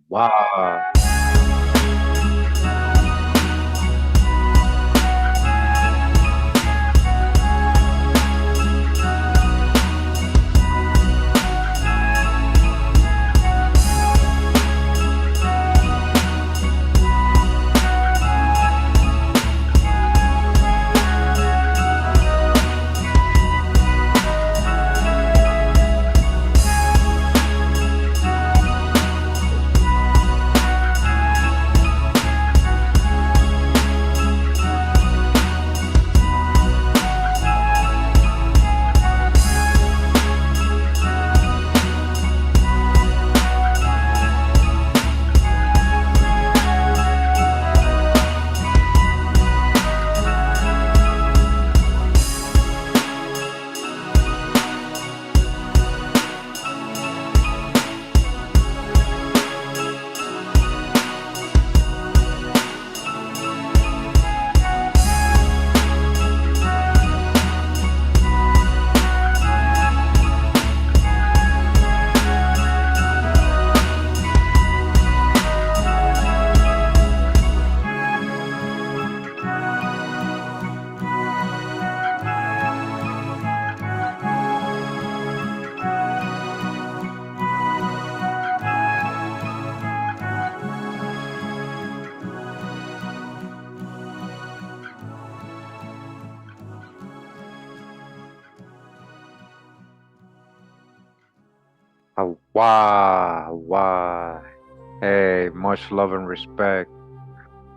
Wow. Wow. Hey, much love and respect.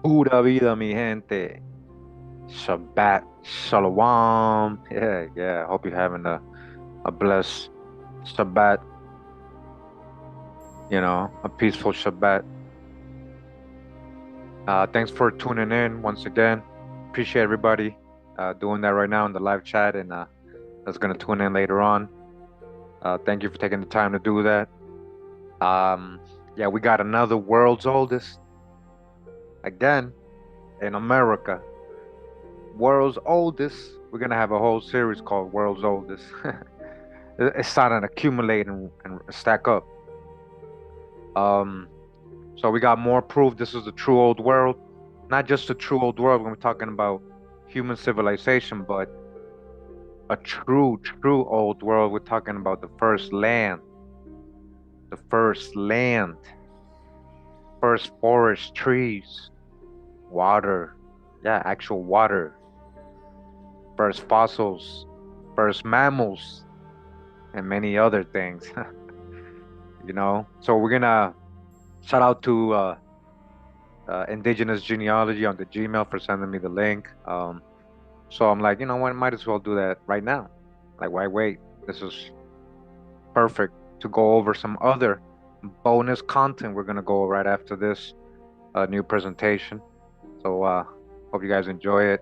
Pura vida, mi gente. Shabbat Shalom. Yeah. Hope you're having a blessed Shabbat, a peaceful Shabbat. Thanks for tuning in once again. Appreciate everybody doing that right now in the live chat and that's going to tune in later on. Thank you for taking the time to do that. Yeah, we got another world's oldest again in America. World's oldest. We're gonna have a whole series called World's Oldest. It's starting to accumulate and stack up. Um, so we got more proof this is a true old world. Not just a true old world when we're talking about human civilization, but a true old world. We're talking about the first land, first forest, trees, water, yeah, actual water, first fossils, first mammals, and many other things. So we're gonna shout out to Indigenous Genealogy on the Gmail for sending me the link. So I'm like, you know what, might as well do that right now. Like, why wait? This is perfect to go over some other bonus content. We're gonna go right after this new presentation. So hope you guys enjoy it.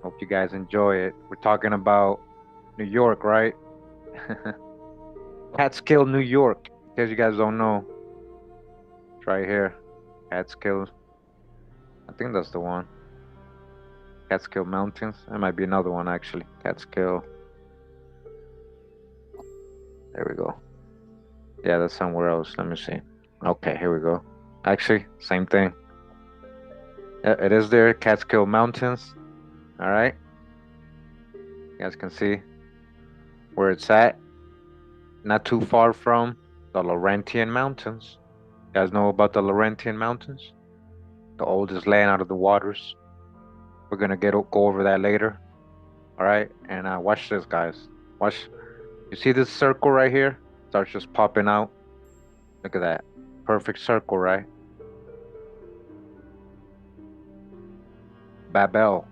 Hope you guys enjoy it. We're talking about New York, right? Catskill, New York. In case you guys don't know, it's right here. Catskill. I think that's the one. Catskill Mountains. There might be another one actually. Catskill. There we go. Yeah, that's somewhere else. Let me see. Okay, here we go. Actually, same thing. Yeah, it is there. Catskill Mountains. All right. You guys can see where it's at. Not too far from the Laurentian Mountains. You guys know about the Laurentian Mountains? The oldest land out of the waters. We're gonna go over that later. All right. And watch this, guys. Watch. You see this circle right here? Starts just popping out. Look at that. Perfect circle, right? Babel.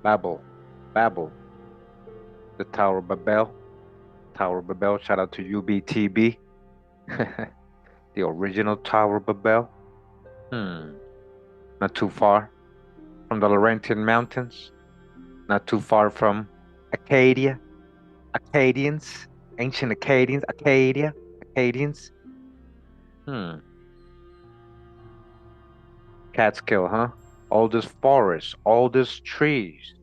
Babel. Babel. The Tower of Babel. Tower of Babel. Shout out to UBTB. The original Tower of Babel. Not too far from the Laurentian Mountains. Not too far from Acadia. Acadians. Ancient Acadians. Acadia. Acadians. Hmm. Catskill, huh? Oldest forest. Oldest trees.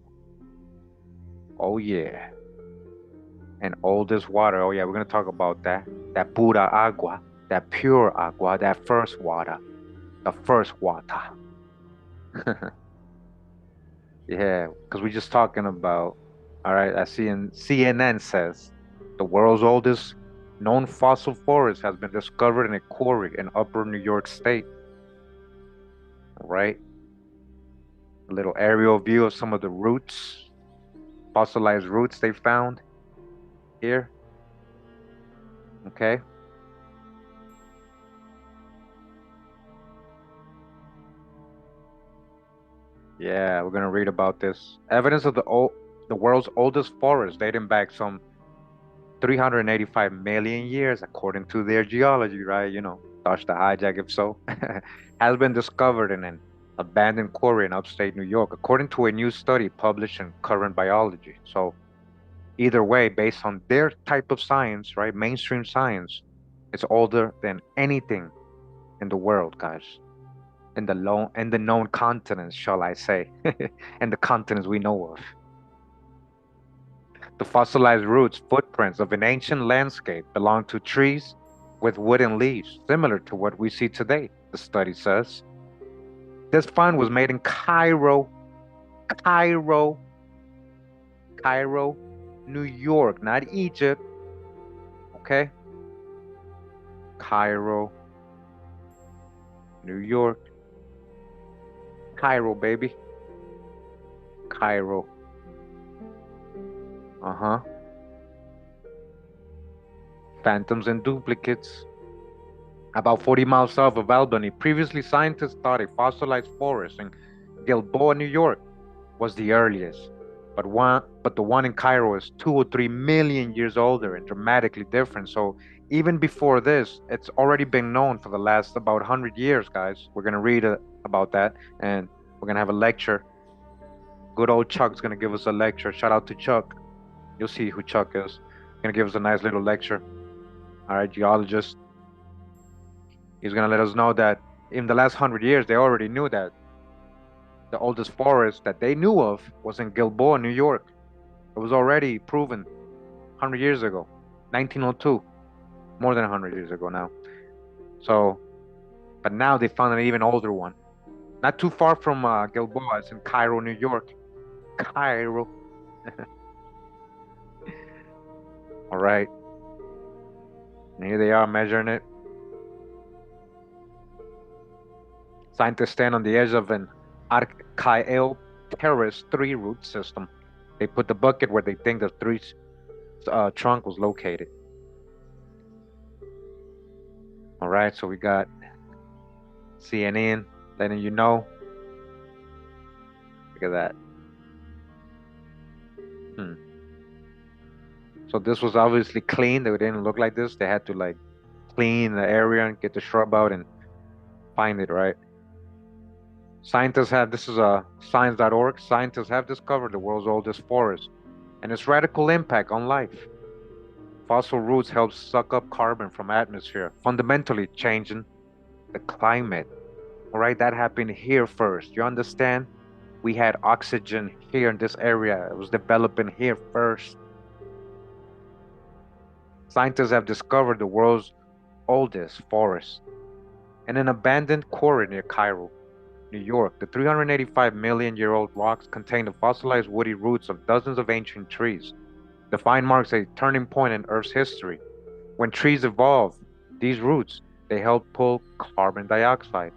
Oh, yeah. And oldest water. Oh, yeah, we're going to talk about that. That pura agua. That pure agua. That first water. The first water. Yeah, because we're just talking about, all right, I see in CNN says the world's oldest known fossil forest has been discovered in a quarry in upper New York State. All right, a little aerial view of some of the roots, fossilized roots they found here. Okay. Yeah, we're gonna read about this. Evidence of the world's oldest forest dating back some 385 million years, according to their geology, right? Touch the hijack if so, has been discovered in an abandoned quarry in upstate New York, according to a new study published in Current Biology. So, either way, based on their type of science, right, mainstream science, it's older than anything in the world, guys. In the known continents, shall I say, and the continents we know of. The fossilized roots footprints of an ancient landscape belong to trees with wooden leaves, similar to what we see today, the study says. This find was made in Cairo, Cairo, New York, not Egypt, okay? Cairo, New York, Cairo, baby. Cairo. Uh huh. phantoms and duplicates. About 40 miles south of Albany, previously scientists thought a fossilized forest in Gilboa, New York, was the earliest. But the one in Cairo is 2 or 3 million years older and dramatically different. So even before this, it's already been known for the last about 100 years, guys. We're gonna read about that, and we're gonna have a lecture. Good old Chuck's gonna give us a lecture. Shout out to Chuck. You'll see who Chuck is. Gonna give us a nice little lecture. All right, geologist. He's gonna let us know that in the last 100 years, they already knew that the oldest forest that they knew of was in Gilboa, New York. It was already proven 100 years ago, 1902, more than 100 years ago now. So, but now they found an even older one. Not too far from Gilboa, it's in Cairo, New York. Cairo. All right. And here they are measuring it. Scientists stand on the edge of an archaeal terrace tree root system. They put the bucket where they think the tree's trunk was located. All right, so we got CNN letting you know. Look at that. So this was obviously clean. They didn't look like this. They had to like clean the area and get the shrub out and find it, right? Scientists have, this is science.org, scientists have discovered the world's oldest forest and its radical impact on life. Fossil roots help suck up carbon from atmosphere, fundamentally changing the climate. All right, that happened here first. You understand? We had oxygen here in this area. It was developing here first. Scientists have discovered the world's oldest forest in an abandoned quarry near Cairo, New York. The 385-million-year-old rocks contain the fossilized woody roots of dozens of ancient trees. The find marks a turning point in Earth's history. When trees evolve, these roots, they help pull carbon dioxide,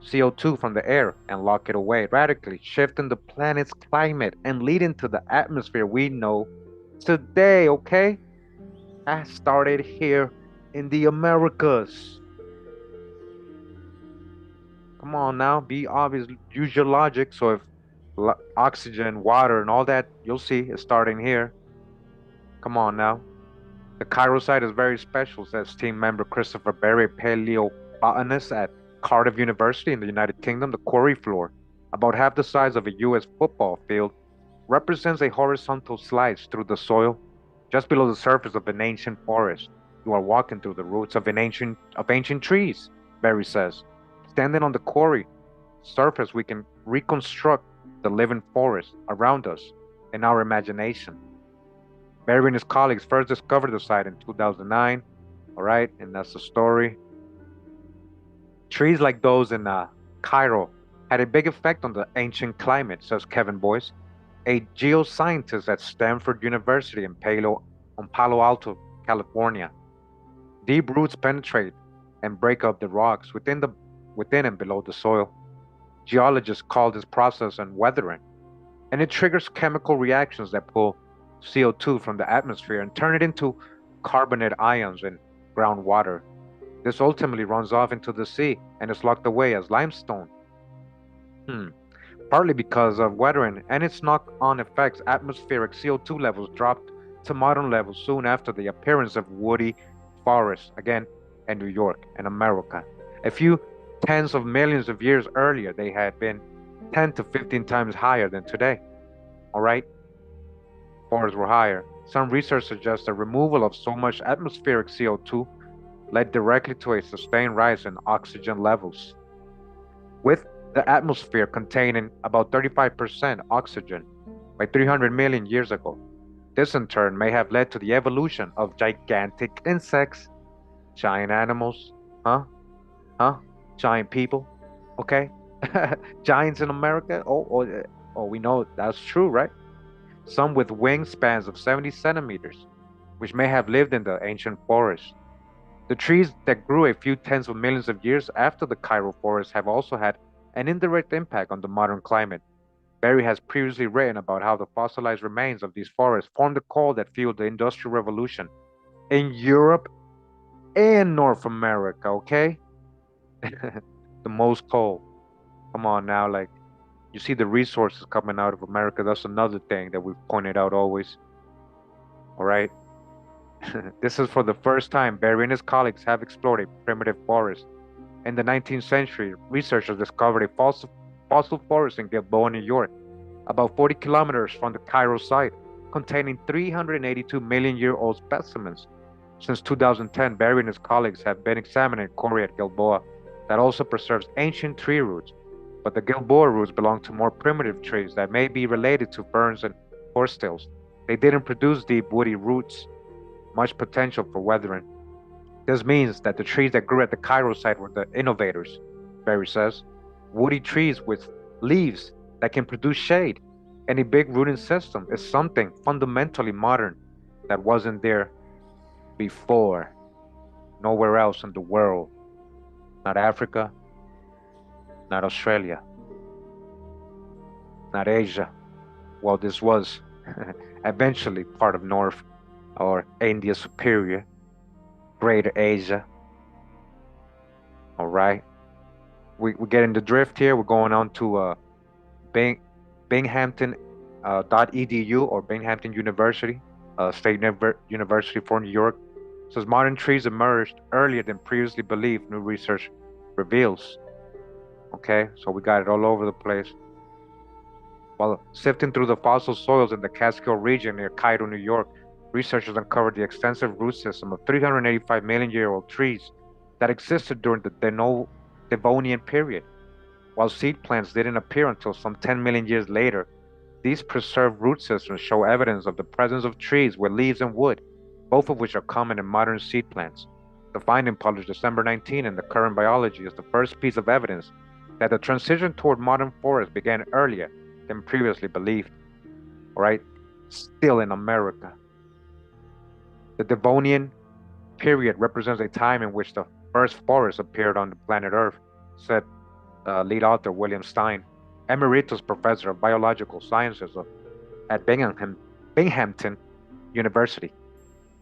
CO2 from the air and lock it away, radically shifting the planet's climate and leading to the atmosphere we know today, okay? That started here in the Americas. Come on now, be obvious, use your logic. So if oxygen, water, and all that, you'll see it's starting here. Come on now. The Cairo site is very special, says team member Christopher Berry, a paleobotanist at Cardiff University in the United Kingdom. The quarry floor, about half the size of a US football field, represents a horizontal slice through the soil just below the surface of an ancient forest. You are walking through the roots of ancient trees, Berry says. Standing on the quarry surface, we can reconstruct the living forest around us in our imagination. Berry and his colleagues first discovered the site in 2009. All right, and that's the story. Trees like those in Cairo had a big effect on the ancient climate, says Kevin Boyce, a geoscientist at Stanford University in Palo Alto, California. Deep roots penetrate and break up the rocks within and below the soil. Geologists call this process unweathering, and it triggers chemical reactions that pull CO2 from the atmosphere and turn it into carbonate ions in groundwater. This ultimately runs off into the sea and is locked away as limestone. Partly because of weathering and its knock-on effects, atmospheric CO2 levels dropped to modern levels soon after the appearance of woody forests, again, in New York and America. A few tens of millions of years earlier, they had been 10 to 15 times higher than today. All right? Forests were higher. Some research suggests the removal of so much atmospheric CO2 led directly to a sustained rise in oxygen levels. With the atmosphere containing about 35% oxygen by 300 million years ago, this in turn may have led to the evolution of gigantic insects, giant animals, giant people, okay? Giants in America? Oh, we know that's true, right? Some with wingspans of 70 centimeters, which may have lived in the ancient forest. The trees that grew a few tens of millions of years after the Cairo forest have also had an indirect impact on the modern climate. Berry has previously written about how the fossilized remains of these forests formed the coal that fueled the Industrial Revolution in Europe and North America, okay? The most coal. Come on now, like you see the resources coming out of America. That's another thing that we've pointed out always. All right. This is for the first time Barry and his colleagues have explored a primitive forest. In the 19th century, researchers discovered a fossil forest in Gilboa, New York, about 40 kilometers from the Cairo site, containing 382 million-year-old specimens. Since 2010, Barry and his colleagues have been examining quarry at Gilboa that also preserves ancient tree roots, but the Gilboa roots belong to more primitive trees that may be related to ferns and horsetails. They didn't produce deep woody roots, much potential for weathering. This means that the trees that grew at the Cairo site were the innovators, Barry says. Woody trees with leaves that can produce shade. And a big rooting system is something fundamentally modern that wasn't there before. Nowhere else in the world. Not Africa, not Australia, not Asia. Well, this was eventually part of North or India Superior, Greater Asia. All right. We're getting the drift here. We're going on to Bing, Binghamton .edu or Binghamton University, State University for New York. It says modern trees emerged earlier than previously believed, new research reveals. Okay, so we got it all over the place. While sifting through the fossil soils in the Catskill region near Cairo, New York, researchers uncovered the extensive root system of 385 million-year-old trees that existed during the Devonian period. While seed plants didn't appear until some 10 million years later, these preserved root systems show evidence of the presence of trees with leaves and wood, both of which are common in modern seed plants. The finding, published December 19 in the Current Biology, is the first piece of evidence that the transition toward modern forests began earlier than previously believed. All right, still in America. The Devonian period represents a time in which the first forests appeared on the planet Earth, said lead author William Stein, emeritus professor of biological sciences at Binghamton University.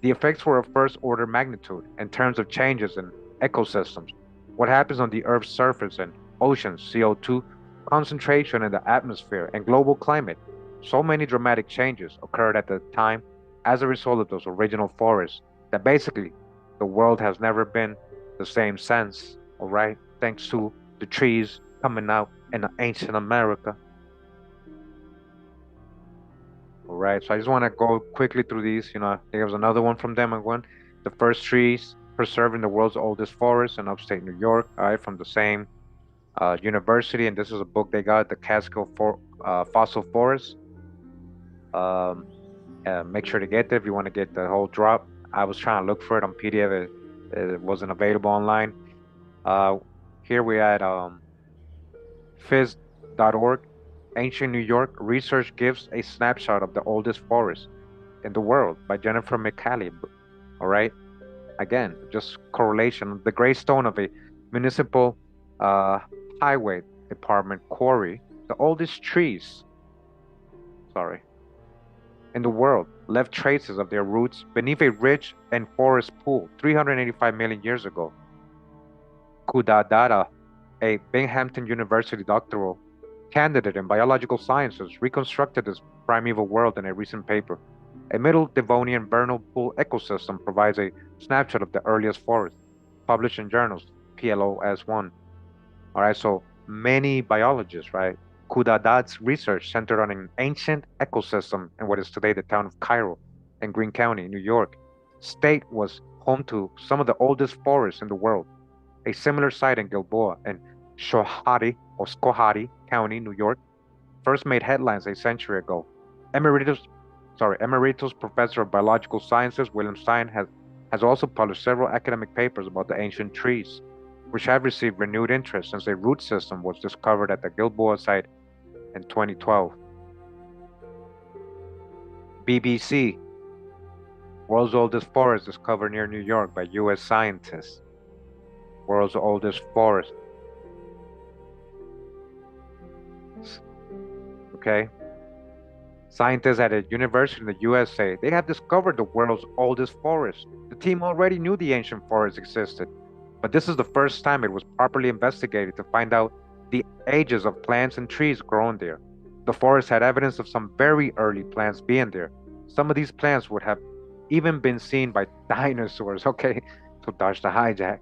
The effects were of first order magnitude in terms of changes in ecosystems, what happens on the Earth's surface and oceans, CO2 concentration in the atmosphere, and global climate. So many dramatic changes occurred at the time as a result of those original forests that basically the world has never been the same since, all right? Thanks to the trees coming out in ancient America. All right, so I just want to go quickly through these. I think there was another one from them. One, the first trees preserved in the world's oldest forest in upstate New York. All right, from the same university, and this is a book they got, the Catskill Fossil Forest. Make sure to get it if you want to get the whole drop. I was trying to look for it on PDF. It wasn't available online. Here we at phys.org. Ancient New York research gives a snapshot of the oldest forest in the world by Jennifer McCallie. All right. Again, just correlation. The gray stone of a municipal highway department quarry, the oldest trees, in the world, left traces of their roots beneath a ridge and forest pool 385 million years ago. Kudadada, a Binghamton University doctoral candidate in biological sciences, reconstructed this primeval world in a recent paper. A Middle Devonian vernal pool ecosystem provides a snapshot of the earliest forest, published in journals PLOS1. All right, so many biologists, right? Kudadad's research centered on an ancient ecosystem in what is today the town of Cairo in Greene County, New York. State was home to some of the oldest forests in the world. A similar site in Gilboa in Schoharie County, New York, first made headlines a century ago. Emeritus Professor of Biological Sciences William Stein has also published several academic papers about the ancient trees, which have received renewed interest since a root system was discovered at the Gilboa site in 2012. BBC, world's oldest forest discovered near New York by U.S. scientists. World's oldest forest. Okay. Scientists at a university in the USA, they have discovered the world's oldest forest. The team already knew the ancient forest existed, but this is the first time it was properly investigated to find out the ages of plants and trees growing there. The forest had evidence of some very early plants being there. Some of these plants would have even been seen by dinosaurs. Okay, so dodge the hijack.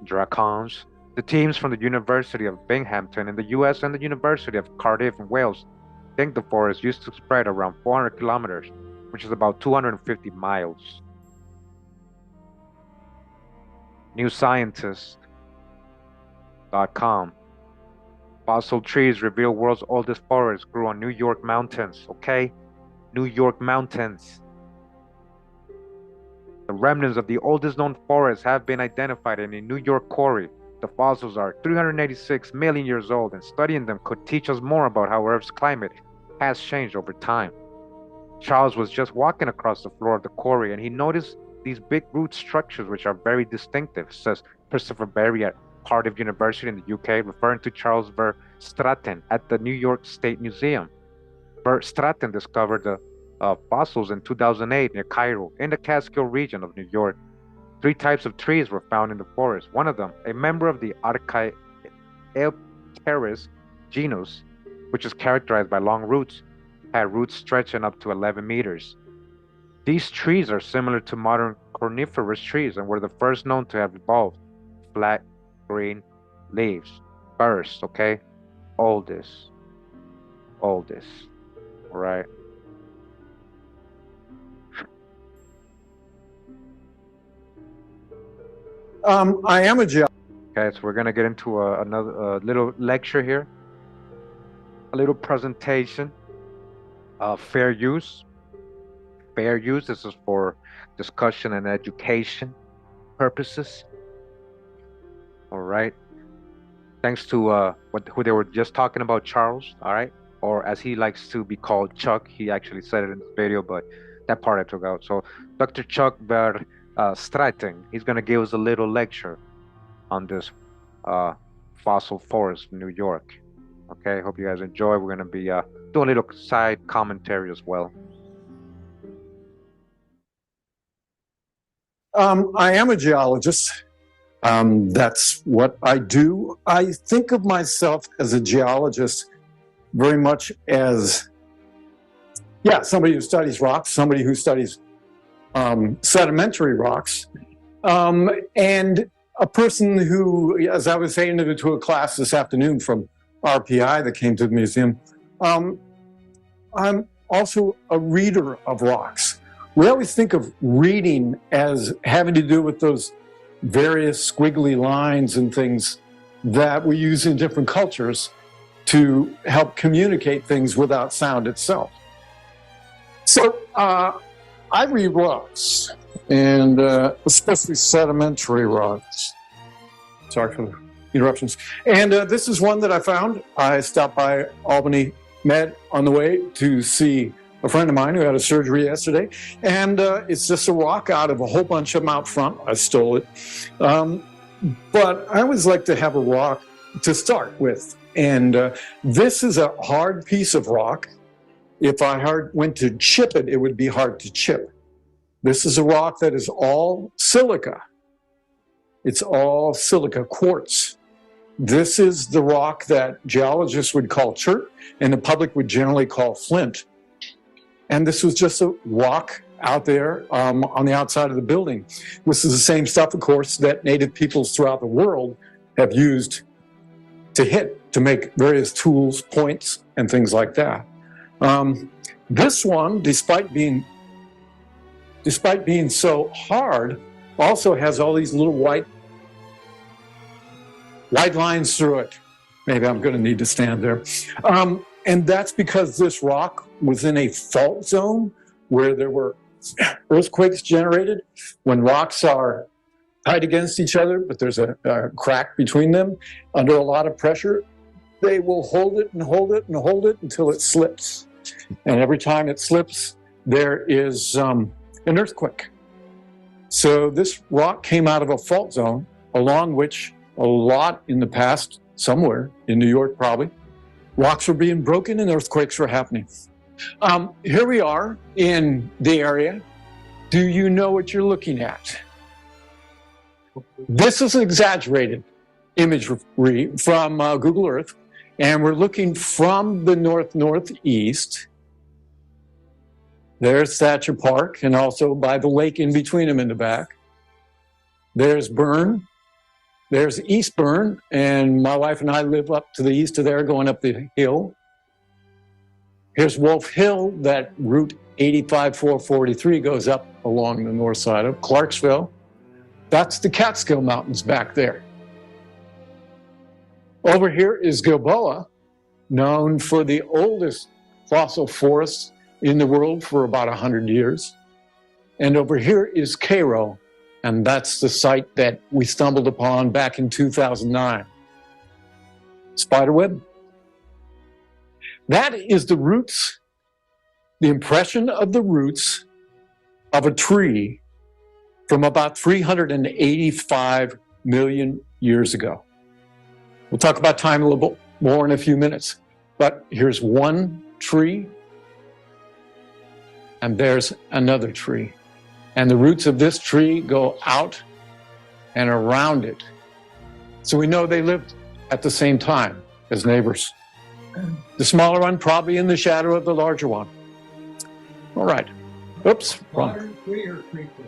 Dracons. The teams from the University of Binghamton in the US and the University of Cardiff in Wales think the forest used to spread around 400 kilometers, which is about 250 miles. NewScientist.com. Fossil trees reveal world's oldest forest grew on New York mountains. Okay? New York mountains. The remnants of the oldest known forest have been identified in a New York quarry. The fossils are 386 million years old, and studying them could teach us more about how Earth's climate has changed over time. Charles was just walking across the floor of the quarry, and he noticed these big root structures which are very distinctive, says Christopher Berry at Cardiff University in the UK, referring to Charles Straten at the New York State Museum. Straten discovered the fossils in 2008 near Cairo, in the Catskill region of New York. 3 types of trees were found in the forest. One of them, a member of the Archaeopteris genus, which is characterized by long roots, had roots stretching up to 11 meters. These trees are similar to modern coniferous trees and were the first known to have evolved. Flat, green leaves. First, okay? Oldest. All right. I am a geologist. Okay, so we're going to get into another little lecture here. A little presentation of fair use. Fair use, this is for discussion and education purposes. All right. Thanks to who they were just talking about, Charles, all right? Or as he likes to be called, Chuck. He actually said it in this video, but that part I took out. So Dr. Chuck Straten, he's going to give us a little lecture on this fossil forest in New York. Okay, hope you guys enjoy. We're going to be doing a little side commentary as well. I am a geologist. That's what I do. I think of myself as a geologist very much as, somebody who studies rocks, somebody who studies sedimentary rocks, and a person who, as I was saying to a class this afternoon from RPI that came to the museum, I'm also a reader of rocks. We always think of reading as having to do with those various squiggly lines and things that we use in different cultures to help communicate things without sound itself. So I read rocks, and especially sedimentary rocks. Sorry for the interruptions. And this is one that I found. I stopped by Albany Med on the way to see a friend of mine who had a surgery yesterday, and it's just a rock out of a whole bunch of them out front. I stole it. But I always like to have a rock to start with. And this is a hard piece of rock. If I went to chip it, it would be hard to chip. This is a rock that is all silica. It's all silica quartz. This is the rock that geologists would call chert and the public would generally call flint. And this was just a rock out there on the outside of the building. This is the same stuff, of course, that native peoples throughout the world have used to make various tools, points, and things like that. This one, despite being so hard, also has all these little white lines through it. Maybe I'm going to need to stand there. And that's because this rock was in a fault zone where there were earthquakes generated. When rocks are tight against each other, but there's a crack between them, under a lot of pressure, they will hold it and hold it and hold it until it slips. And every time it slips, there is an earthquake. So this rock came out of a fault zone along which a lot in the past, somewhere in New York probably, rocks were being broken and earthquakes were happening. Here we are in the area. Do you know what you're looking at? This is an exaggerated imagery from Google Earth, and we're looking from the northeast. There's Thatcher Park, and also by the lake in between them in the back. There's Bern. There's East Bern, and my wife and I live up to the east of there, going up the hill. Here's Wolf Hill, that Route 85-443 goes up along the north side of Clarksville. That's the Catskill Mountains back there. Over here is Gilboa, known for the oldest fossil forests in the world for about 100 years. And over here is Cairo, and that's the site that we stumbled upon back in 2009. Spiderweb. That is the roots, the impression of the roots of a tree from about 385 million years ago. We'll talk about time a little bit more in a few minutes, but here's one tree, and there's another tree. And the roots of this tree go out and around it. So we know they lived at the same time as neighbors. The smaller one probably in the shadow of the larger one. All right. Oops. Modern tree or tree tree?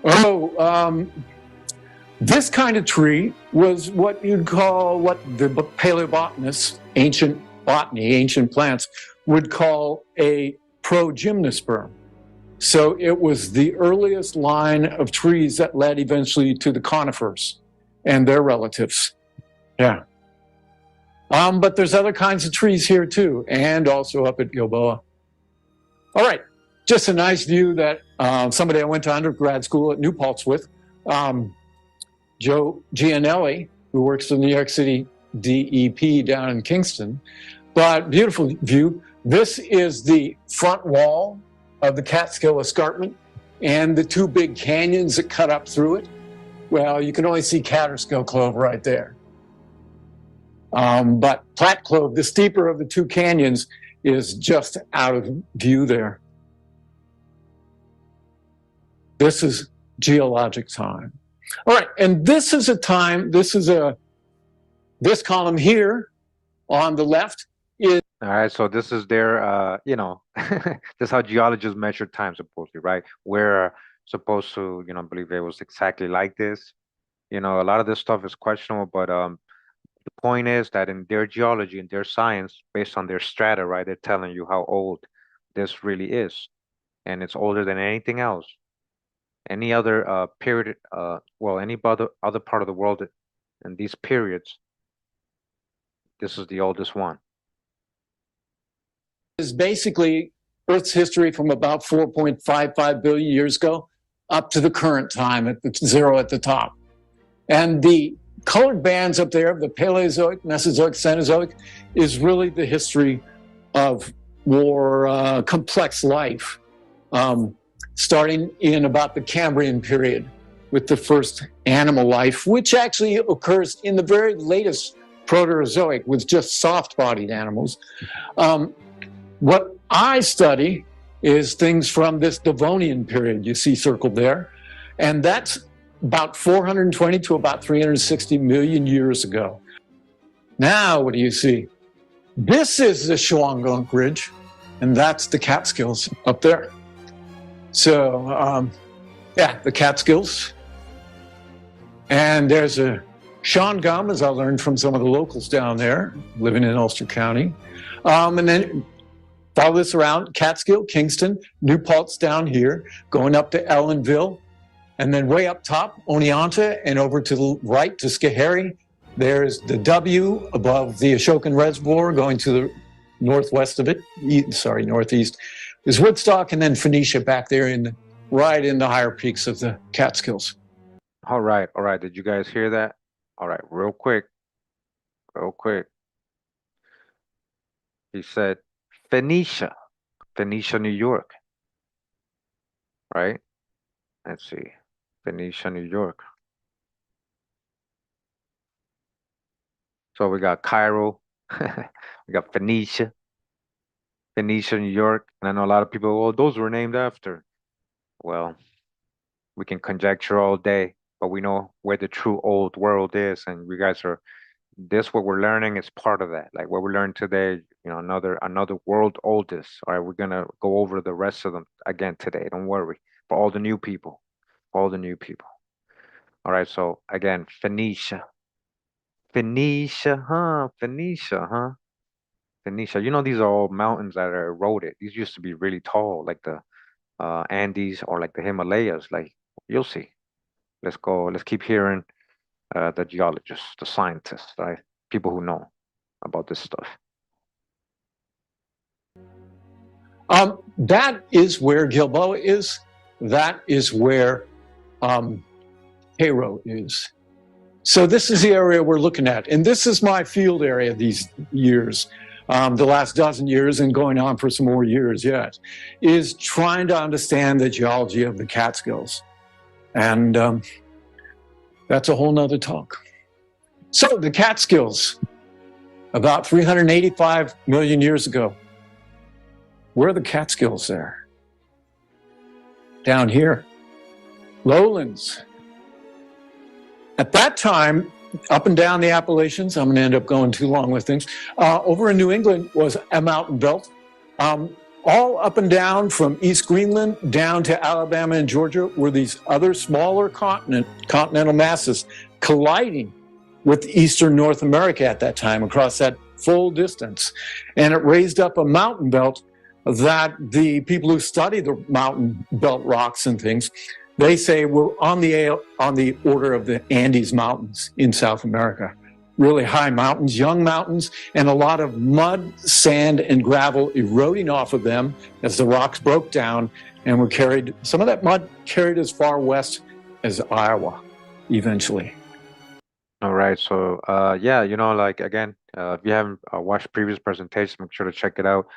Oh, this kind of tree was what you'd call, what the paleobotanists, ancient botany, ancient plants, would call a progymnosperm. So it was the earliest line of trees that led eventually to the conifers and their relatives. Yeah. But there's other kinds of trees here too, and also up at Gilboa. All right, just a nice view that somebody I went to undergrad school at New Paltz with, Joe Gianelli, who works for the New York City DEP down in Kingston. But beautiful view. This is the front wall of the Catskill Escarpment and the two big canyons that cut up through it. Well, you can only see Catskill Clove right there. But Platte Clove, the steeper of the two canyons, is just out of view there. This is geologic time. All right, and this is a time, this column here on the left is... All right, so this is their, this is how geologists measure time, supposedly, right? We're supposed to, believe it was exactly like this. A lot of this stuff is questionable, but the point is that in their geology, in their science, based on their strata, right, they're telling you how old this really is. And it's older than anything else. Any other period, any other part of the world in these periods, this is the oldest one. Is basically Earth's history from about 4.55 billion years ago up to the current time at the zero at the top. And the colored bands up there, the Paleozoic, Mesozoic, Cenozoic, is really the history of more complex life, starting in about the Cambrian period with the first animal life, which actually occurs in the very latest Proterozoic with just soft-bodied animals. What I study is things from this Devonian period you see circled there, and that's about 420 to about 360 million years ago. Now, what do you see? This is the Shawangunk Ridge, and that's the Catskills up there. So, the Catskills. And there's a Shawangum, as I learned from some of the locals down there, living in Ulster County. And then follow this around, Catskill, Kingston, New Paltz down here, going up to Ellenville, and then way up top, Oneonta, and over to the right to Schoharie. There's the W above the Ashokan Reservoir, going to the northwest of it, northeast. There's Woodstock, and then Phoenicia back there right in the higher peaks of the Catskills. All right. Did you guys hear that? All right, real quick. He said Phoenicia, New York, right? Let's see, Phoenicia, New York. So we got Cairo, we got Phoenicia. Phoenicia, New York, and I know a lot of people, well, those were named after. Well, we can conjecture all day, but we know where the true old world is, and you guys are this what we're learning is part of that. Like what we learned today, another world oldest. All right, we're gonna go over the rest of them again today. Don't worry. For all the new people, all the new people. All right, so again, Phoenicia. Phoenicia, huh? Phoenicia, huh? Phoenicia. You know, these are all mountains that are eroded. These used to be really tall, like the Andes or like the Himalayas. Like you'll see. Let's go. Let's keep hearing the geologists, the scientists, right? People who know about this stuff. That is where Gilboa is. That is where Cairo is. So this is the area we're looking at. And this is my field area these years, the last dozen years and going on for some more years yet, is trying to understand the geology of the Catskills. And that's a whole nother talk. So the Catskills, about 385 million years ago. Where are the Catskills there? Down here, lowlands. At that time, up and down the Appalachians, I'm going to end up going too long with things, over in New England was a mountain belt. All up and down from East Greenland down to Alabama and Georgia were these other smaller continental masses colliding with eastern North America at that time across that full distance. And it raised up a mountain belt that the people who study the mountain belt rocks and things, they say we're on the order of the Andes Mountains in South America. Really high mountains, young mountains, and a lot of mud, sand, and gravel eroding off of them as the rocks broke down and were carried, some of that mud carried as far west as Iowa eventually. All right, so yeah, like again, if you haven't watched previous presentations, make sure to check it out.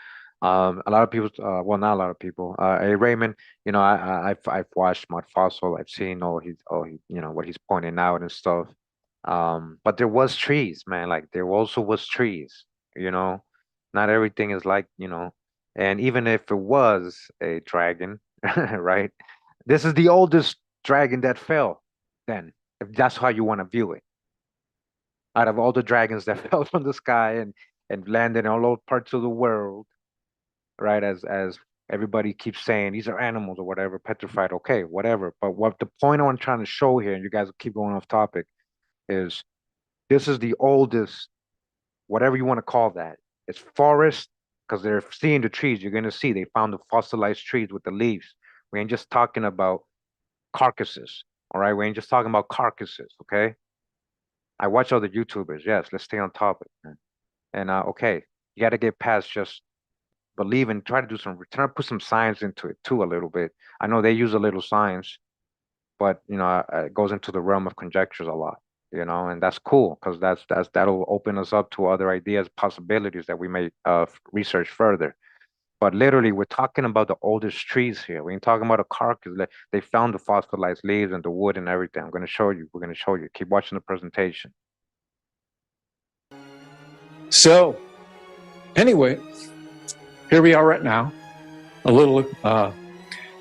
A lot of people, well, not a lot of people. Hey Raymond, I've watched Mud Fossil. I've seen what he's pointing out and stuff. But there was trees, man. Like there also was trees. Not everything is like, and even if it was a dragon, right? This is the oldest dragon that fell. Then, if that's how you want to view it, out of all the dragons that fell from the sky and landed in all over parts of the world, right? As everybody keeps saying, these are animals or whatever, petrified, okay, whatever. But what the point I'm trying to show here, and you guys keep going off topic, is this is the oldest, whatever you want to call that. It's forest, because they're seeing the trees. You're gonna see they found the fossilized trees with the leaves. We ain't just talking about carcasses, all right? We ain't just talking about carcasses, okay? I watch other YouTubers. Yes, let's stay on topic, man. And okay, you got to get past just believe and try to put some science into it too a little bit. I know they use a little science, but it goes into the realm of conjectures a lot, and that's cool because that'll open us up to other ideas, possibilities that we may research further. But literally, we're talking about the oldest trees here. We ain't talking about a carcass. They found the fossilized leaves and the wood and everything. I'm going to show you. We're going to show you. Keep watching the presentation. So, anyway, here we are right now. A little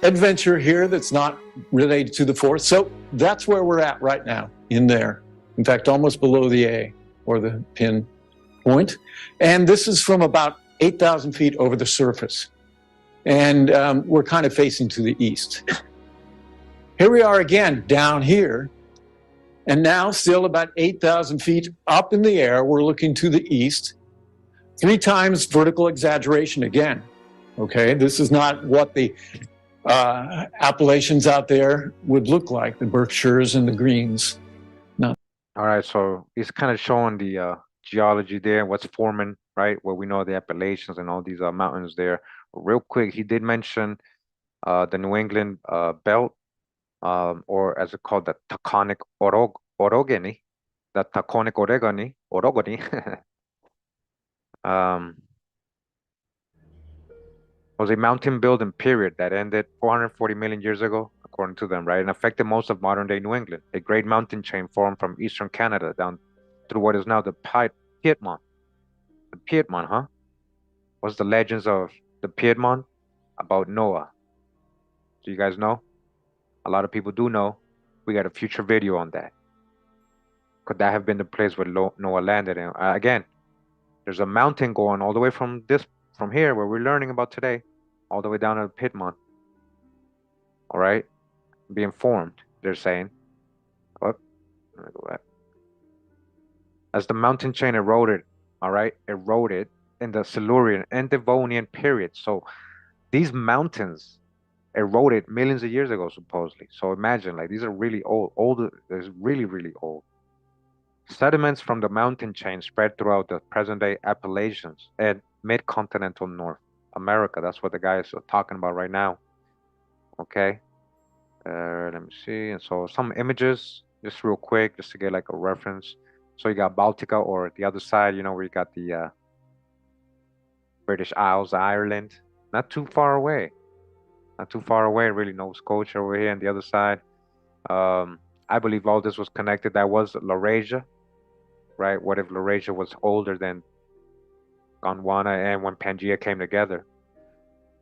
adventure here that's not related to the forest. So that's where we're at right now, in there. In fact, almost below the A, or the pin point. And this is from about 8,000 feet over the surface. And we're kind of facing to the east. Here we are again, down here. And now still about 8,000 feet up in the air, we're looking to the east. 3 times vertical exaggeration again. Okay, this is not what the Appalachians out there would look like, the Berkshires and the Greens. No. All right, so he's kind of showing the geology there, what's forming, right? Where we know the Appalachians and all these mountains there. Real quick, he did mention the New England belt, or as it's called, the Taconic Orogeny, the Taconic Orogony. Was a mountain building period that ended 440 million years ago, according to them, right? And affected most of modern-day New England. A great mountain chain formed from eastern Canada down through what is now the Piedmont. The Piedmont, huh? Was the legends of the Piedmont, about Noah. Do you guys know? A lot of people do know. We got a future video on that. Could that have been the place where Noah landed? And again, there's a mountain going all the way from here where we're learning about today, all the way down to the Piedmont. All right, being formed. They're saying. Oh, let me go back. As the mountain chain eroded, all right, eroded in the Silurian and Devonian period. So these mountains eroded millions of years ago, supposedly. So imagine, like, these are really old. Older, is really, really old. Sediments from the mountain chain spread throughout the present-day Appalachians and mid-continental North America. That's what the guy is talking about right now. Okay. Let me see. And so some images, just real quick, just to get like a reference. So you got Baltica, or the other side, you know, where you got the British Isles, Ireland. Not too far away. Not too far away, really. Nova Scotia over here on the other side. I believe all this was connected. That was Laurasia, right? What if Laurasia was older than Gondwana and when Pangea came together?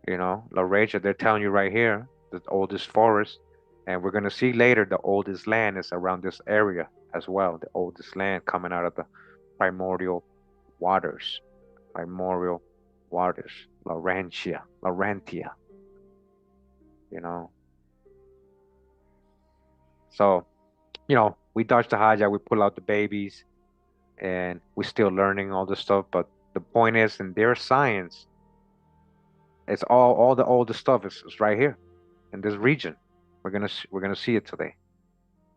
You know, Laurasia, they're telling you right here, the oldest forest. And we're going to see later the oldest land is around this area as well. The oldest land coming out of the primordial waters. Primordial waters. Laurentia. You know. So, you know, we dodge the hijack, we pull out the babies, and we're still learning all this stuff. But the point is, in their science, it's all the oldest stuff is right here in this region. We're gonna see it today,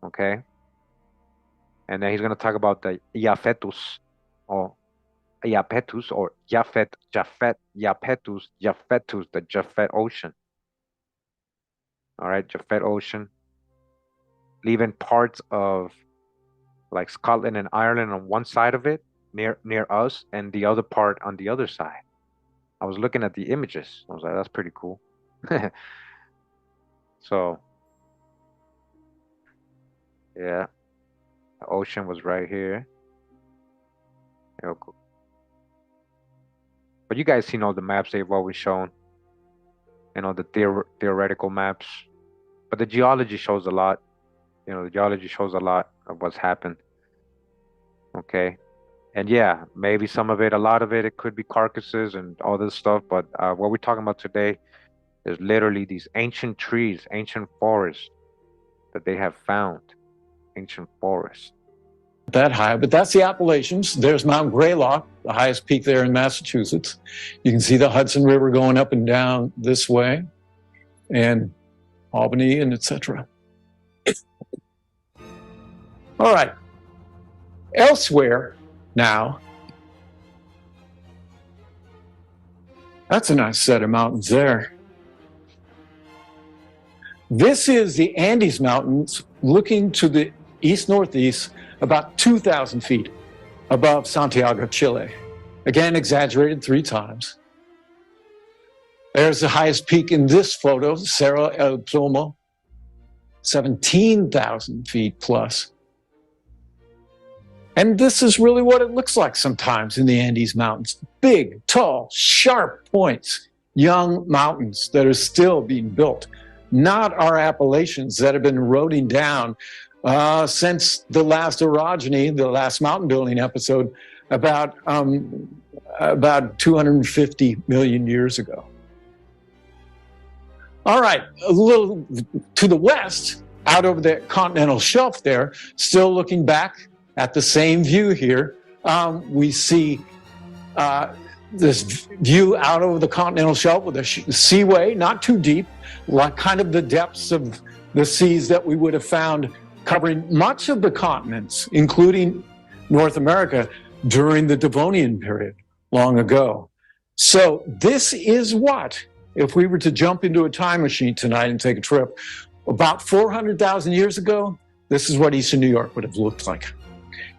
okay? And then he's gonna talk about the Iapetus, or Iapetus, or Japhet, Iapetus, the Japhet Ocean. All right, Japhet Ocean, leaving parts of like Scotland and Ireland on one side of it, near us, and the other part on the other side. I was looking at the images. I was like, that's pretty cool. So, yeah, the ocean was right here. But you guys seen all the maps they've always shown, you know, the theoretical maps. But the geology shows a lot. You know, the geology shows a lot of what's happened. Okay. And yeah, maybe some of it, a lot of it, it could be carcasses and all this stuff. But what we're talking about today is literally these ancient trees, ancient forests that they have found. Ancient forests. That high, but that's the Appalachians. There's Mount Greylock, the highest peak there in Massachusetts. You can see the Hudson River going up and down this way, and Albany and etc. All right. Elsewhere now, that's a nice set of mountains there. This is the Andes Mountains looking to the east-northeast, about 2,000 feet above Santiago, Chile. Again, exaggerated 3 times. There's the highest peak in this photo, Cerro El Plomo, 17,000 feet plus. And this is really what it looks like sometimes in the Andes Mountains. Big, tall, sharp points, young mountains that are still being built. Not our Appalachians that have been eroding down since the last orogeny, the last mountain building episode, about 250 million years ago. All right, a little to the west, out over the continental shelf there, still looking back at the same view here, we see this view out over the continental shelf with a seaway, not too deep, like kind of the depths of the seas that we would have found covering much of the continents, including North America, during the Devonian period long ago. So this is what, if we were to jump into a time machine tonight and take a trip, about 400,000 years ago, this is what Eastern New York would have looked like.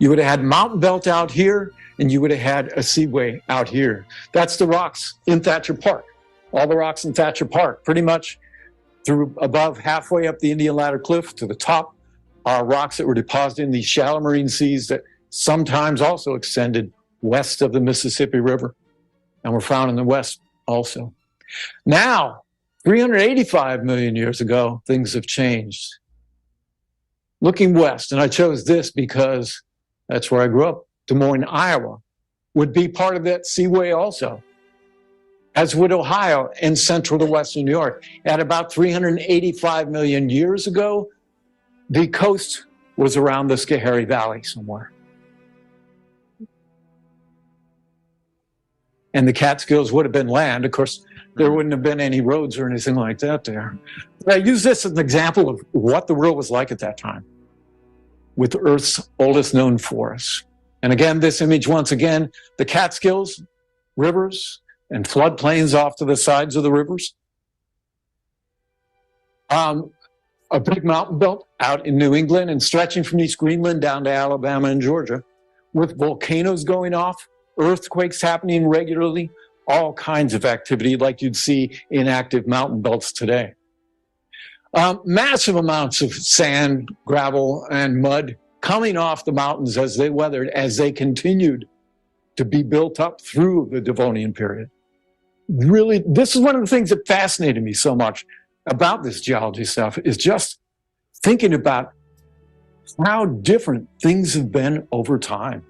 You would have had mountain belt out here, and you would have had a seaway out here. That's the rocks in Thatcher Park. All the rocks in Thatcher Park, pretty much through above halfway up the Indian Ladder Cliff to the top, are rocks that were deposited in these shallow marine seas that sometimes also extended west of the Mississippi River, and were found in the west also. Now, 385 million years ago, things have changed. Looking west, and I chose this because that's where I grew up, Des Moines, Iowa, would be part of that seaway also, as would Ohio and central to western New York. At about 385 million years ago, the coast was around the Schoharie Valley somewhere. And the Catskills would have been land. Of course, there wouldn't have been any roads or anything like that there. But I use this as an example of what the world was like at that time with Earth's oldest known forests. And again, this image, once again, the Catskills, rivers, and floodplains off to the sides of the rivers. A big mountain belt out in New England and stretching from East Greenland down to Alabama and Georgia, with volcanoes going off, earthquakes happening regularly, all kinds of activity like you'd see in active mountain belts today. Massive amounts of sand, gravel, and mud coming off the mountains as they weathered, as they continued to be built up through the Devonian period. Really, this is one of the things that fascinated me so much about this geology stuff, is just thinking about how different things have been over time.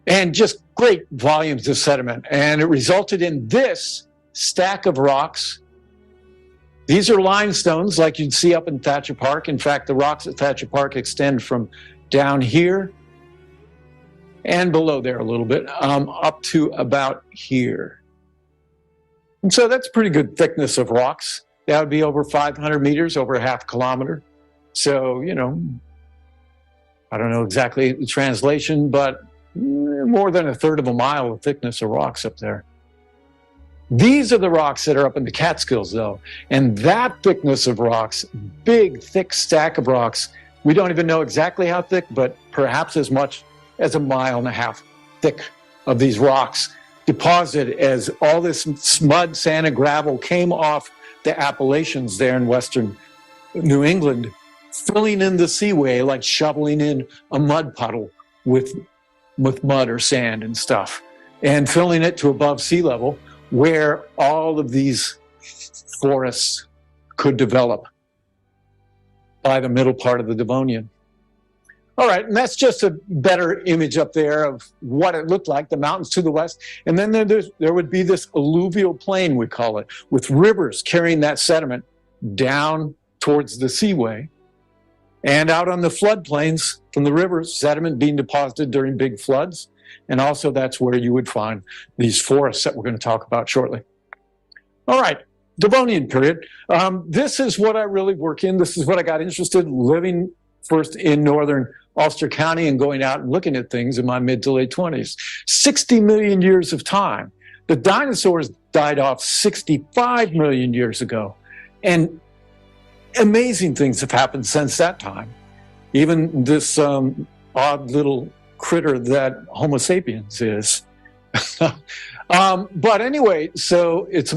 And just great volumes of sediment. And it resulted in this stack of rocks. These are limestones like you'd see up in Thatcher Park. In fact, the rocks at Thatcher Park extend from down here and below there a little bit, up to about here. And so that's pretty good thickness of rocks. That would be over 500 meters, over a half kilometer. So, you know, I don't know exactly the translation, but more than a third of a mile of thickness of rocks up there. These are the rocks that are up in the Catskills, though. And that thickness of rocks, big, thick stack of rocks, we don't even know exactly how thick, but perhaps as much as 1.5 miles thick of these rocks deposited as all this mud, sand, and gravel came off the Appalachians there in western New England, filling in the seaway like shoveling in a mud puddle with mud or sand and stuff, and filling it to above sea level, where all of these forests could develop by the middle part of the Devonian. All right, and that's just a better image up there of what it looked like, the mountains to the west. And then there would be this alluvial plain, we call it, with rivers carrying that sediment down towards the seaway. And out on the floodplains from the rivers, sediment being deposited during big floods. And also that's where you would find these forests that we're going to talk about shortly. All right, Devonian period. This is what I really work in. This is what I got interested in, living first in northern Ulster County and going out and looking at things in my mid to late 20s. 60 million years of time. The dinosaurs died off 65 million years ago. And amazing things have happened since that time. Even this odd little critter that Homo sapiens is. But anyway, so it's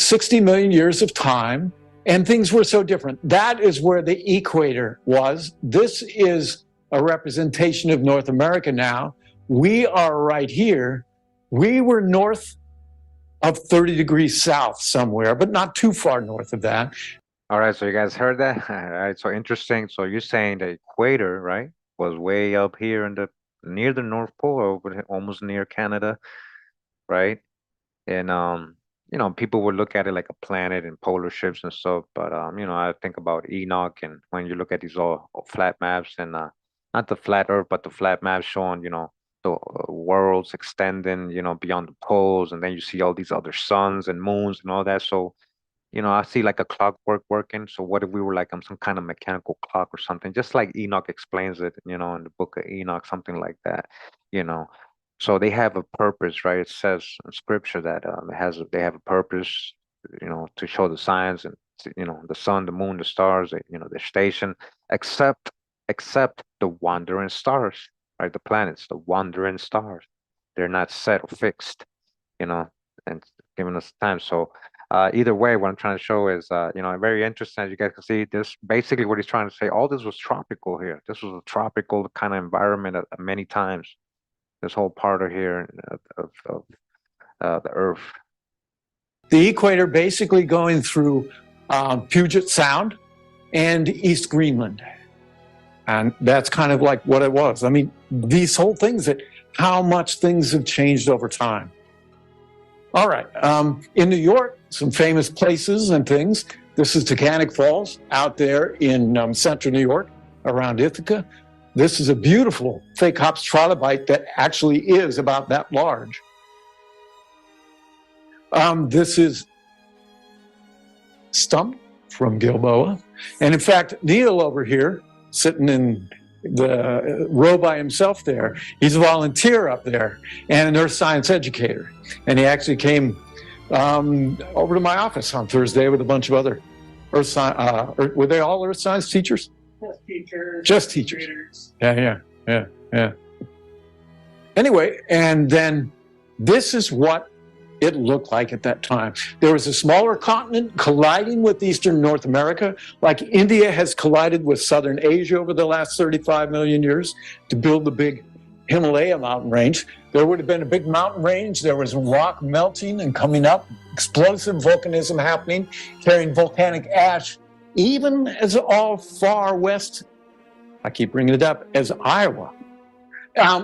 60 million years of time, and things were so different. That is where the equator was. This is a representation of North America now. We are right here. We were north of 30 degrees south somewhere, but not too far north of that. All right, so you guys heard that? All right, so interesting. So you're saying the equator, right, was way up here in the near the North Pole, over almost near Canada, right? And you know, people would look at it like a planet and polar shifts and stuff, but you know, I think about Enoch, and when you look at these all flat maps, and not the flat Earth, but the flat maps showing, you know, the worlds extending, you know, beyond the poles, and then you see all these other suns and moons and all that. So, you know, I see like a clockwork working. So what if we were like on some kind of mechanical clock or something, just like Enoch explains it, you know, in the book of Enoch, something like that, you know. So they have a purpose, right? It says in scripture that they have a purpose, you know, to show the signs, and you know, the sun, the moon, the stars, you know, their station, except the wandering stars, right? The planets, the wandering stars, they're not set or fixed, you know, and giving us time. So either way, what I'm trying to show is, you know, very interesting. As you guys can see, this basically what he's trying to say. All this was tropical here. This was a tropical kind of environment at many times. this whole part of here of the Earth. The equator basically going through Puget Sound and East Greenland. And that's kind of like what it was. I mean, these whole things, that how much things have changed over time. All right, in New York, some famous places and things. This is Taconic Falls out there in central New York, around Ithaca. This is a beautiful fake hops trilobite that actually is about that large. This is Stump from Gilboa. And in fact, Neil over here, sitting in the row by himself there, he's a volunteer up there and an earth science educator. And he actually came over to my office on Thursday with a bunch of other earth science, were they all earth science teachers? Just teachers. Just teachers. Yeah. Anyway, and then this is what it looked like at that time. There was a smaller continent colliding with Eastern North America, like India has collided with Southern Asia over the last 35 million years to build the big Himalaya mountain range. There would have been a big mountain range. There was rock melting and coming up, explosive volcanism happening, carrying volcanic ash, even as all far west, I keep bringing it up, as Iowa.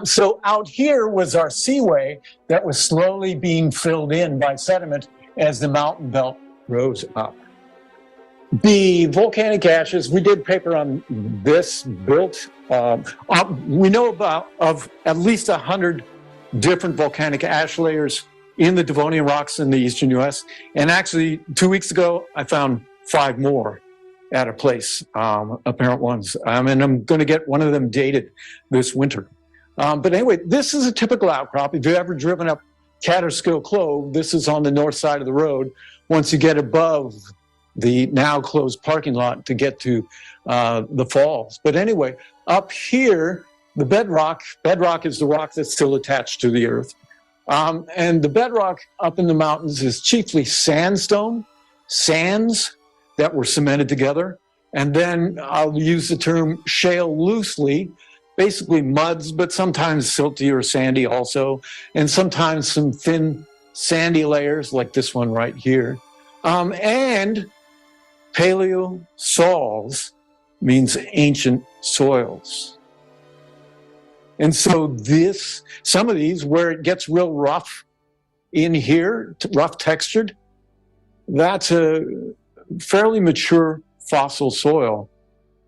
So out here was our seaway that was slowly being filled in by sediment as the mountain belt rose up. The volcanic ashes, we did a paper on this, built, we know of at least 100 different volcanic ash layers in the Devonian rocks in the eastern US. And actually 2 weeks ago, I found 5 more at a place, apparent ones. And I'm going to get one of them dated this winter. But anyway, this is a typical outcrop. If you've ever driven up Catskill Clove, this is on the north side of the road. Once you get above the now closed parking lot to get to the falls. But anyway, up here, the bedrock is the rock that's still attached to the earth. And the bedrock up in the mountains is chiefly sandstone, sands that were cemented together. And then I'll use the term shale loosely, basically muds, but sometimes silty or sandy also, and sometimes some thin sandy layers like this one right here. And paleosols means ancient soils. And so some of these, where it gets real rough in here, rough textured, that's a fairly mature fossil soil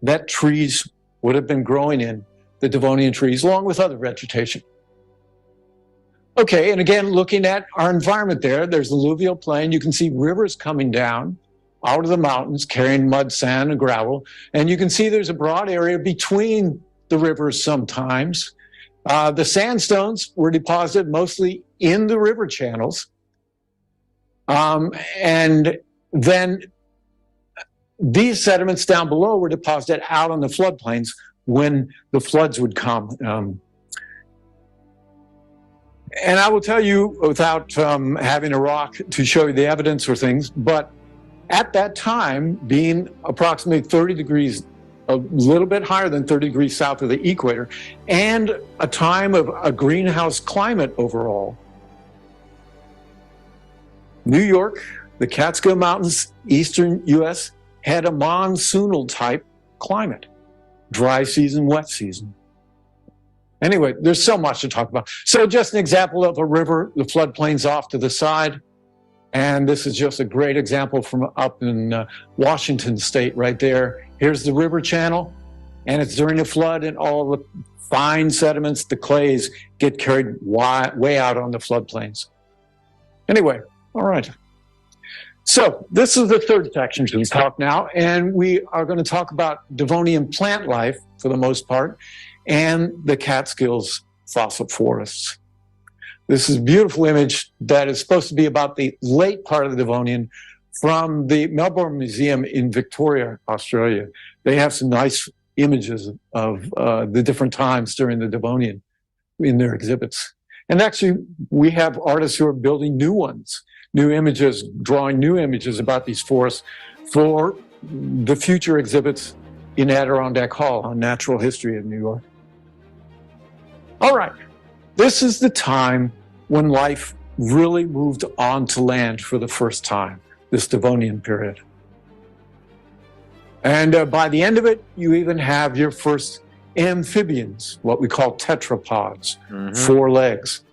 that trees would have been growing in, the Devonian trees, along with other vegetation. Okay, and again, looking at our environment there's alluvial plain. You can see rivers coming down out of the mountains, carrying mud, sand, and gravel. And you can see there's a broad area between the rivers sometimes. The sandstones were deposited mostly in the river channels. And then these sediments down below were deposited out on the floodplains when the floods would come. And I will tell you, without having a rock to show you the evidence or things, but at that time, being approximately 30 degrees, a little bit higher than 30 degrees south of the equator, and a time of a greenhouse climate overall, New York, the Catskill Mountains, eastern US, had a monsoonal type climate. Dry season, wet season. Anyway, there's so much to talk about. So just an example of a river, the floodplain's off to the side. And this is just a great example from up in Washington state right there. Here's the river channel, and it's during the flood, and all the fine sediments, the clays, get carried way out on the floodplains. Anyway, all right. So this is the third section to talk now, and we are going to talk about Devonian plant life for the most part, and the Catskills fossil forests. This is a beautiful image that is supposed to be about the late part of the Devonian from the Melbourne Museum in Victoria, Australia. They have some nice images of the different times during the Devonian in their exhibits. And actually, we have artists who are building new ones, new images, drawing new images about these forests for the future exhibits in Adirondack Hall on natural history of New York. All right. This is the time when life really moved onto land for the first time, this Devonian period. And by the end of it, you even have your first amphibians, what we call tetrapods, 4 legs.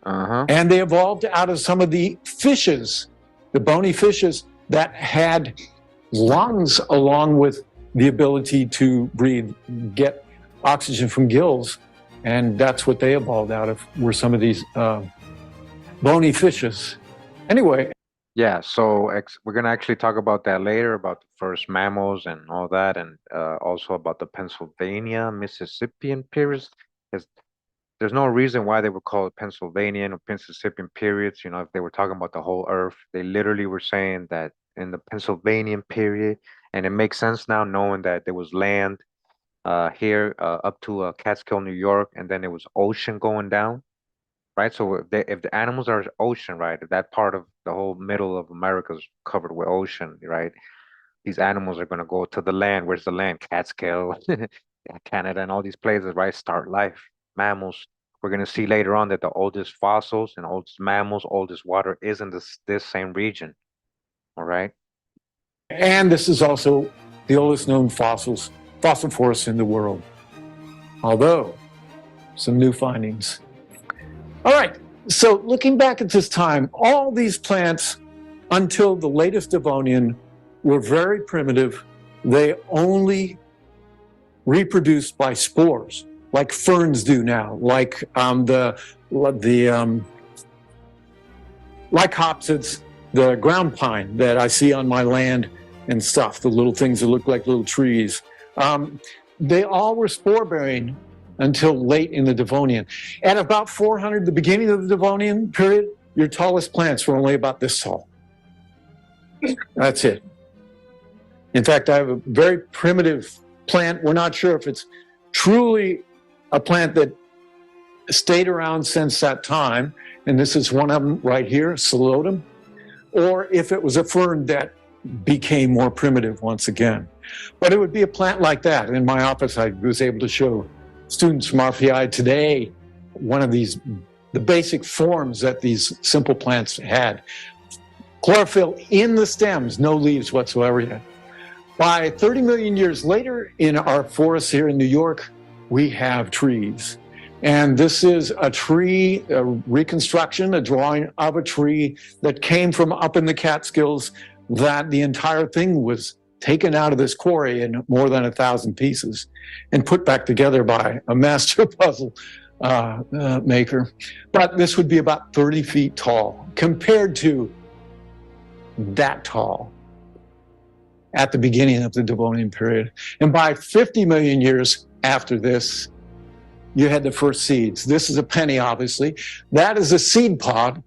And they evolved out of some of the fishes, the bony fishes that had lungs along with the ability to breathe, get oxygen from gills. And that's what they evolved out of, were some of these bony fishes. Anyway. Yeah, so we're going to actually talk about that later, about the first mammals and all that, and also about the Pennsylvania, Mississippian periods. There's no reason why they were called Pennsylvanian or Mississippian periods. You know, if they were talking about the whole earth, they literally were saying that in the Pennsylvanian period, and it makes sense now knowing that there was land here up to Catskill, New York, and then there was ocean going down, right? So if the animals are ocean, right, if that part of the whole middle of America is covered with ocean, right, these animals are going to go to the land. Where's the land? Catskill, Canada, and all these places, right? Start life. Mammals. We're going to see later on that the oldest fossils and oldest mammals, oldest water is in this same region. All right. And this is also the oldest known fossil forest in the world. Although, some new findings. All right. So looking back at this time, all these plants, until the latest Devonian, were very primitive. They only reproduced by spores, like ferns do now, like lycopsids, the ground pine that I see on my land and stuff, the little things that look like little trees. They all were spore bearing until late in the Devonian. At about 400, the beginning of the Devonian period, your tallest plants were only about this tall. That's it. In fact, I have a very primitive plant. We're not sure if it's truly a plant that stayed around since that time, and this is one of them right here, Psilotum, or if it was a fern that became more primitive once again. But it would be a plant like that. In my office, I was able to show students from RPI today one of these, the basic forms that these simple plants had. Chlorophyll in the stems, no leaves whatsoever yet. By 30 million years later, in our forests here in New York, we have trees. And this is a tree, a reconstruction, a drawing of a tree that came from up in the Catskills, that the entire thing was taken out of this quarry in more than 1,000 pieces and put back together by a master puzzle maker. But this would be about 30 feet tall compared to that tall at the beginning of the Devonian period. And by 50 million years after this, you had the first seeds. This is a penny, obviously. That is a seed pod,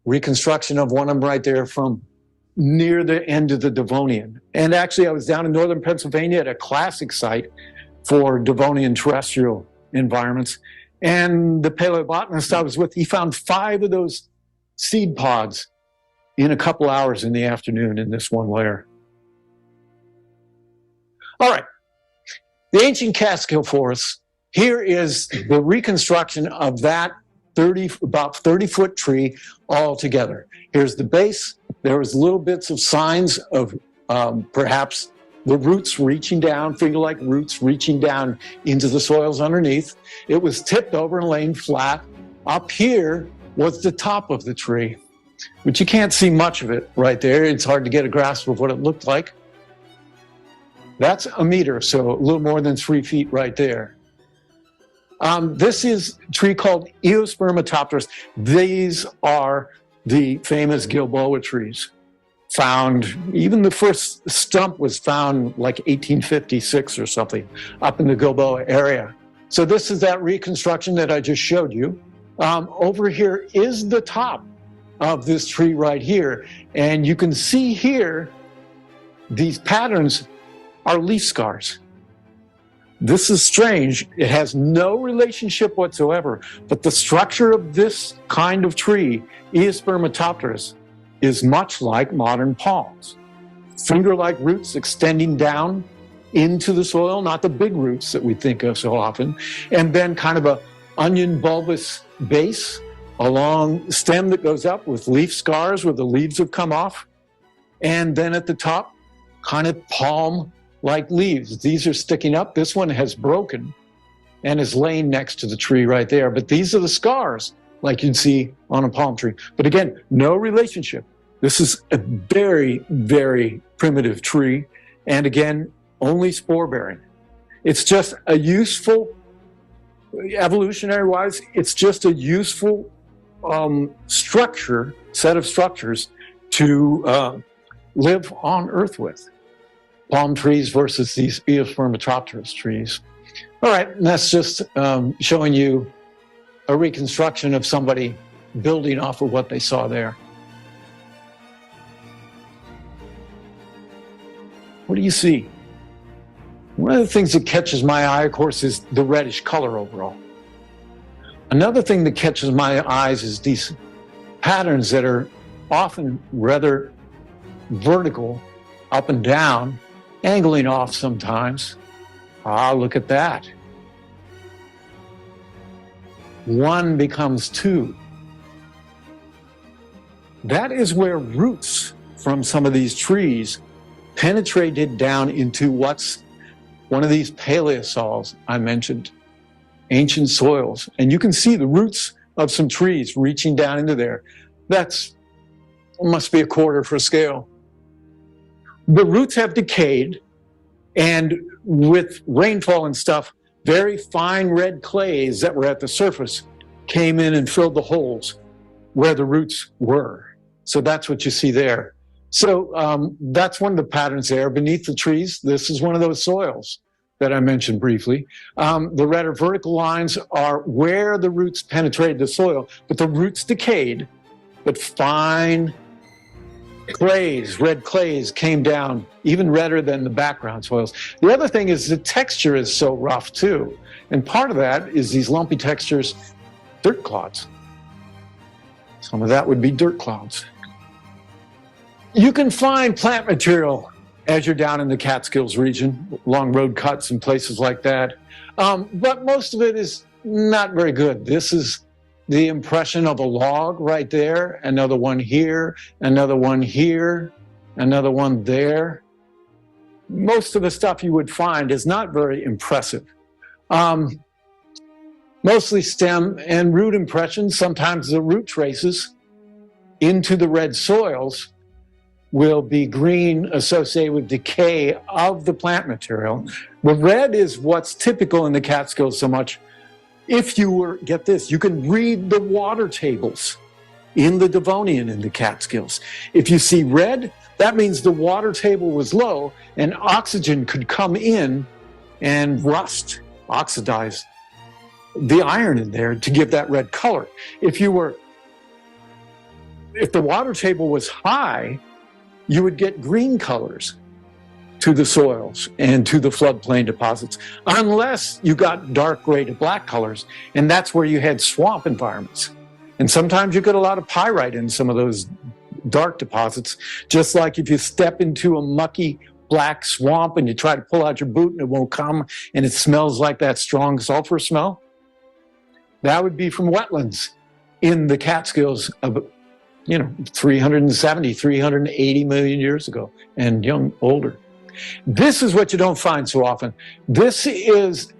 reconstruction of one of them right there from near the end of the Devonian. And actually, I was down in northern Pennsylvania at a classic site for Devonian terrestrial environments. And the paleobotanist I was with, he found 5 of those seed pods in a couple hours in the afternoon in this one layer. All right, the ancient Catskill forests. Here is the reconstruction of that about 30-foot tree all together. Here's the base. There was little bits of signs of perhaps the roots reaching down, finger-like roots reaching down into the soils underneath. It was tipped over and laying flat. Up here was the top of the tree, but you can't see much of it right there. It's hard to get a grasp of what it looked like. That's a meter, so a little more than 3 feet right there. This is a tree called Eospermatopterus. These are the famous Gilboa trees. Found, even the first stump was found like 1856 or something up in the Gilboa area. So this is that reconstruction that I just showed you. Over here is the top of this tree right here. And you can see here, these patterns are leaf scars. This is strange. It has no relationship whatsoever, but the structure of this kind of tree, Eospermatopterus, is much like modern palms. Finger-like roots extending down into the soil, not the big roots that we think of so often, and then kind of onion bulbous base, a long stem that goes up with leaf scars where the leaves have come off. And then at the top, kind of palm-like leaves. These are sticking up. This one has broken and is laying next to the tree right there. But these are the scars like you'd see on a palm tree. But again, no relationship. This is a very, very primitive tree. And again, only spore-bearing. It's just a useful, evolutionary-wise, it's just a useful set of structures to live on Earth with. Palm trees versus these Eospermatopterus trees. All right, and that's just showing you a reconstruction of somebody building off of what they saw there. What do you see? One of the things that catches my eye, of course, is the reddish color overall. Another thing that catches my eyes is these patterns that are often rather vertical, up and down, angling off sometimes. Ah, look at that. One becomes two. That is where roots from some of these trees penetrated down into what's one of these paleosols I mentioned, ancient soils. And you can see the roots of some trees reaching down into there. That's must be a quarter for scale. The roots have decayed, and with rainfall and stuff, very fine red clays that were at the surface came in and filled the holes where the roots were. So that's what you see there. So that's one of the patterns there. Beneath the trees, this is one of those soils that I mentioned briefly. The redder vertical lines are where the roots penetrated the soil, but the roots decayed, but fine clays, red clays came down, even redder than the background soils. The other thing is the texture is so rough too. And part of that is these lumpy textures, dirt clods. Some of that would be dirt clouds. You can find plant material as you're down in the Catskills region, along road cuts and places like that. But most of it is not very good. This is the impression of a log right there, another one here, another one here, another one there. Most of the stuff you would find is not very impressive. Mostly stem and root impressions. Sometimes the root traces into the red soils will be green, associated with decay of the plant material. The red is what's typical in the Catskills so much. If you were, get this, you can read the water tables in the Devonian in the Catskills. If you see red, that means the water table was low and oxygen could come in and rust, oxidize the iron in there to give that red color. If the water table was high, you would get green colors to the soils and to the floodplain deposits, unless you got dark gray to black colors, and that's where you had swamp environments. And sometimes you get a lot of pyrite in some of those dark deposits, just like if you step into a mucky black swamp and you try to pull out your boot and it won't come, and it smells like that strong sulfur smell. That would be from wetlands in the Catskills of 370, 380 million years ago, and older. This is what you don't find so often. This is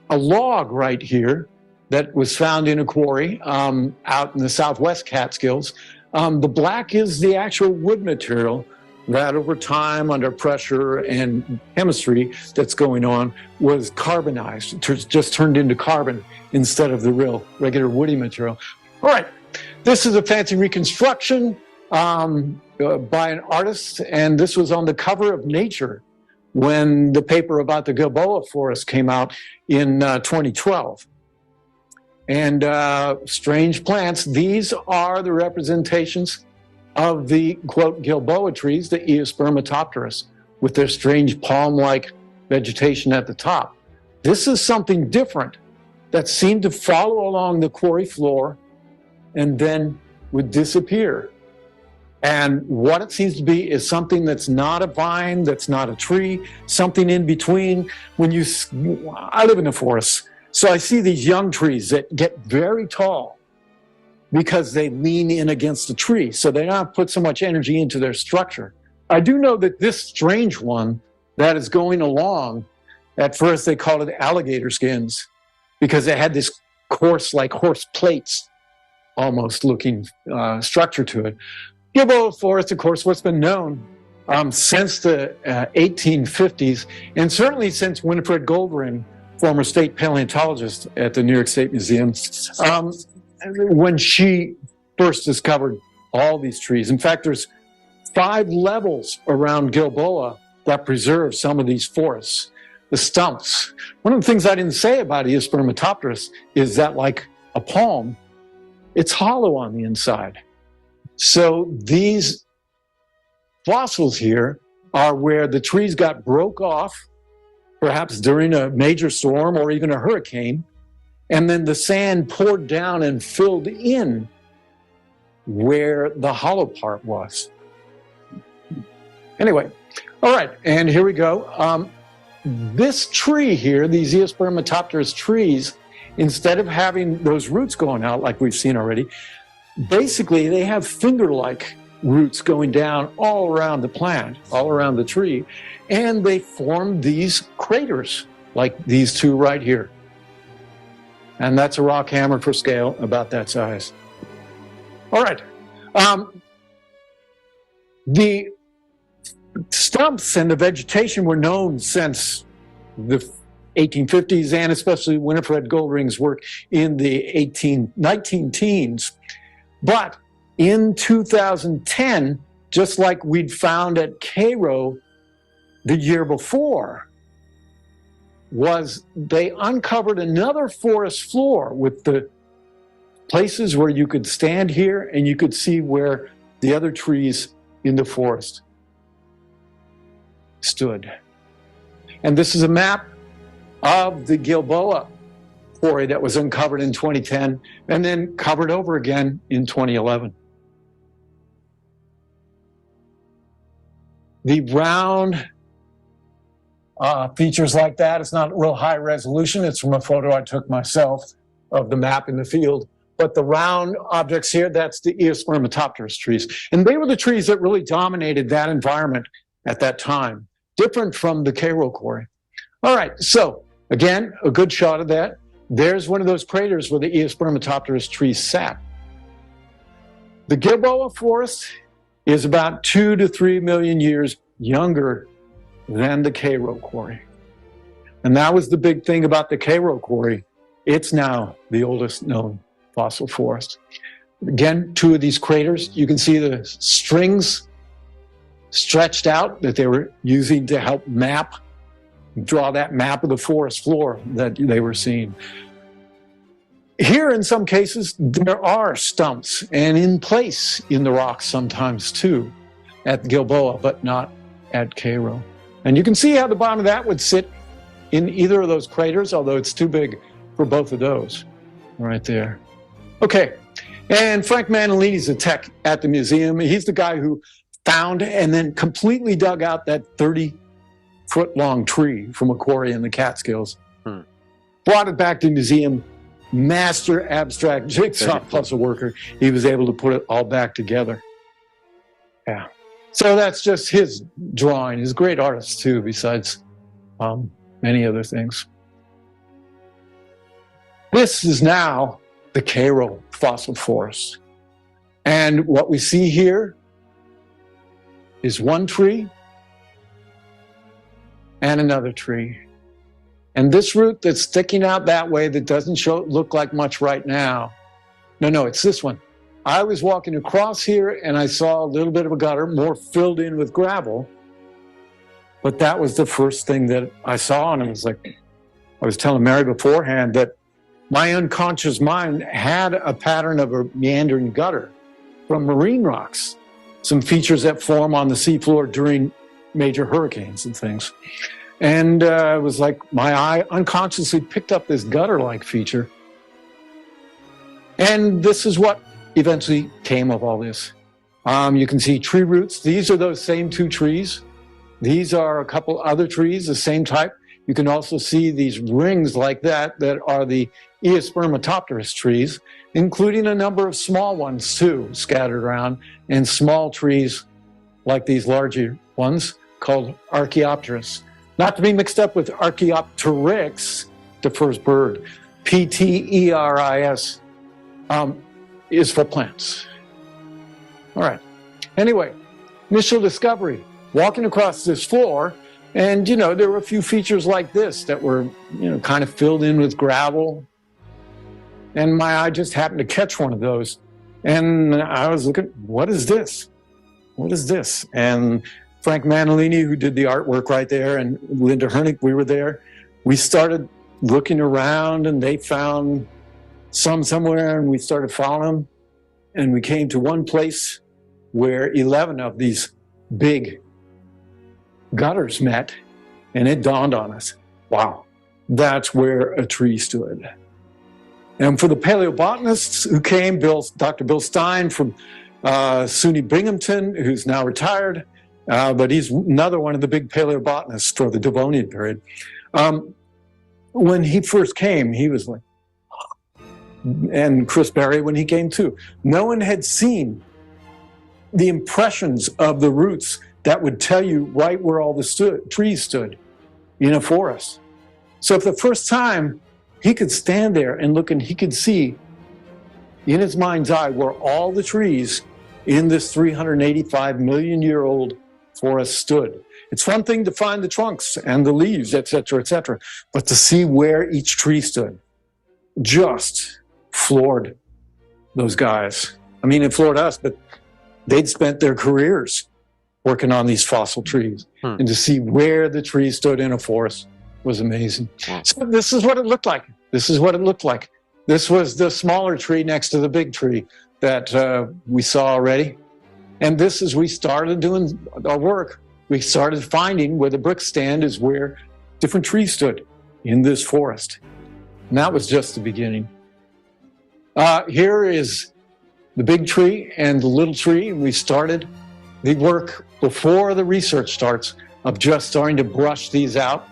a log right here that was found in a quarry out in the southwest Catskills. The black is the actual wood material that over time, under pressure and chemistry that's going on, was carbonized, just turned into carbon instead of the regular woody material. All right, this is a fancy reconstruction by an artist, and this was on the cover of Nature when the paper about the Gilboa forest came out in 2012. And strange plants, these are the representations of the, quote, Gilboa trees, the Eospermatopterus, with their strange palm-like vegetation at the top. This is something different that seemed to follow along the quarry floor and then would disappear. And what it seems to be is something that's not a vine, that's not a tree, something in between. I live in the forest, So I see these young trees that get very tall because they lean in against the tree. So they don't put so much energy into their structure. I do know that this strange one that is going along, at first they called it alligator skins because it had this coarse, like horse plates, almost looking structure to it. Gilboa forest, of course, what's been known since the 1850s, and certainly since Winifred Goldring, former state paleontologist at the New York State Museum, when she first discovered all these trees. In fact, there's 5 levels around Gilboa that preserve some of these forests. The stumps. One of the things I didn't say about Eospermatopterus is that, like a palm, it's hollow on the inside. So these fossils here are where the trees got broke off, perhaps during a major storm or even a hurricane, and then the sand poured down and filled in where the hollow part was. Anyway, all right, and here we go. This tree here, these Eospermatopterus trees, instead of having those roots going out like we've seen already, basically they have finger-like roots going down all around the plant, all around the tree, and they form these craters like these two right here. And that's a rock hammer for scale, about that size. All right. The stumps and the vegetation were known since the 1850s, and especially Winifred Goldring's work in the 19 teens. But in 2010, just like we'd found at Cairo the year before, was they uncovered another forest floor with the places where you could stand here and you could see where the other trees in the forest stood. And this is a map of the Gilboa quarry that was uncovered in 2010 and then covered over again in 2011. The round features like that, it's not real high resolution. It's from a photo I took myself of the map in the field. But the round objects here, that's the Eospermatopterus trees. And they were the trees that really dominated that environment at that time, different from the Cairo quarry. All right, so again, a good shot of that. There's one of those craters where the Eospermatopterus trees sat. The Gilboa forest is about 2 to 3 million years younger than the Cairo quarry. And that was the big thing about the Cairo quarry. It's now the oldest known fossil forest. Again, 2 of these craters, you can see the strings stretched out that they were using to help draw that map of the forest floor that they were seeing. Here, in some cases, there are stumps and in place in the rocks sometimes too at Gilboa, but not at Cairo. And you can see how the bottom of that would sit in either of those craters, although it's too big for both of those right there. Okay, and Frank Manalini's a tech at the museum. He's the guy who found and then completely dug out that 30-foot-long tree from a quarry in the Catskills. Brought it back to the museum. Master abstract jigsaw puzzle worker. He was able to put it all back together. Yeah. So that's just his drawing. He's a great artist too, besides many other things. This is now the Cairo fossil forest. And what we see here is one tree and another tree. And this root that's sticking out that way that doesn't look like much right now. No, it's this one. I was walking across here and I saw a little bit of a gutter, more filled in with gravel. But that was the first thing that I saw. And it was like, I was telling Mary beforehand that my unconscious mind had a pattern of a meandering gutter from marine rocks, some features that form on the seafloor during major hurricanes and things. And it was like my eye unconsciously picked up this gutter-like feature. And this is what eventually came of all this. You can see tree roots. These are those same 2 trees. These are a couple other trees, the same type. You can also see these rings like that are the Eospermatopterus trees, including a number of small ones too, scattered around, and small trees like these larger ones called Archaeopteris. Not to be mixed up with Archaeopteryx, the first bird. Pteris is for plants. All right. Anyway, initial discovery, walking across this floor, and, there were a few features like this that were, kind of filled in with gravel. And my eye just happened to catch one of those. And I was looking, what is this? What is this? And Frank Manolini, who did the artwork right there, and Linda Hernick, we were there. We started looking around, and they found some somewhere, and we started following them. And we came to one place where 11 of these big gutters met, and it dawned on us, wow, that's where a tree stood. And for the paleobotanists who came, Dr. Bill Stein from SUNY Binghamton, who's now retired, but he's another one of the big paleobotanists for the Devonian period. When he first came, he was like, and Chris Berry when he came too, no one had seen the impressions of the roots that would tell you right where all the trees stood in a forest. So for the first time, he could stand there and look, and he could see in his mind's eye where all the trees in this 385-million-year-old forest stood. It's one thing to find the trunks and the leaves, et cetera, but to see where each tree stood just floored those guys. I mean, it floored us, but they'd spent their careers working on these fossil trees. And to see where the trees stood in a forest was amazing. So this is what it looked like. This is what it looked like. This was the smaller tree next to the big tree that we saw already. And this is, we started doing our work. We started finding where the brick stand is where different trees stood in this forest. And that was just the beginning. Here is the big tree and the little tree. And we started the work before the research starts of just starting to brush these out.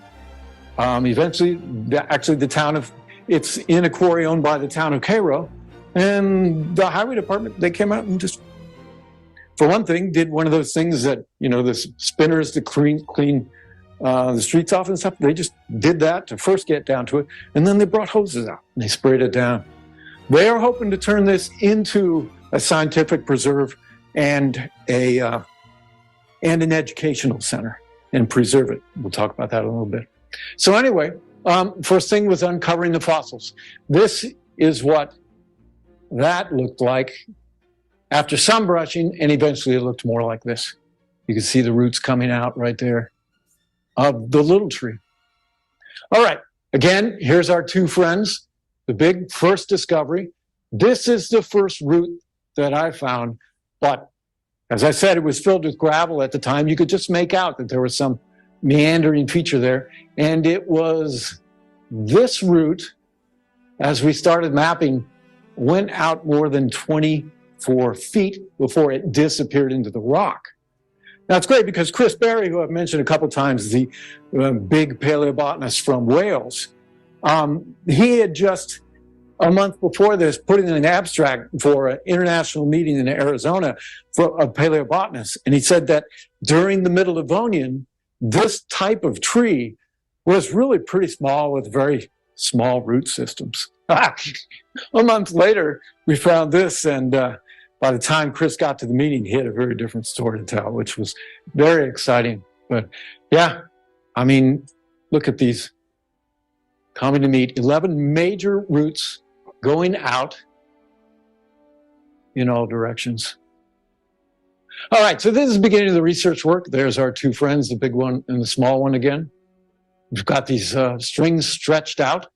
Eventually, actually the town of, it's in a quarry owned by the town of Cairo, and the highway department, they came out and just, for one thing, did one of those things that, the spinners to clean the streets off and stuff. They just did that to first get down to it, and then they brought hoses out and they sprayed it down. They are hoping to turn this into a scientific preserve and an educational center and preserve it. We'll talk about that a little bit. So anyway, first thing was uncovering the fossils. This is what that looked like after some brushing, and eventually it looked more like this. You can see the roots coming out right there of the little tree. All right, again, here's our two friends, the big first discovery. This is the first root that I found, but as I said, it was filled with gravel at the time. You could just make out that there was some meandering feature there, and it was this root, as we started mapping, went out more than 24 feet before it disappeared into the rock. Now, it's great because Chris Berry, who I've mentioned a couple times, the big paleobotanist from Wales, he had just a month before this put in an abstract for an international meeting in Arizona of paleobotanists, and he said that during the Middle Devonian, this type of tree was really pretty small with very small root systems. A month later, we found this, and by the time Chris got to the meeting, he had a very different story to tell, which was very exciting. But yeah, I mean, look at these coming to meet 11 major roots going out in all directions. All right, so this is the beginning of the research work. There's our two friends, the big one and the small one again. We've got these strings stretched out.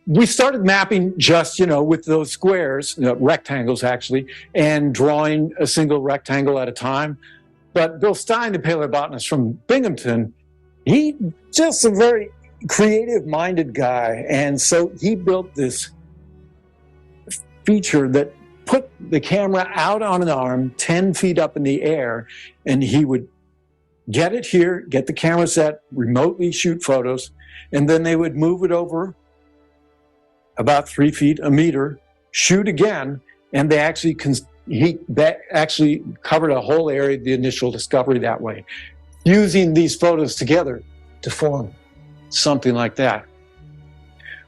We started mapping just, with those squares, rectangles actually, and drawing a single rectangle at a time. But Bill Stein, the paleobotanist from Binghamton, he just a very creative-minded guy. And so he built this feature that put the camera out on an arm 10 feet up in the air, and he would get it here, get the camera set, remotely shoot photos, and then they would move it over about 3 feet, a meter, shoot again, and they actually covered a whole area of the initial discovery that way, using these photos together to form something like that.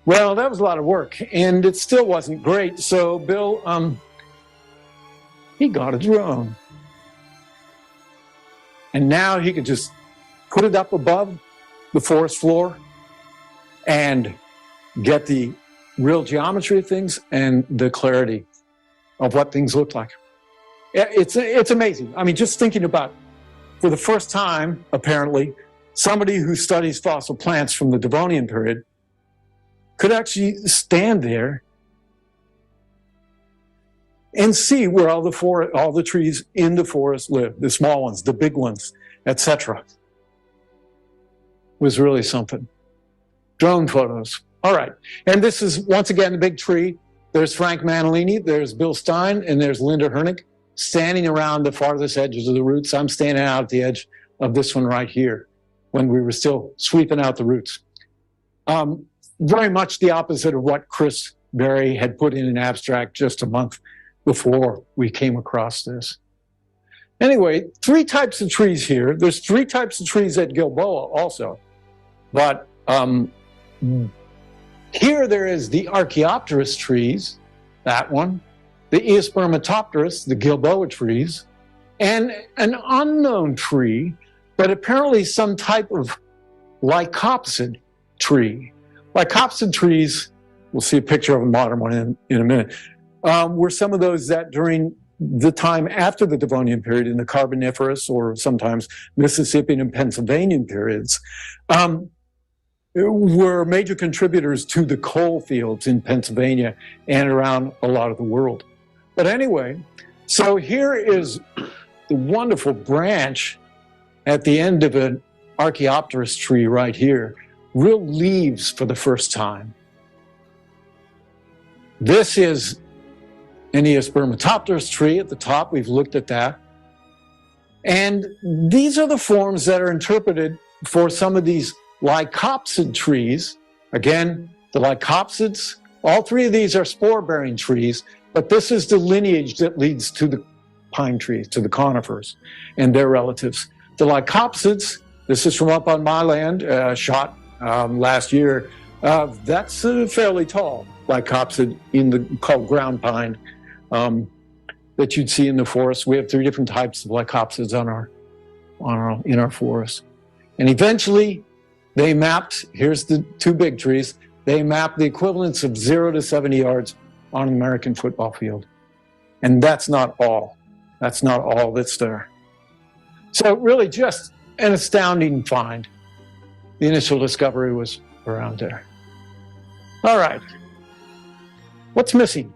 Well, that was a lot of work, and it still wasn't great. So Bill, he got a drone. And now he could just put it up above the forest floor and get the real geometry of things and the clarity of what things look like. It's amazing. I mean, just thinking about, for the first time, apparently, somebody who studies fossil plants from the Devonian period could actually stand there and see where all the trees in the forest live, the small ones, the big ones, etc. Was really something. Drone photos. All right. And this is, once again, the big tree. There's Frank Manalini, there's Bill Stein, and there's Linda Hernig standing around the farthest edges of the roots. I'm standing out at the edge of this one right here when we were still sweeping out the roots. Very much the opposite of what Chris Berry had put in an abstract just a month before we came across this. Anyway, 3 types of trees here. There's 3 types of trees at Gilboa also. But here there is the Archaeopteris trees, that one, the Eospermatopterus, the Gilboa trees, and an unknown tree, but apparently some type of lycopsid tree. Lycopsid trees, we'll see a picture of a modern one in a minute, were some of those that during the time after the Devonian period in the Carboniferous or sometimes Mississippian and Pennsylvanian periods were major contributors to the coal fields in Pennsylvania and around a lot of the world. But anyway, so here is the wonderful branch at the end of an Archaeopteris tree right here. Real leaves for the first time. This is an Eospermatopterus tree at the top. We've looked at that. And these are the forms that are interpreted for some of these lycopsid trees. Again, the lycopsids, all 3 of these are spore-bearing trees, but this is the lineage that leads to the pine trees, to the conifers and their relatives. The lycopsids, this is from up on my land, shot last year. That's fairly tall lycopsid called ground pine that you'd see in the forest. We have 3 different types of lycopsids in our forest. And eventually they mapped, here's the 2 big trees, they mapped the equivalence of 0 to 70 yards on an American football field. And that's not all. That's not all that's there. So really just an astounding find. The initial discovery was around there. All right. What's missing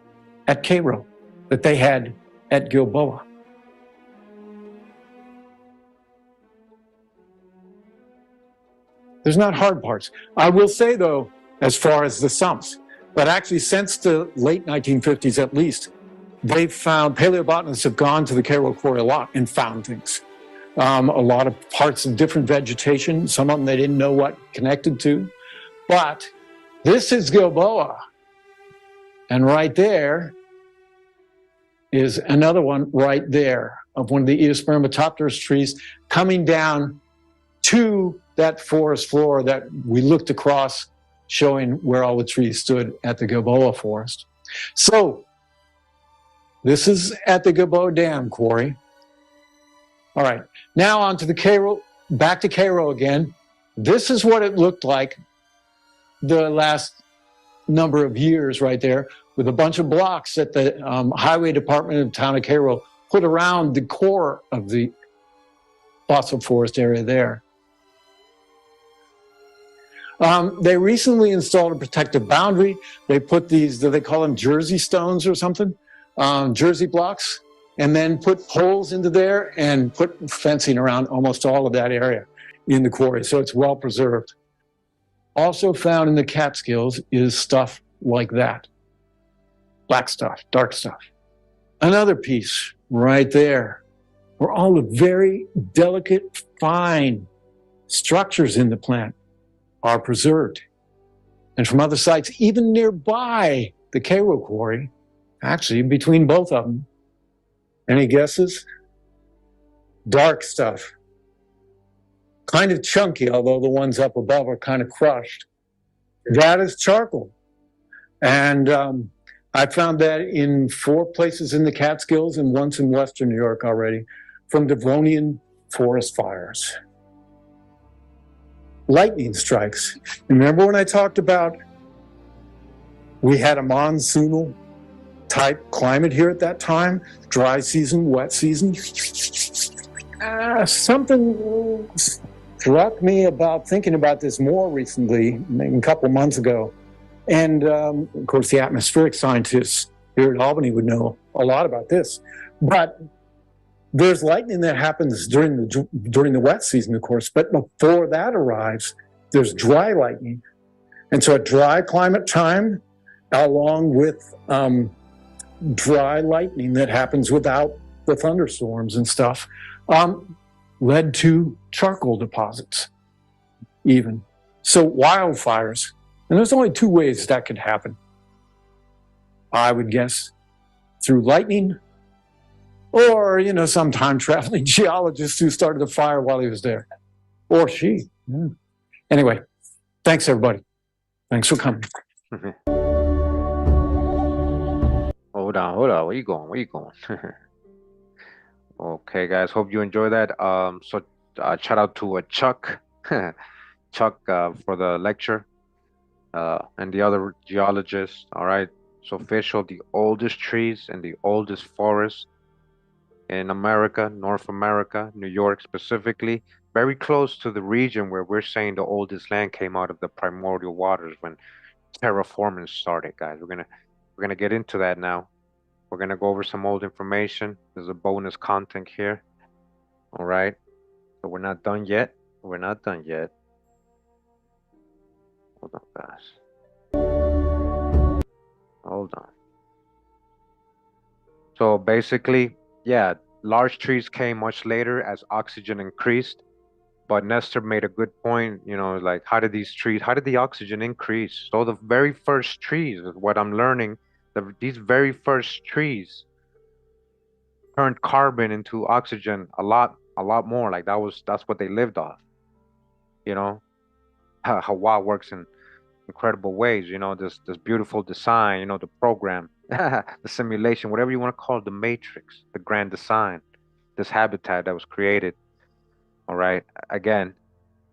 at Cairo that they had at Gilboa? There's not hard parts. I will say, though, as far as the sumps, but actually since the late 1950s at least, they've found, paleobotanists have gone to the Cairo quarry a lot and found things. A lot of parts of different vegetation, some of them they didn't know what connected to. But this is Gilboa. And right there is another one right there of one of the Eospermatopterus trees coming down to that forest floor that we looked across, showing where all the trees stood at the Gilboa forest. So this is at the Gilboa Dam quarry. All right, now on to the Cairo, back to Cairo again. This is what it looked like the last number of years right there, with a bunch of blocks that the highway department of the town of Cairo put around the core of the fossil forest area there. They recently installed a protective boundary. They put these, do they call them Jersey stones or something? Jersey blocks, and then put poles into there and put fencing around almost all of that area in the quarry, so it's well preserved. Also found in the Catskills is stuff like that. Black stuff, dark stuff. Another piece right there. where all the very delicate, fine structures in the plant are preserved. And from other sites, even nearby the Cairo quarry, actually between both of them. Any guesses? Dark stuff. Kind of chunky, although the ones up above are kind of crushed. That is charcoal. And I found that in 4 places in the Catskills and once in Western New York already from Devonian forest fires. Lightning strikes. Remember when I talked about we had a monsoonal type climate here at that time? Dry season, wet season. Something struck me about thinking about this more recently, maybe a couple of months ago. And of course, the atmospheric scientists here at Albany would know a lot about this. But there's lightning that happens during the wet season, of course. But before that arrives, there's dry lightning. And so at dry climate time, along with dry lightning that happens without the thunderstorms and stuff, led to charcoal deposits even. So wildfires, and there's only 2 ways that could happen. I would guess through lightning or, some time-traveling geologist who started a fire while he was there. Or she. Yeah. Anyway, thanks, everybody. Thanks for coming. Hold on. Where you going? Okay, guys. Hope you enjoy that. So shout out to Chuck, Chuck for the lecture, and the other geologists. All right. So official, the oldest trees and the oldest forests in America, North America, New York specifically, very close to the region where we're saying the oldest land came out of the primordial waters when terraforming started, guys. We're gonna get into that now. We're gonna go over some old information. There's a bonus content here. All right. So we're not done yet. Hold on, guys. Hold on. So basically, yeah, large trees came much later as oxygen increased. But Nestor made a good point, like how did the oxygen increase? So the very first trees, is what I'm learning, these very first trees turned carbon into oxygen a lot more. Like that's what they lived off. How works in incredible ways, this beautiful design, the program, the simulation, whatever you want to call it, the matrix, the grand design, this habitat that was created. All right. Again,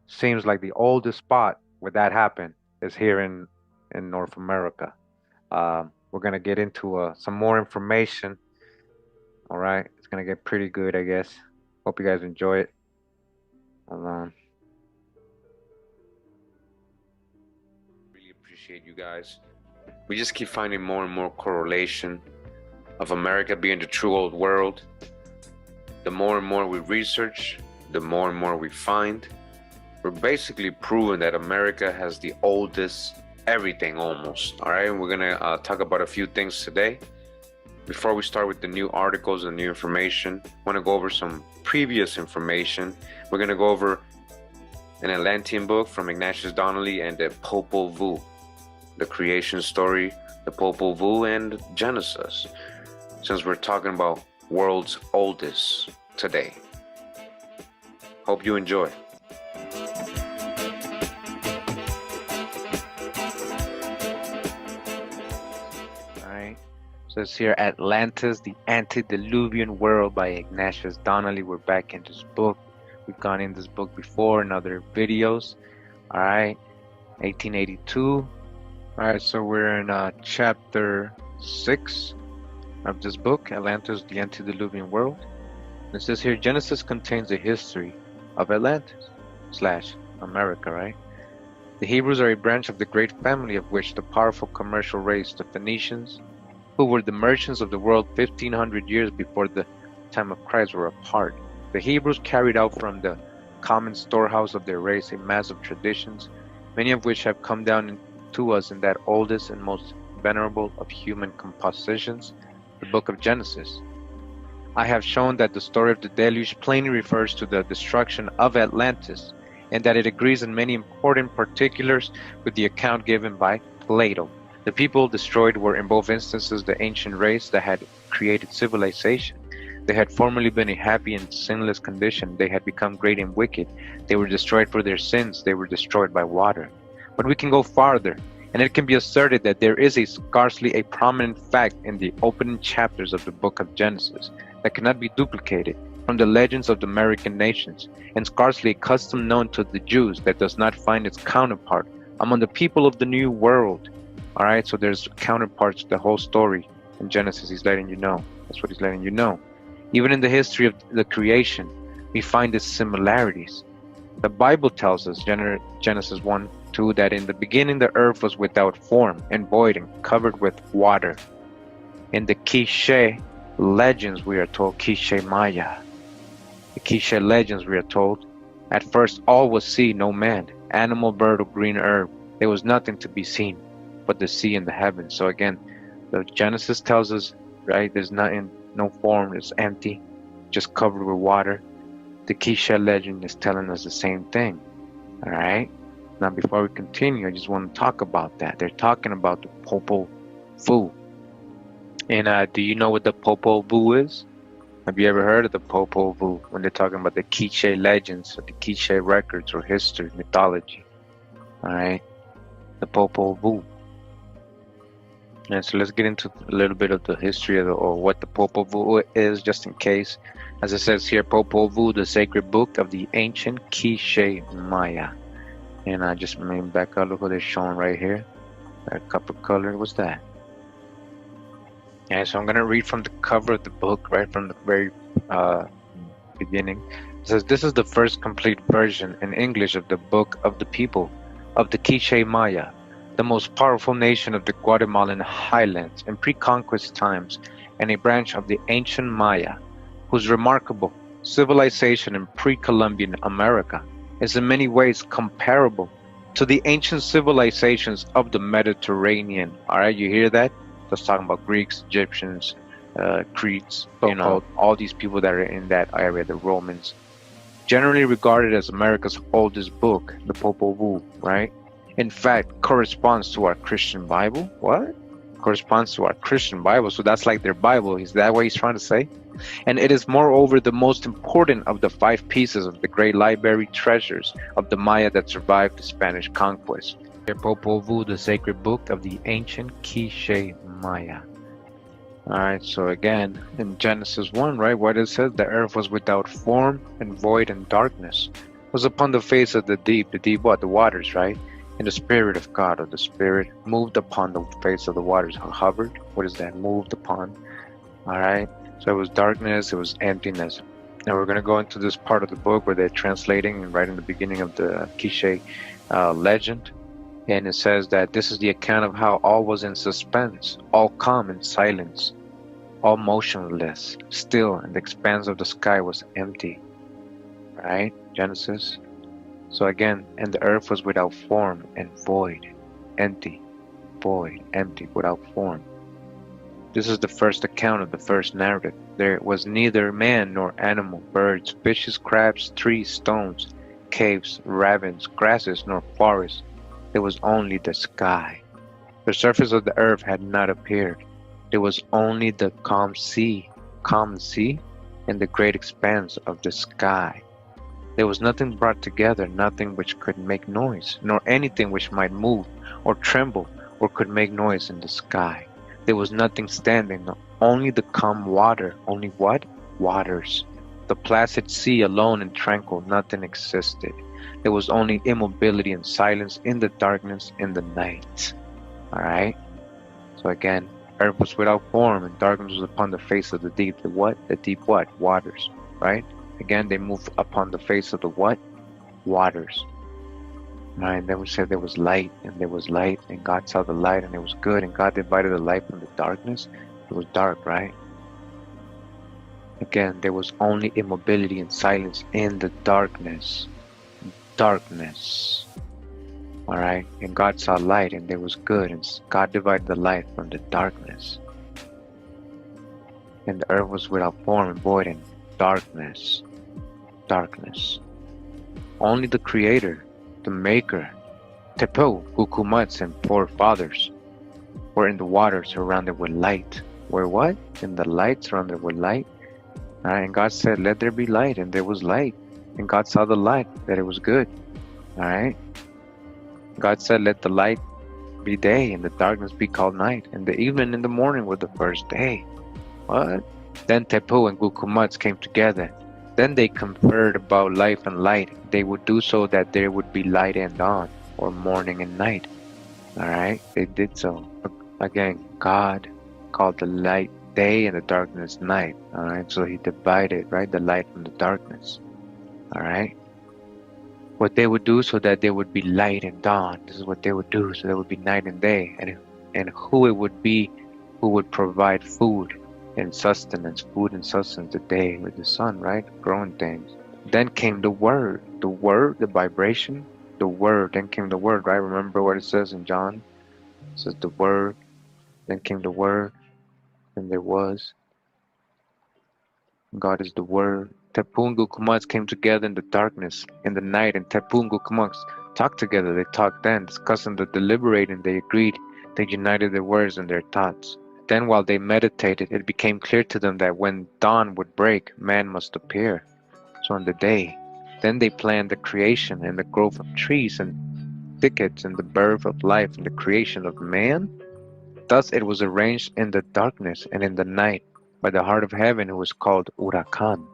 seems like the oldest spot where that happened is here in North America. We're gonna get into some more information. All right, it's gonna get pretty good, I guess. Hope you guys enjoy it. Hold on. Really appreciate you guys. We just keep finding more and more correlation of America being the true old world. The more and more we research, the more and more we find. We're basically proving that America has the oldest everything almost. All right, and we're gonna talk about a few things today. Before we start with the new articles and new information, I want to go over some previous information. We're gonna go over an Atlantean book from Ignatius Donnelly and the Popol Vuh, the creation story, the Popol Vuh and Genesis, since we're talking about world's oldest today. Hope you enjoy. Alright, so it's here Atlantis, the Antediluvian World by Ignatius Donnelly. We're back in this book. We've gone in this book before in other videos. Alright, 1882. Alright, so we're in chapter 6 of this book, Atlantis, the Antediluvian World. And it says here, Genesis contains a history of Atlantis / America, right? The Hebrews are a branch of the great family of which the powerful commercial race, the Phoenicians, who were the merchants of the world 1500 years before the time of Christ, were a part. The Hebrews carried out from the common storehouse of their race a mass of traditions, many of which have come down to us in that oldest and most venerable of human compositions, the book of Genesis. I have shown that the story of the deluge plainly refers to the destruction of Atlantis, and that it agrees in many important particulars with the account given by Plato. The people destroyed were in both instances the ancient race that had created civilization. They had formerly been a happy and sinless condition. They had become great and wicked. They were destroyed for their sins. They were destroyed by water. But we can go farther, and it can be asserted that there is scarcely a prominent fact in the opening chapters of the book of Genesis that cannot be duplicated from the legends of the American nations, and scarcely a custom known to the Jews that does not find its counterpart among the people of the New World. All right, so there's counterparts to the whole story in Genesis. He's letting you know. That's what he's letting you know. Even in the history of the creation, we find these similarities. The Bible tells us, Genesis 1:2, that in the beginning the earth was without form and void and covered with water. In the Quiche legends, we are told, Quiche Maya, the Quiche legends, we are told, at first all was sea, no man, animal, bird, or green herb. There was nothing to be seen but the sea and the heavens. So again, the Genesis tells us, right, there's nothing, no form, it's empty, just covered with water. The Quiche legend is telling us the same thing. All right. Now, before we continue, I just want to talk about that. They're talking about the Popol Vuh. And do you know what the Popol Vuh is? Have you ever heard of the Popol Vuh when they're talking about the Quiche legends or the Quiche records or history, mythology? All right. The Popol Vuh. And so let's get into a little bit of the history of or what the Popol Vuh is, just in case. As it says here, Popol Vuh, the sacred book of the ancient Quiche Maya. And I just maybe back up, look what they're showing right here. That copper color, what's that? And so I'm going to read from the cover of the book, right from the very beginning. It says, this is the first complete version in English of the book of the people of the Quiche Maya, the most powerful nation of the Guatemalan highlands in pre-conquest times, and a branch of the ancient Maya, whose remarkable civilization in pre-Columbian America is in many ways comparable to the ancient civilizations of the Mediterranean. All right, you hear that? That's talking about Greeks, Egyptians, Cretes, you know, all these people that are in that area, the Romans. Generally regarded as America's oldest book, the Popol Vuh, right? In fact, corresponds to our Christian Bible. What? Corresponds to our Christian Bible. So that's like their Bible. Is that what he's trying to say? And it is moreover the most important of the 5 pieces of the great library treasures of the Maya that survived the Spanish conquest. The Popol Vuh, the sacred book of the ancient Quiche Maya. Alright, so again, in Genesis 1, right, what it says, the earth was without form and void and darkness, was upon the face of the deep what? The waters, right? And the Spirit of God, or the Spirit, moved upon the face of the waters, hovered. What is that? Moved upon. Alright, so it was darkness, it was emptiness. Now we're going to go into this part of the book where they're translating, right in the beginning of the Quiche legend. And it says that this is the account of how all was in suspense, all calm and silence, all motionless, still, and the expanse of the sky was empty. Right? Genesis. So again, and the earth was without form and void, empty, void, empty, without form. This is the first account of the first narrative. There was neither man nor animal, birds, fishes, crabs, trees, stones, caves, ravines, grasses, nor forests. There was only the sky. The surface of the earth had not appeared. There was only the calm sea, and the great expanse of the sky. There was nothing brought together, nothing which could make noise, nor anything which might move, or tremble, or could make noise in the sky. There was nothing standing, only the calm water. Only what? Waters. The placid sea alone and tranquil, nothing existed. There was only immobility and silence in the darkness in the night. Alright? So again, earth was without form and darkness was upon the face of the deep. The what? The deep what? Waters. Right? Again, they moved upon the face of the what? Waters. Right? And then we said there was light, and there was light, and God saw the light, and it was good, and God divided the light from the darkness. It was dark, right? Again, there was only immobility and silence in the darkness. Darkness. Alright? And God saw light, and there was good, and God divided the light from the darkness. And the earth was without form and void, and darkness. Darkness. Only the Creator, the Maker, Tepo, Gukumats, and forefathers were in the water surrounded with light. Were what? In the light, surrounded with light. Alright, and God said, let there be light, and there was light. And God saw the light, that it was good. Alright? God said, let the light be day, and the darkness be called night. And the evening and the morning were the first day. What? Then Tepu and Gukumats came together. Then they conferred about life and light. They would do so that there would be light and dawn, or morning and night. Alright? They did so. Again, God called the light day and the darkness night. Alright? So he divided, right, the light from the darkness. Alright? What they would do so that there would be light and dawn. This is what they would do, so there would be night and day. And who it would be who would provide food and sustenance, the day with the sun, right? Growing things. Then came the word, the vibration, the word. Then came the word, right? Remember what it says in John? It says the word, then came the word, and there was. God is the word. Tepungu Kumats came together in the darkness, in the night, and Tepungu Kumats talked together. They talked then, discussing the deliberating, they agreed. They united their words and their thoughts. Then while they meditated, it became clear to them that when dawn would break, man must appear. So on the day, then they planned the creation and the growth of trees and thickets and the birth of life and the creation of man. Thus it was arranged in the darkness and in the night by the heart of heaven who was called Urakan.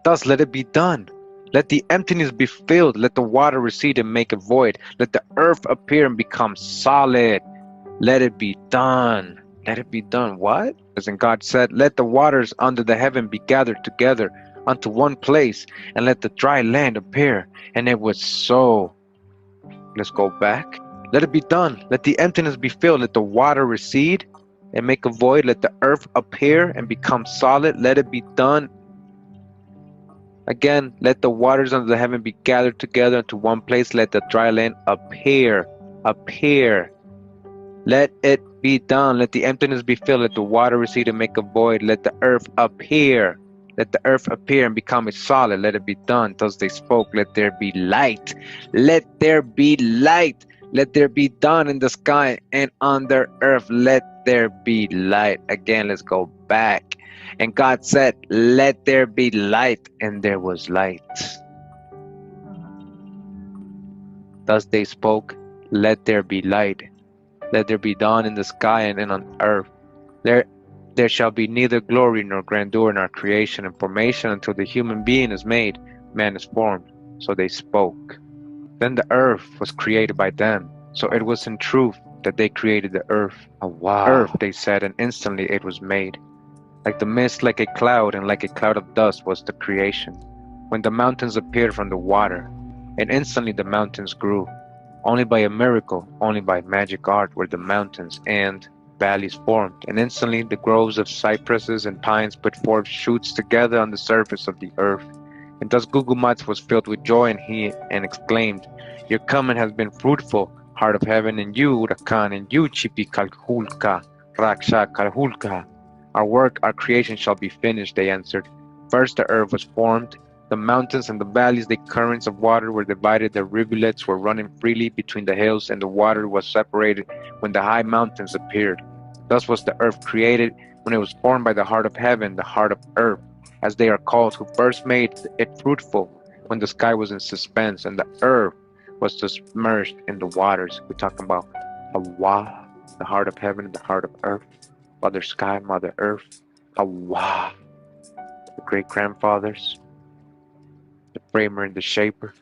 Thus let it be done. Let the emptiness be filled. Let the water recede and make a void. Let the earth appear and become solid. Let it be done. Let it be done. What? As in God said, let the waters under the heaven be gathered together unto one place, and let the dry land appear. And it was so. Let's go back. Let it be done. Let the emptiness be filled. Let the water recede and make a void. Let the earth appear and become solid. Let it be done. Again, let the waters under the heaven be gathered together into one place. Let the dry land appear. Appear. Let it be done. Let the emptiness be filled. Let the water recede and make a void. Let the earth appear. Let the earth appear and become a solid. Let it be done. Thus they spoke. Let there be light. Let there be light. Let there be dawn in the sky and on the earth. Let there be light. Again, let's go back. And God said, let there be light. And there was light. Thus they spoke. Let there be light. Let there be dawn in the sky and on earth. There shall be neither glory nor grandeur in our creation and formation until the human being is made, man is formed. So they spoke. Then the earth was created by them. So it was in truth that they created the earth. Oh, wow. Earth, they said, and instantly it was made. Like the mist, like a cloud, and like a cloud of dust was the creation. When the mountains appeared from the water, and instantly the mountains grew. Only by a miracle, only by magic art were the mountains and valleys formed, and instantly the groves of cypresses and pines put forth shoots together on the surface of the earth. And thus Gugumatz was filled with joy, and exclaimed, your coming has been fruitful, heart of heaven, and you, Urakan, and you, Chipi Kalhulka, Raksha Kalhulka. Our work, our creation shall be finished, they answered. First the earth was formed. The mountains and the valleys, the currents of water were divided, the rivulets were running freely between the hills, and the water was separated when the high mountains appeared. Thus was the earth created when it was formed by the heart of heaven, the heart of earth, as they are called, who first made it fruitful when the sky was in suspense and the earth was submerged in the waters. We're talking about Hawa, the heart of heaven and the heart of earth, Mother Sky, Mother Earth, Hawa, the great grandfathers, the framer and the shaper.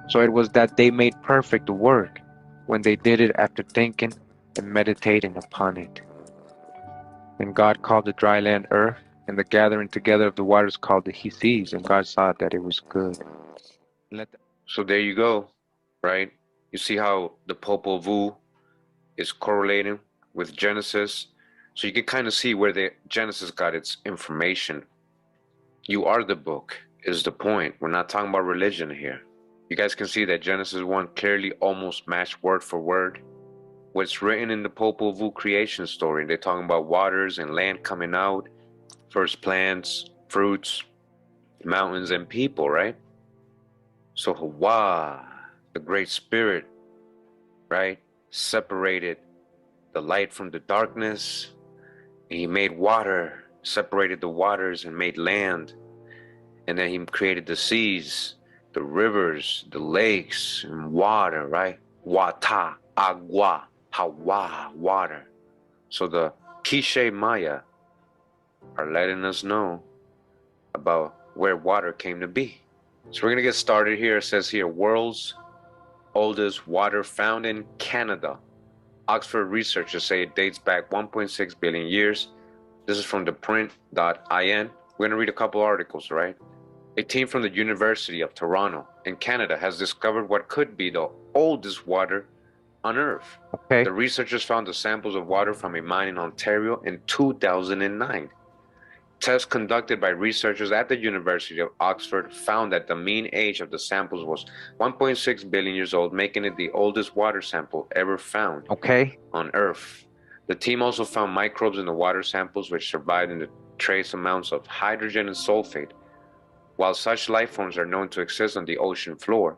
So it was that they made perfect the work when they did it after thinking and meditating upon it. And God called the dry land earth, and the gathering together of the waters called the seas, and God saw that it was good. So there you go, right? You see how the Popol Vuh is correlating with Genesis. So you can kind of see where the Genesis got its information. You are the book is the point. We're not talking about religion here. You guys can see that Genesis 1 clearly almost matched word for word what's written in the Popol Vuh creation story. They're talking about waters and land coming out, first plants, fruits, mountains, and people, right? So Hawa, the Great Spirit, right, separated the light from the darkness. He made water, separated the waters and made land. And then he created the seas, the rivers, the lakes, and water, right? Wata, agua, Hawa, water. So the Quiche Maya are letting us know about where water came to be. So we're going to get started here. It says here, world's oldest water found in Canada. Oxford researchers say it dates back 1.6 billion years. This is from the print.in. We're going to read a couple articles, right? A team from the University of Toronto in Canada has discovered what could be the oldest water on Earth. Okay. The researchers found the samples of water from a mine in Ontario in 2009. Tests conducted by researchers at the University of Oxford found that the mean age of the samples was 1.6 billion years old, making it the oldest water sample ever found Okay. on Earth. The team also found microbes in the water samples which survived in the trace amounts of hydrogen and sulfate. While such life forms are known to exist on the ocean floor,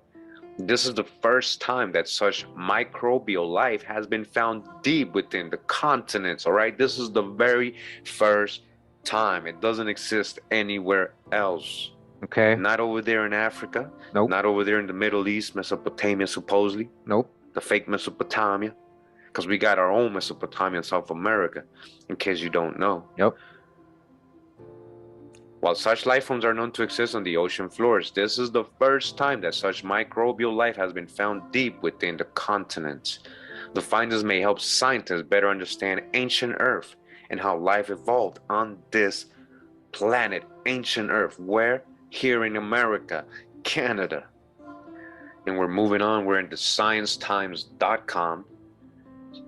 this is the first time that such microbial life has been found deep within the continents, all right? This is the very first time. It doesn't exist anywhere else. Okay. Not over there in Africa. Nope. Not over there in the Middle East, Mesopotamia, supposedly. Nope. The fake Mesopotamia. Because we got our own Mesopotamia in South America, in case you don't know. Yep. While such life forms are known to exist on the ocean floors, this is the first time that such microbial life has been found deep within the continents. The findings may help scientists better understand ancient Earth and how life evolved on this planet, ancient Earth. Where? Here in America, Canada. And we're moving on. We're in the sciencetimes.com.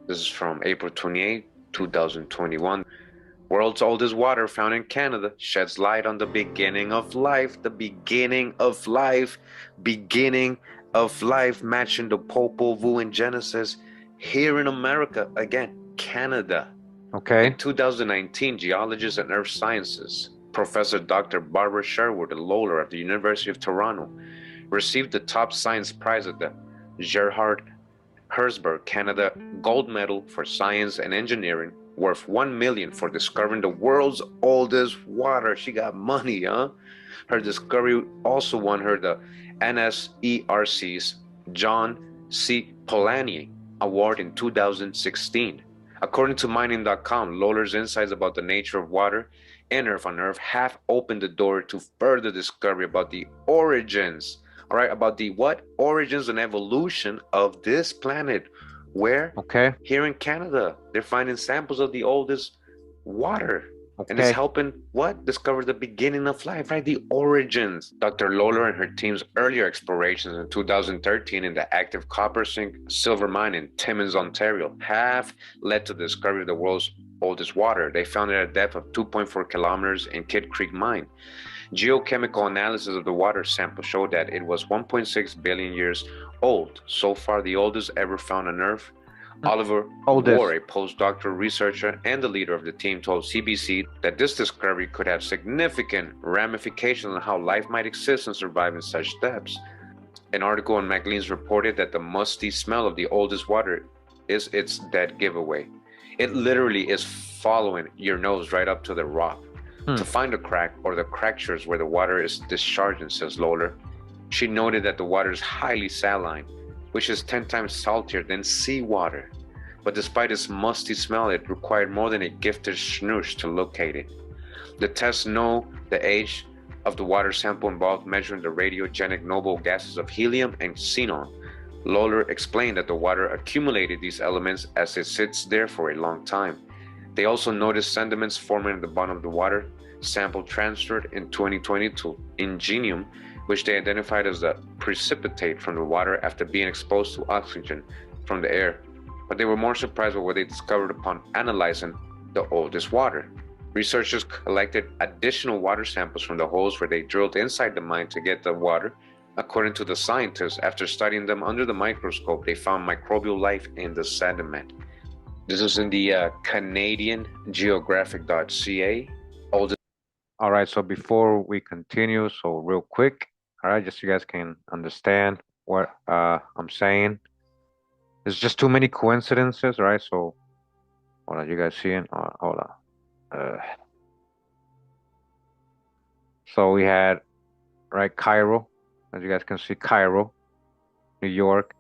This is from April 28, 2021. World's oldest water found in Canada sheds light on the beginning of life. The beginning of life. Beginning of life, matching the Popol Vuh in Genesis. Here in America, again, Canada. Okay. In 2019, geologist and earth sciences, Professor Dr. Barbara Sherwood Lawler of the University of Toronto, received the top science prize at the Gerhard Herzberg Canada Gold Medal for Science and Engineering, worth $1 million for discovering the world's oldest water. She got money, huh? Her discovery also won her the NSERC's John C. Polanyi Award in 2016. According to mining.com, Lawler's insights about the nature of water and Earth on Earth have opened the door to further discovery about the origins, all right, about the what? Origins and evolution of this planet. Where? Okay. Here in Canada. They're finding samples of the oldest water. And it's Okay. helping what? Discover the beginning of life, right? The origins. Dr. Lawler and her team's earlier explorations in 2013 in the active copper zinc silver mine in Timmins, Ontario, have led to the discovery of the world's oldest water. They found it at a depth of 2.4 kilometers in Kidd Creek Mine. Geochemical analysis of the water sample showed that it was 1.6 billion years old. So far, the oldest ever found on Earth. Oliver Moore, a postdoctoral researcher and the leader of the team, told CBC that this discovery could have significant ramifications on how life might exist and survive in such depths. An article on Maclean's reported that the musty smell of the oldest water is its dead giveaway. It literally is following your nose right up to the rock. To find a crack or the fractures where the water is discharging, says Lawler. She noted that the water is highly saline, which is 10 times saltier than seawater. But despite its musty smell, it required more than a gifted snooze to locate it. The tests know the age of the water sample involved measuring the radiogenic noble gases of helium and xenon. Lawler explained that the water accumulated these elements as it sits there for a long time. They also noticed sediments forming at the bottom of the water sample transferred in 2020 to ingenium, which they identified as the precipitate from the water after being exposed to oxygen from the air. But they were more surprised by what they discovered upon analyzing the oldest water. Researchers collected additional water samples from the holes where they drilled inside the mine to get the water According to the scientists, after studying them under the microscope, they found microbial life in the sediment. This is in the Canadian Geographic.ca. All right, so before we continue, so real quick, all right, just so you guys can understand what I'm saying. There's just too many coincidences, right? So, hold on, you guys seeing? Hold on. So we had, right, Cairo, as you guys can see, Cairo, New York.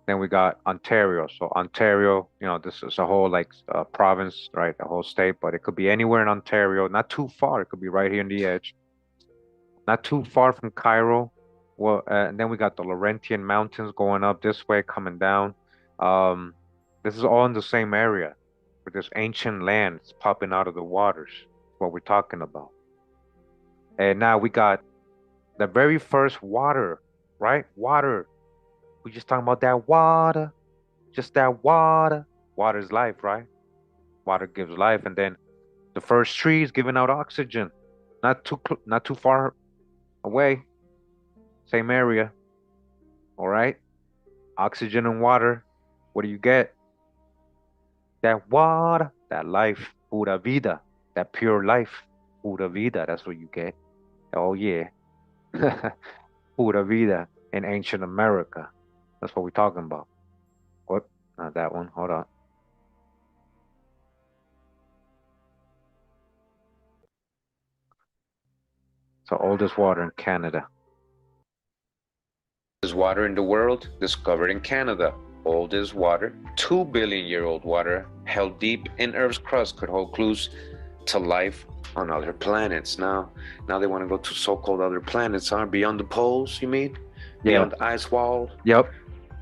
Then we got Ontario. So Ontario, you know, this is a whole like province, right? A whole state, but it could be anywhere in Ontario, not too far. It could be right here in the edge, not too far from Cairo. Well, and then we got the Laurentian Mountains going up this way, coming down. This is all in the same area with this ancient land it's popping out of the waters. What we're talking about. And now we got the very first water, right? Water. We just talking about that water, just that water. Water is life, right? Water gives life, and then the first trees giving out oxygen, not too far away, same area. All right, oxygen and water. What do you get? That water, that life, pura vida, that pure life, pura vida. That's what you get. Oh yeah, pura vida in ancient America. That's what we're talking about. What? Not that one. Hold on. So oldest water in Canada. Oldest water in the world, discovered in Canada. Oldest water, 2 billion year old water held deep in Earth's crust, could hold clues to life on other planets. Now they want to go to so-called other planets, beyond the poles, you mean? Beyond the ice wall? Yep.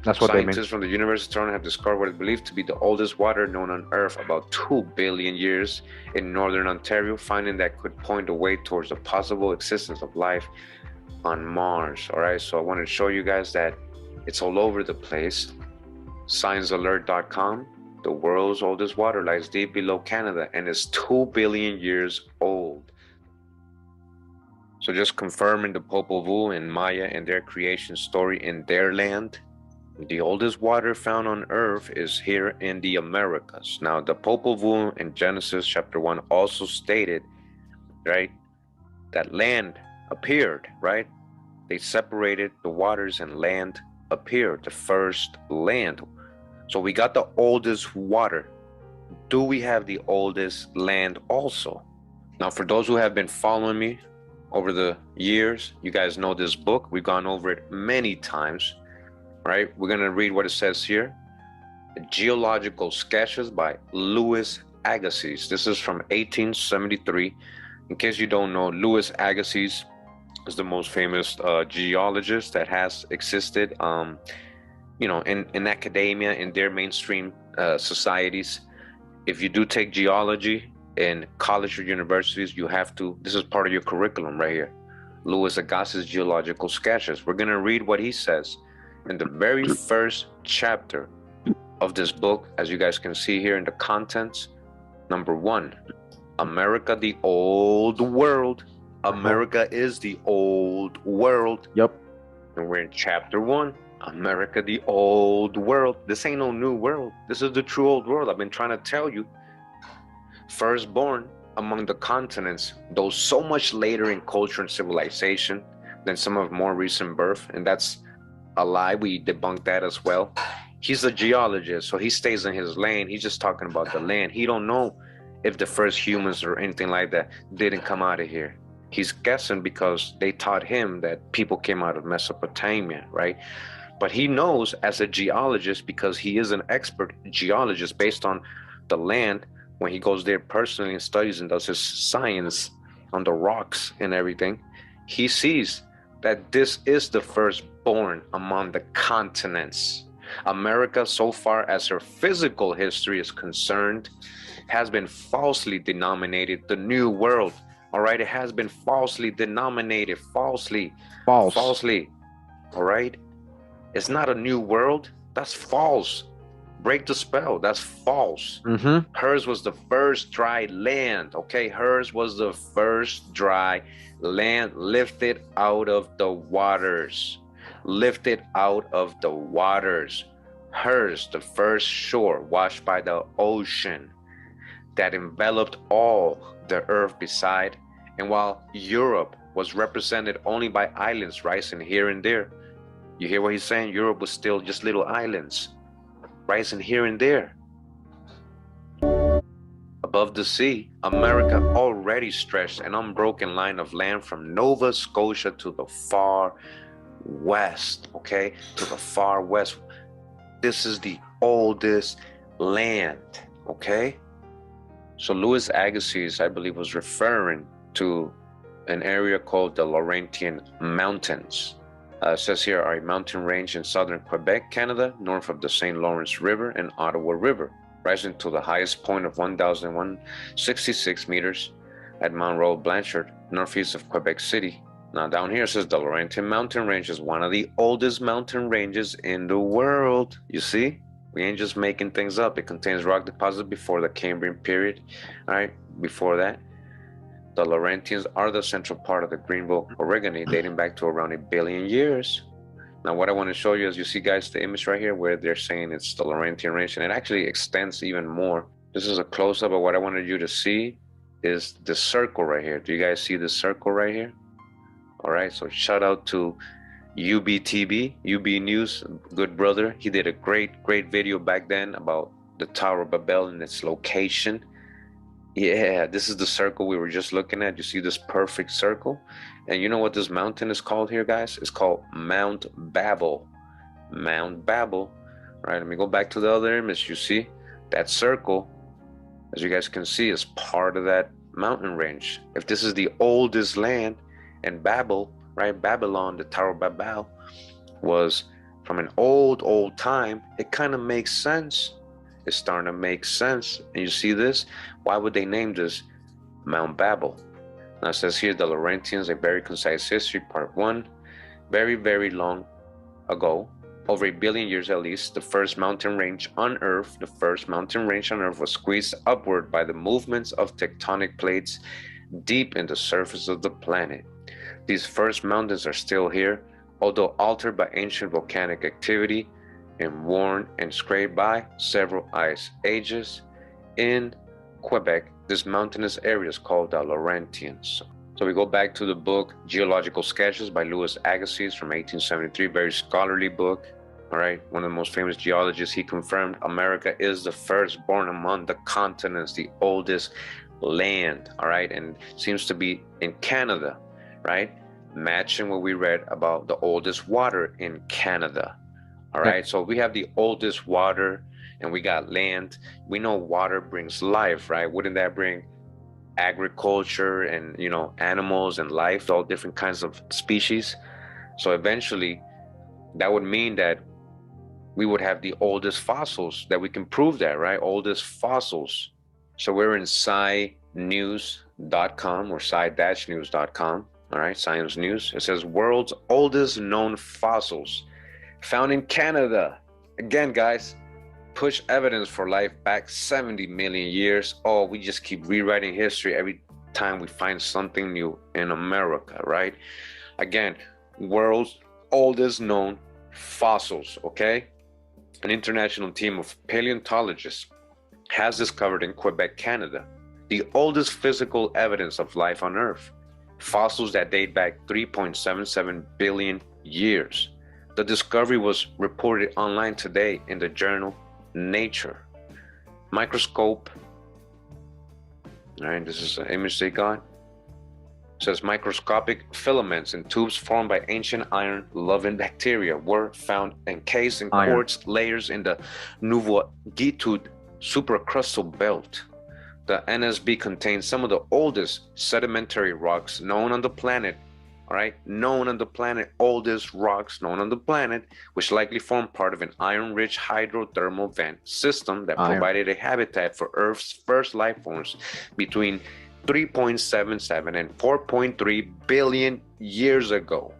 That's what they mean. Scientists from the University of Toronto have discovered what is believed to be the oldest water known on Earth, about 2 billion years in northern Ontario, finding that could point the way towards the possible existence of life on Mars. All right, so I wanted to show you guys that it's all over the place. ScienceAlert.com, the world's oldest water lies deep below Canada and is 2 billion years old. So just confirming the Popol Vuh and Maya and their creation story in their land. The oldest water found on Earth is here in the Americas. Now, the Popol Vuh in Genesis chapter 1 also stated, right, that land appeared, right? They separated the waters and land appeared, the first land. So we got the oldest water. Do we have the oldest land also? Now, for those who have been following me over the years, you guys know this book. We've gone over it many times. Right, we're gonna read what it says here. Geological Sketches by Louis Agassiz. This is from 1873. In case you don't know, Louis Agassiz is the most famous geologist that has existed, you know, in academia, in their mainstream societies. If you do take geology in college or universities, you have to, this is part of your curriculum right here. Louis Agassiz Geological Sketches. We're gonna read what he says in the very first chapter of this book, as you guys can see here in the contents. Number 1, America, the old world. America is the old world. Yep. And we're in chapter 1, America, the old world. This ain't no new world. This is the true old world. I've been trying to tell you. Firstborn among the continents, though so much later in culture and civilization than some of more recent birth, and that's a lie. We debunked that as well. He's a geologist, so he stays in his lane. He's just talking about the land. He don't know if the first humans or anything like that didn't come out of here. He's guessing because they taught him that people came out of Mesopotamia, right? But he knows as a geologist, because he is an expert geologist based on the land, when he goes there personally and studies and does his science on the rocks and everything, he sees that this is the firstborn among the continents. America, so far as her physical history is concerned, has been falsely denominated the New World. All right, it has been falsely denominated, falsely. All right, it's not a new world. That's false. Break the spell. That's false. Hers was the first dry land. Okay, hers was the first dry land lifted out of the waters. lifted out of the waters. Hers, the first shore washed by the ocean that enveloped all the earth beside. And while Europe was represented only by islands rising here and there, you hear what he's saying? Europe was still just little islands rising here and there. Above the sea, America already stretched an unbroken line of land from Nova Scotia to the far west, okay? To the far west. This is the oldest land, okay? So Louis Agassiz, I believe, was referring to an area called the Laurentian Mountains. It says here are a mountain range in southern Quebec, Canada, north of the St. Lawrence River and Ottawa River, rising to the highest point of 1,166 meters at Mount Royal Blanchard, northeast of Quebec City. Now down here it says the Laurentian Mountain Range is one of the oldest mountain ranges in the world. You see? We ain't just making things up. It contains rock deposits before the Cambrian period. All right, before that. The Laurentians are the central part of the Greenville orogeny, dating back to around 1 billion years. Now, what I want to show you is, you see, guys, the image right here where they're saying it's the Laurentian range, and it actually extends even more. This is a close-up of what I wanted you to see is the circle right here. Do you guys see the circle right here? All right, so shout out to UBTV, UB News, good brother. He did a great video back then about the Tower of Babel and its location. Yeah, this is the circle we were just looking at. You see this perfect circle? And you know what this mountain is called here, guys? It's called Mount Babel. Mount Babel. All right, let me go back to the other image. You see that circle, as you guys can see, is part of that mountain range. If this is the oldest land, and Babel, right, Babylon, the Tower of Babel, was from an old time, it kind of makes sense. It's starting to make sense. And you see this? Why would they name this Mount Babel? Now it says here, the Laurentians, a very concise history, part 1. Very long ago, over 1 billion years at least, the first mountain range on Earth was squeezed upward by the movements of tectonic plates deep in the surface of the planet. These first mountains are still here, although altered by ancient volcanic activity and worn and scraped by several ice ages. In Quebec, this mountainous area is called the Laurentians. So we go back to the book Geological Sketches by Louis Agassiz from 1873, very scholarly book. All right, one of the most famous geologists. He confirmed America is the firstborn among the continents, the oldest land. All right, and seems to be in Canada, right? Matching what we read about the oldest water in Canada. All right, so we have the oldest water and we got land. We know water brings life, right? Wouldn't that bring agriculture and, you know, animals and life, all different kinds of species? So eventually that would mean that we would have the oldest fossils, that we can prove that, right? Oldest fossils. So we're in scinews.com or sci-news.com. All right, Science News. It says world's oldest known fossils found in Canada. Again, guys, push evidence for life back 70 million years. Oh, we just keep rewriting history every time we find something new in America, right? Again, world's oldest known fossils, okay? An international team of paleontologists has discovered in Quebec, Canada, the oldest physical evidence of life on Earth. Fossils that date back 3.77 billion years. The discovery was reported online today in the journal Nature. Microscope, all right, this is an image they got. It says microscopic filaments and tubes formed by ancient iron-loving bacteria were found encased in quartz layers in the Nouveau-Guétoud supercrustal belt. The NSB contains some of the oldest sedimentary rocks known on the planet. All right, known on the planet, oldest rocks known on the planet, which likely formed part of an iron-rich hydrothermal vent system that provided a habitat for Earth's first life forms between 3.77 and 4.3 billion years ago.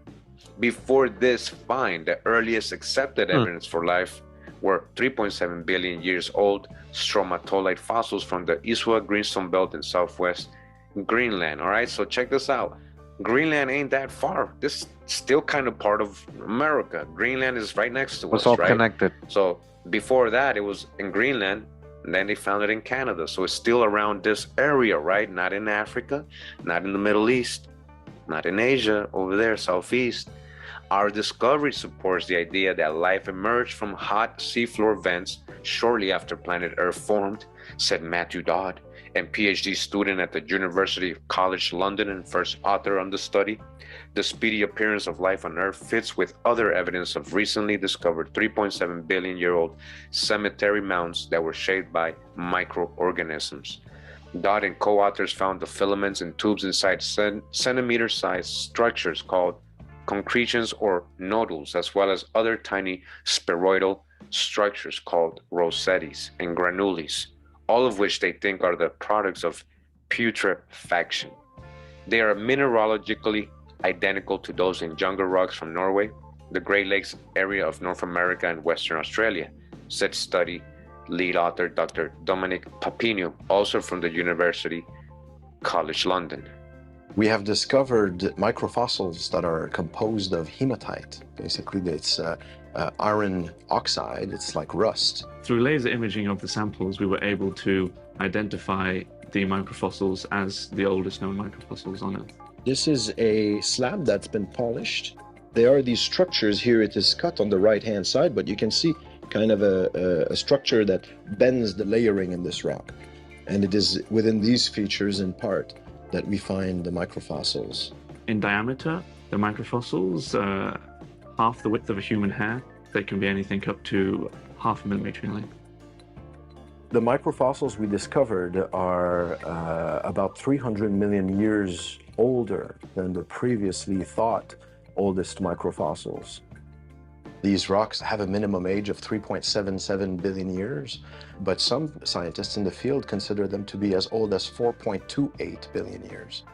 Before this find, the earliest accepted evidence for life were 3.7 billion years old stromatolite fossils from the Isua Greenstone Belt in southwest Greenland. All right, so check this out. Greenland ain't that far. This is still kind of part of America. Greenland is right next to It's us, all right? connected. So before that, it was in Greenland, and then they found it in Canada. So it's still around this area, right? Not in Africa, not in the Middle East, not in Asia, over there, southeast. Our discovery supports the idea that life emerged from hot seafloor vents shortly after planet Earth formed, said Matthew Dodd, a PhD student at the University College London and first author on the study. The speedy appearance of life on Earth fits with other evidence of recently discovered 3.7 billion year old cemetery mounds that were shaped by microorganisms. Dodd and co-authors found the filaments and tubes inside centimeter-sized structures called concretions or nodules, as well as other tiny spheroidal structures called rosettis and granules, all of which they think are the products of putrefaction. They are mineralogically identical to those in Younger rocks from Norway, the Great Lakes area of North America and Western Australia, said study lead author Dr. Dominic Papino, also from the University College London. We have discovered microfossils that are composed of hematite. Basically, it's iron oxide. It's like rust. Through laser imaging of the samples, we were able to identify the microfossils as the oldest known microfossils on Earth. This is a slab that's been polished. There are these structures here. It is cut on the right-hand side, but you can see kind of a structure that bends the layering in this rock. And it is within these features in part that we find the microfossils. In diameter, the microfossils are half the width of a human hair. They can be anything up to 0.5 millimeter in length. The microfossils we discovered are about 300 million years older than the previously thought oldest microfossils. These rocks have a minimum age of 3.77 billion years, but some scientists in the field consider them to be as old as 4.28 billion years.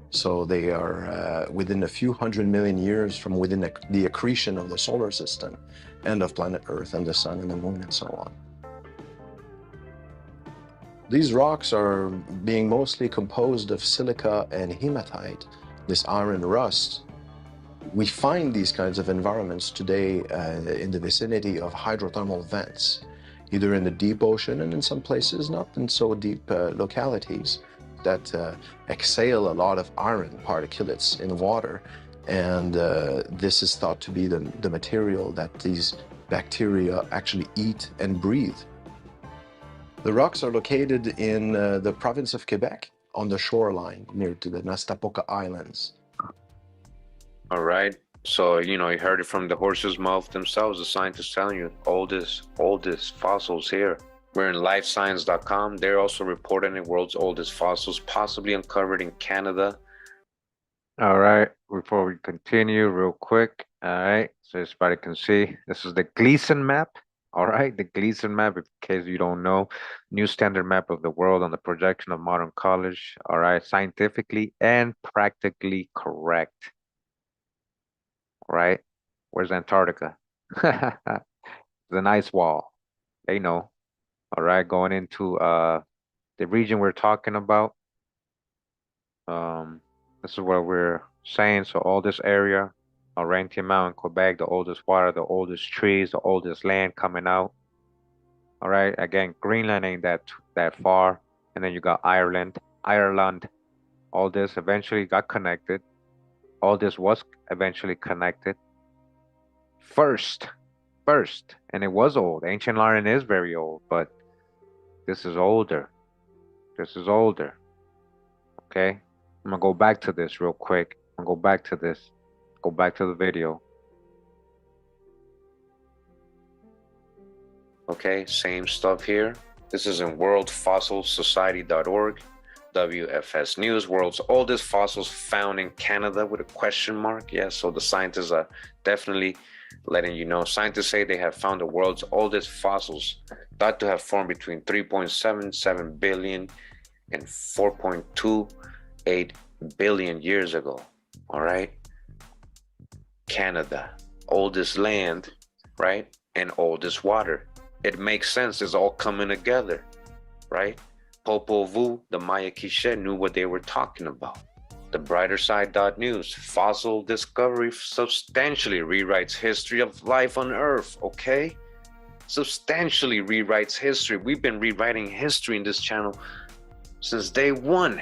So they are within a few hundred million years from within the accretion of the solar system and of planet Earth and the sun and the moon and so on. These rocks are being mostly composed of silica and hematite, this iron rust. We find these kinds of environments today in the vicinity of hydrothermal vents, either in the deep ocean and in some places not in so deep localities that exhale a lot of iron particulates in water. And this is thought to be the material that these bacteria actually eat and breathe. The rocks are located in the province of Quebec on the shoreline near to the Nastapoca Islands. All right. So, you heard it from the horse's mouth themselves, the scientists telling you, oldest fossils here. We're in lifescience.com. They're also reporting the world's oldest fossils, possibly uncovered in Canada. All right. Before we continue, real quick. All right. So everybody can see, this is the Gleason map. All right. The Gleason map, in case you don't know, new standard map of the world on the projection of modern college. All right. Scientifically and practically correct. Right? Where's Antarctica? The ice wall. They know. All right, going into the region we're talking about. This is what we're saying. So all this area, Laurentian Mountain, Quebec, the oldest water, the oldest trees, the oldest land coming out. All right, again, Greenland ain't that far. And then you got Ireland. All this eventually got connected. All this was eventually connected. First, and it was old. Ancient Ireland is very old, but this is older. Okay, I'm gonna go back to this real quick. Go back to the video. Okay, same stuff here. This is in worldfossilsociety.org. WFS News, world's oldest fossils found in Canada with a question mark. Yeah, so the scientists are definitely letting you know. Scientists say they have found the world's oldest fossils thought to have formed between 3.77 billion and 4.28 billion years ago. All right. Canada, oldest land, right? And oldest water. It makes sense. It's all coming together, right? Popol Vuh, the Maya Quiche knew what they were talking about. thebrighterside.news, fossil discovery substantially rewrites history of life on Earth, okay? Substantially rewrites history. We've been rewriting history in this channel since day one.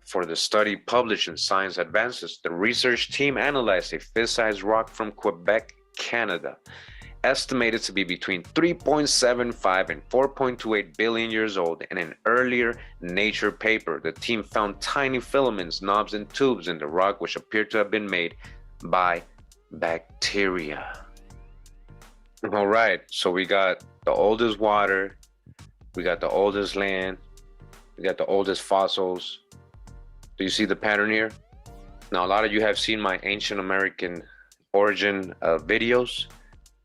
For the study published in Science Advances, the research team analyzed a fist-sized rock from Quebec, Canada, estimated to be between 3.75 and 4.28 billion years old. In an earlier Nature paper, the team found tiny filaments, knobs, and tubes in the rock which appeared to have been made by bacteria. All right, so we got the oldest water, we got the oldest land, we got the oldest fossils. Do you see the pattern here? Now, a lot of you have seen my ancient American origin videos.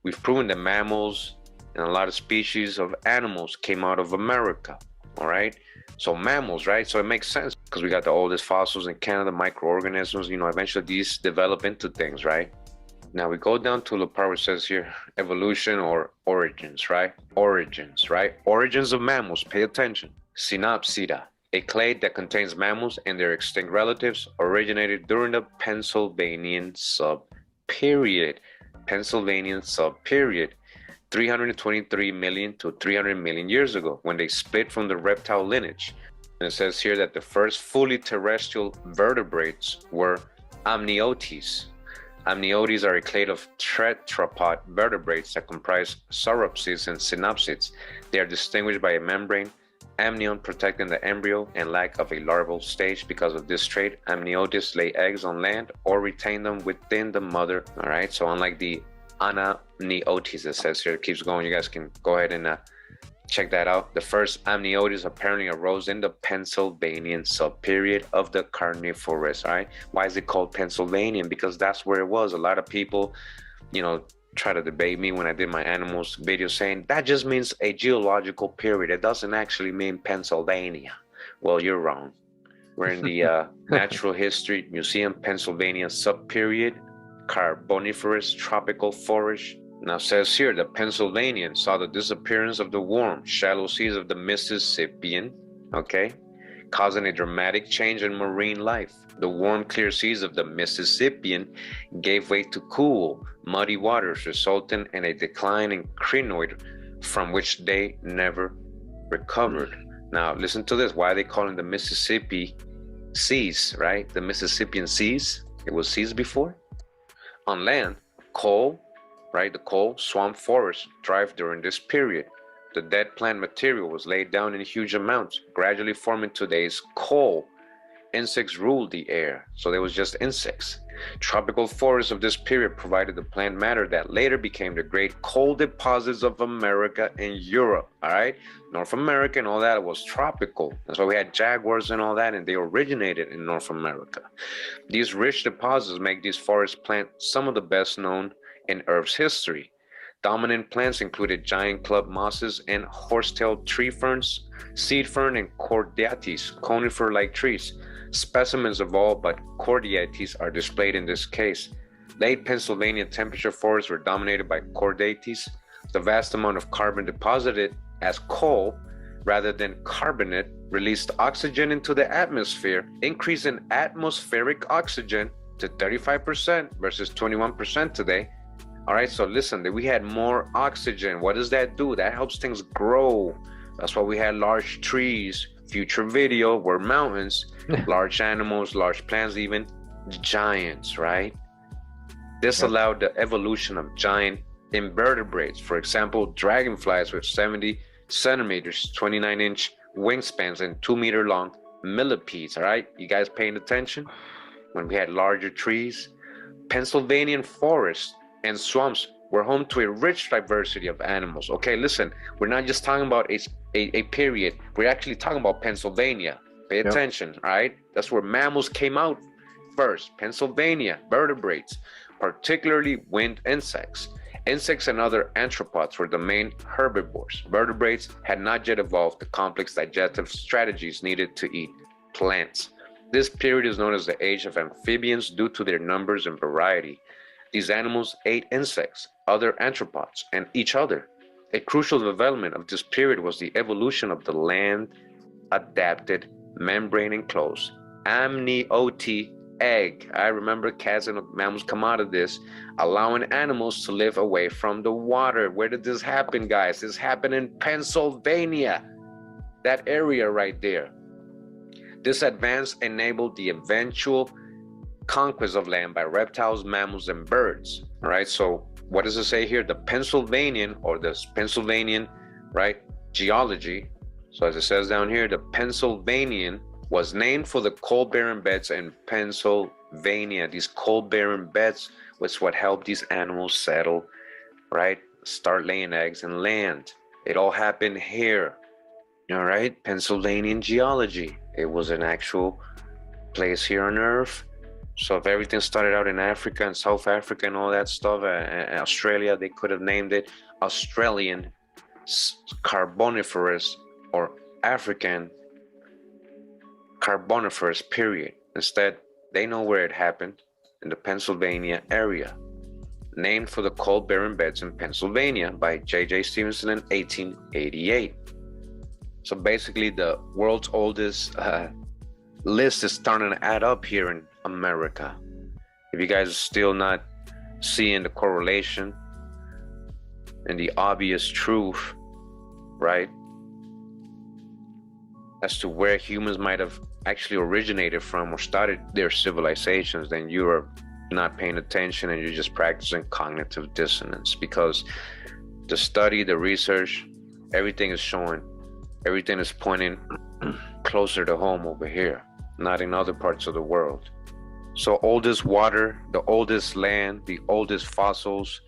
We've proven that mammals and a lot of species of animals came out of America, all right? So mammals, right? So it makes sense because we got the oldest fossils in Canada, microorganisms, you know, eventually these develop into things, right? Now we go down to the part where it says here, evolution or origins, right? Origins, right? Origins of mammals, pay attention. Synopsida, a clade that contains mammals and their extinct relatives, originated during the Pennsylvanian subperiod. Pennsylvanian subperiod, 323 million to 300 million years ago, when they split from the reptile lineage. And it says here that the first fully terrestrial vertebrates were amniotes. Amniotes are a clade of tetrapod vertebrates that comprise sauropsids and synapsids. They are distinguished by a membrane amnion protecting the embryo and lack of a larval stage. Because of this trait, amniotes lay eggs on land or retain them within the mother. All right, so unlike the anamniotes, it says here, it keeps going. You guys can go ahead and check that out. The first amniotes apparently arose in the Pennsylvanian subperiod of the Carnivorous. All right, why is it called Pennsylvanian? Because that's where it was. A lot of people, you know, try to debate me when I did my animals video, saying that just means a geological period. It doesn't actually mean Pennsylvania. Well, you're wrong. We're in the Natural History Museum, Pennsylvania subperiod, Carboniferous tropical forest. Now it says here, the Pennsylvanian saw the disappearance of the warm, shallow seas of the Mississippian, okay, causing a dramatic change in marine life. The warm, clear seas of the Mississippian gave way to cool, muddy waters, resulting in a decline in crinoid from which they never recovered. Now, listen to this. Why are they calling the Mississippi seas, right? The Mississippian seas. It was seas before. On land, coal, right? The coal, swamp forests thrived during this period. The dead plant material was laid down in huge amounts, gradually forming today's coal. Insects ruled the air, so there was just insects. Tropical forests of this period provided the plant matter that later became the great coal deposits of America and Europe, all right? North America and all that was tropical. That's why we had jaguars and all that, and they originated in North America. These rich deposits make these forest plants some of the best known in Earth's history. Dominant plants included giant club mosses and horsetail tree ferns, seed fern, and cordates, conifer-like trees. Specimens of all but cordates are displayed in this case. Late Pennsylvania temperature forests were dominated by cordates. The vast amount of carbon deposited as coal rather than carbonate released oxygen into the atmosphere, increase in atmospheric oxygen to 35% versus 21% today. All right, so listen, we had more oxygen. What does that do? That helps things grow. That's why we had large trees. Future video were mountains, large animals, large plants, even giants, right? This allowed the evolution of giant invertebrates. For example, dragonflies with 70 centimeters, 29-inch wingspans, and 2-meter long millipedes, all right? You guys paying attention? When we had larger trees, Pennsylvanian forests and swamps were home to a rich diversity of animals. Okay, listen, we're not just talking about a period. We're actually talking about Pennsylvania. Pay attention, all right? That's where mammals came out first. Pennsylvania, vertebrates, particularly winged insects. Insects and other arthropods were the main herbivores. Vertebrates had not yet evolved the complex digestive strategies needed to eat plants. This period is known as the age of amphibians due to their numbers and variety. These animals ate insects, other arthropods, and each other. A crucial development of this period was the evolution of the land-adapted, membrane-enclosed amnioti, egg. I remember cats and mammals come out of this, allowing animals to live away from the water. Where did this happen, guys? This happened in Pennsylvania, that area right there. This advance enabled the eventual conquest of land by reptiles, mammals, and birds. All right, so what does it say here? The Pennsylvanian, or the Pennsylvanian, right, geology. So as it says down here, the Pennsylvanian was named for the coal-bearing beds in Pennsylvania. These coal-bearing beds was what helped these animals settle, right, start laying eggs and land. It all happened here. All right, Pennsylvanian geology. It was an actual place here on Earth. So if everything started out in Africa and South Africa and all that stuff, and Australia, they could have named it Australian Carboniferous or African Carboniferous period. Instead, they know where it happened, in the Pennsylvania area, named for the coal-bearing beds in Pennsylvania by J.J. Stevenson in 1888. So basically, the world's oldest list is starting to add up here in America. If you guys are still not seeing the correlation and the obvious truth, right, as to where humans might have actually originated from or started their civilizations, then you are not paying attention and you're just practicing cognitive dissonance, because the study, the research, everything is showing, everything is pointing closer to home over here, not in other parts of the world. So oldest water, the oldest land, the oldest fossils,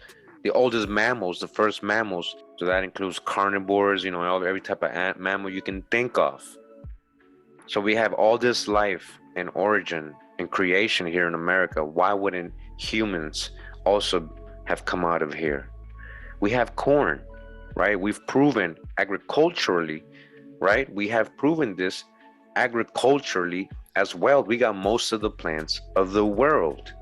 the oldest mammals, the first mammals. So that includes carnivores, you know, every type of mammal you can think of. So we have all this life and origin and creation here in America. Why wouldn't humans also have come out of here? We have corn, right? We've proven agriculturally, right? We have proven this agriculturally as well. We got most of the plants of the world.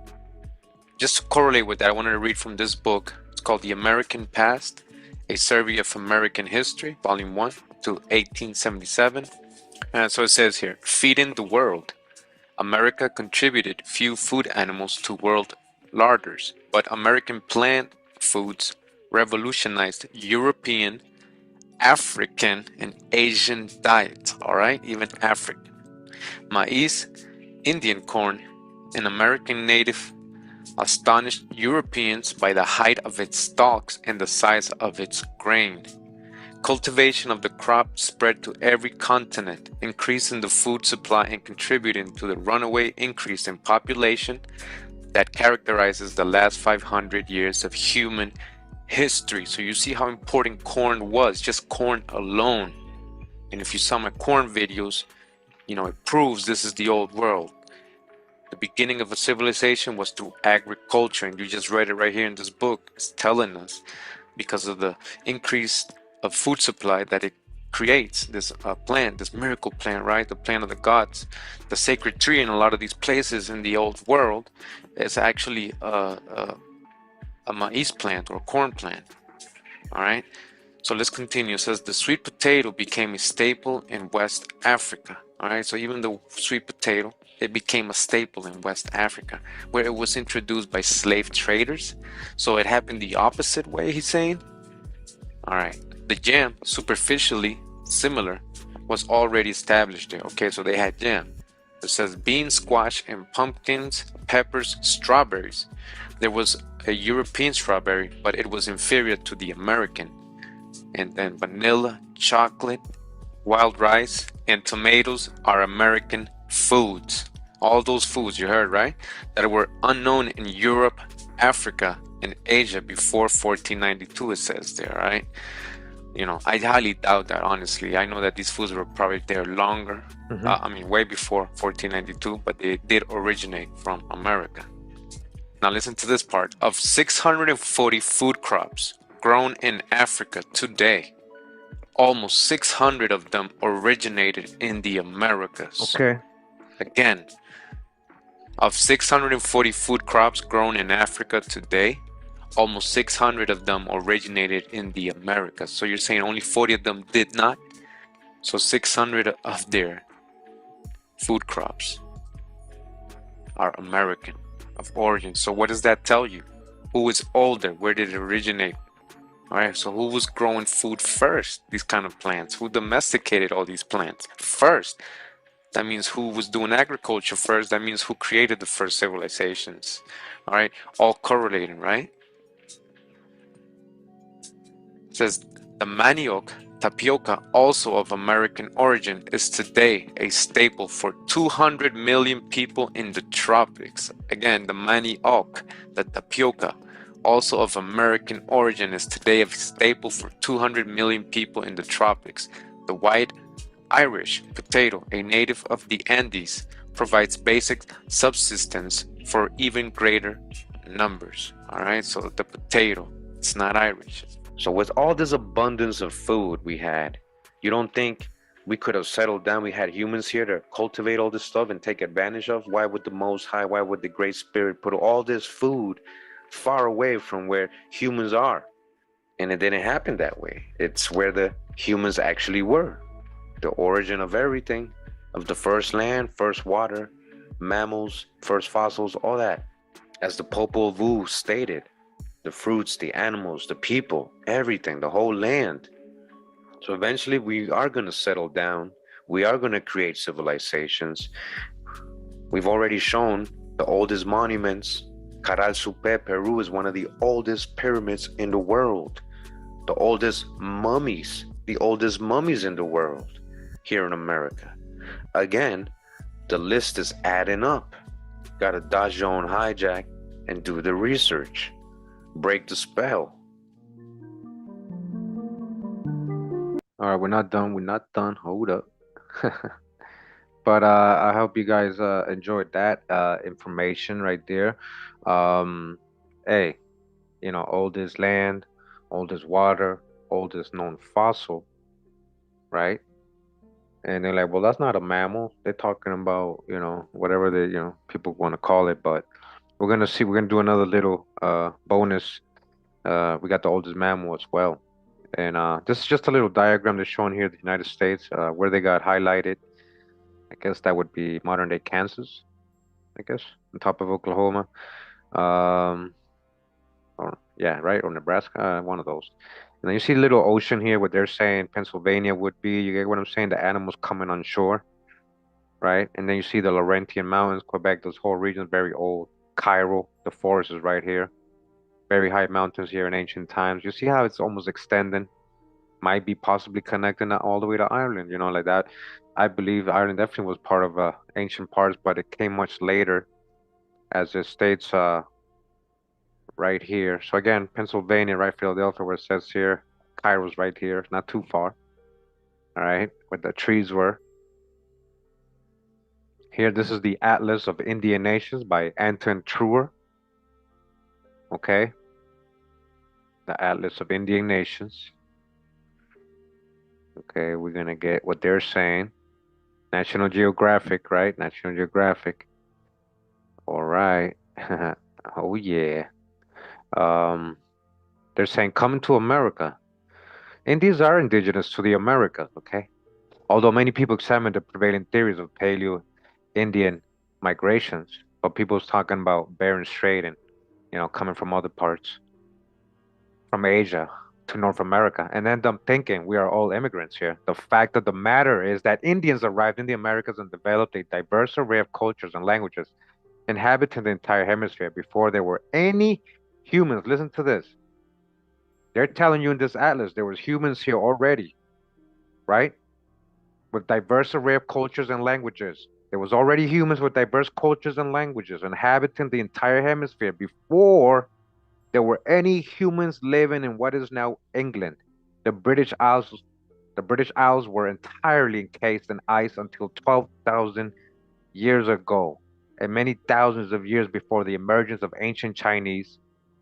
Just to correlate with that, I wanted to read from this book. It's called The American Past, A Survey of American History, Volume 1 to 1877. And so it says here, feeding the world. America contributed few food animals to world larders, but American plant foods revolutionized European, African, and Asian diets, all right? Even African. Maize, Indian corn, and American native astonished Europeans by the height of its stalks and the size of its grain. Cultivation of the crop spread to every continent, increasing the food supply and contributing to the runaway increase in population that characterizes the last 500 years of human history. So you see how important corn was, just corn alone. And if you saw my corn videos, you know, it proves this is the old world. The beginning of a civilization was through agriculture, and you just read it right here in this book. It's telling us, because of the increase of food supply that it creates, this plant, this miracle plant, right? The plant of the gods, the sacred tree in a lot of these places in the old world is actually a maize plant or corn plant. All right. So let's continue. It says the sweet potato became a staple in West Africa. All right. So even the sweet potato, it became a staple in West Africa, where it was introduced by slave traders. So it happened the opposite way, he's saying. All right. The jam, superficially similar, was already established there. Okay, so they had jam. It says beans, squash, and pumpkins, peppers, strawberries. There was a European strawberry, but it was inferior to the American. And then vanilla, chocolate, wild rice, and tomatoes are American foods. All those foods you heard, right? That were unknown in Europe, Africa, and Asia before 1492, it says there, right? You know, I highly doubt that, honestly. I know that these foods were probably there longer. I mean, way before 1492, but they did originate from America. Now listen to this part. Of 640 food crops grown in Africa today, almost 600 of them originated in the Americas. Okay. Again, of 640 food crops grown in Africa today, almost 600 of them originated in the Americas. So you're saying only 40 of them did not? So 600 of their food crops. 600 of them originated in the Americas. So you're saying only 40 of them did not? So 600 of them did not? So 600 of them originated in the Americas. So you're saying only 40 of them did not? So 600 of their food crops. 600 of them originated in the Americas. So you're saying only 40 of them did not? So 600 of their are American of origin. So what does that tell you? Who is older? Where did it originate? All right, so who was growing food first? These kind of plants. Who domesticated all these plants first? That means who was doing agriculture first. That means who created the first civilizations. All right, all correlating, right? It says the manioc, tapioca, also of American origin, is today a staple for 200 million people in the tropics. Again, the manioc, the tapioca, also of American origin, is today a staple for 200 million people in the tropics. The white Irish potato, a native of the Andes, provides basic subsistence for even greater numbers. All right, so the potato, it's not Irish. So with all this abundance of food we had, you don't think we could have settled down? We had humans here to cultivate all this stuff and take advantage of? Why would the Most High, why would the Great Spirit put all this food far away from where humans are? And it didn't happen that way. It's where the humans actually were. The origin of everything, of the first land, first water, mammals, first fossils, all that. As the Popol Vuh stated, the fruits, the animals, the people, everything, the whole land. So eventually we are going to settle down. We are going to create civilizations. We've already shown the oldest monuments. Caral Supe, Peru, is one of the oldest pyramids in the world. The oldest mummies in the world here in America. Again, the list is adding up. Got to dodge your own hijack and do the research. Break the spell. All right, we're not done. We're not done. Hold up. But I hope you guys enjoyed that information right there. Hey, oldest land, oldest water, oldest known fossil, right? And they're like, well, that's not a mammal. They're talking about, whatever people want to call it. But we're gonna do another little bonus. We got the oldest mammal as well. And this is just a little diagram that's shown here, the United States, where they got highlighted. I guess that would be modern day Kansas, I guess, on top of Oklahoma. Or yeah, right, or Nebraska, one of those. And then you see the little ocean here, what they're saying Pennsylvania would be. You get what I'm saying? The animals coming on shore, right? And then you see the Laurentian Mountains, Quebec. Those whole regions very old. Cairo, the forest is right here. Very high mountains here in ancient times. You see how it's almost extending, might be possibly connecting that all the way to Ireland, like that. I believe Ireland definitely was part of ancient parts, but it came much later as it states right here. So again, Pennsylvania, right, Philadelphia, where it says here, Cairo's right here, not too far. All right, where the trees were. Here, this is the Atlas of Indian Nations by Anton Truer. Okay, the Atlas of Indian Nations. Okay, we're gonna get what they're saying. National Geographic, right? National Geographic. All right. Oh yeah. They're saying coming to America. Indians are indigenous to the Americas, okay? Although many people examine the prevailing theories of Paleo-Indian migrations, but people's talking about Bering Strait and coming from other parts, from Asia to North America. And then I'm thinking we are all immigrants here. The fact of the matter is that Indians arrived in the Americas and developed a diverse array of cultures and languages, inhabiting the entire hemisphere before there were any humans. Listen to this. They're telling you in this atlas there was humans here already, right? With diverse array of cultures and languages. There was already humans with diverse cultures and languages inhabiting the entire hemisphere before there were any humans living in what is now England. The British Isles were entirely encased in ice until 12,000 years ago, and many thousands of years before the emergence of ancient Chinese,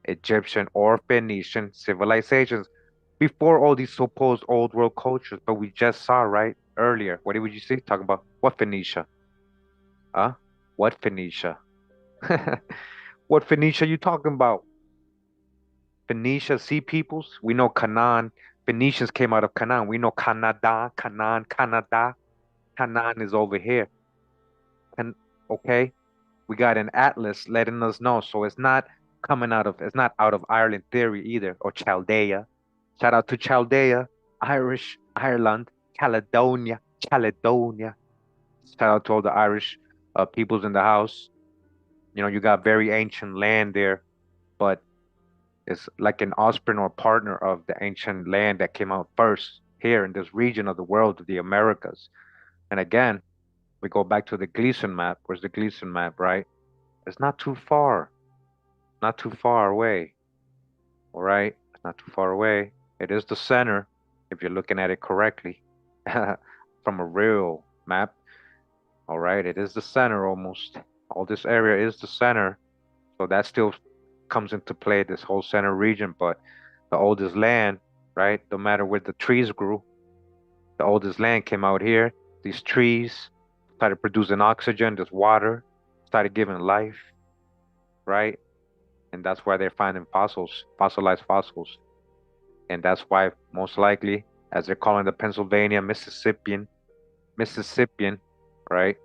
Egyptian, or Phoenician civilizations, before all these supposed old world cultures. But we just saw, right, earlier, what did you see? Talking about what Phoenicia? Huh? What Phoenicia? What Phoenicia you talking about? Phoenicia, sea peoples? We know Canaan. Phoenicians came out of Canaan. We know Canada, Canaan, Canada. Canaan is over here. And okay, We got an atlas letting us know. So it's not it's not out of Ireland theory either, or Chaldea. Shout out to Chaldea, Irish, Ireland, Caledonia, Caledonia. Shout out to all the Irish peoples in the house. You know, you got very ancient land there, but it's like an offspring or partner of the ancient land that came out first here in this region of the world, the Americas. And again, we go back to the Gleason map. Where's the Gleason map, right? It's not too far, not too far away. All right, it's not too far away. It is the center if you're looking at it correctly from a real map. All right, it is the center almost. All this area is the center. So that still comes into play, this whole center region. But the oldest land, right? No matter where the trees grew, the oldest land came out here. These trees started producing oxygen, this water started giving life, right? And that's why they're finding fossils, fossilized fossils. And that's why most likely, as they're calling the Pennsylvania Mississippian, right?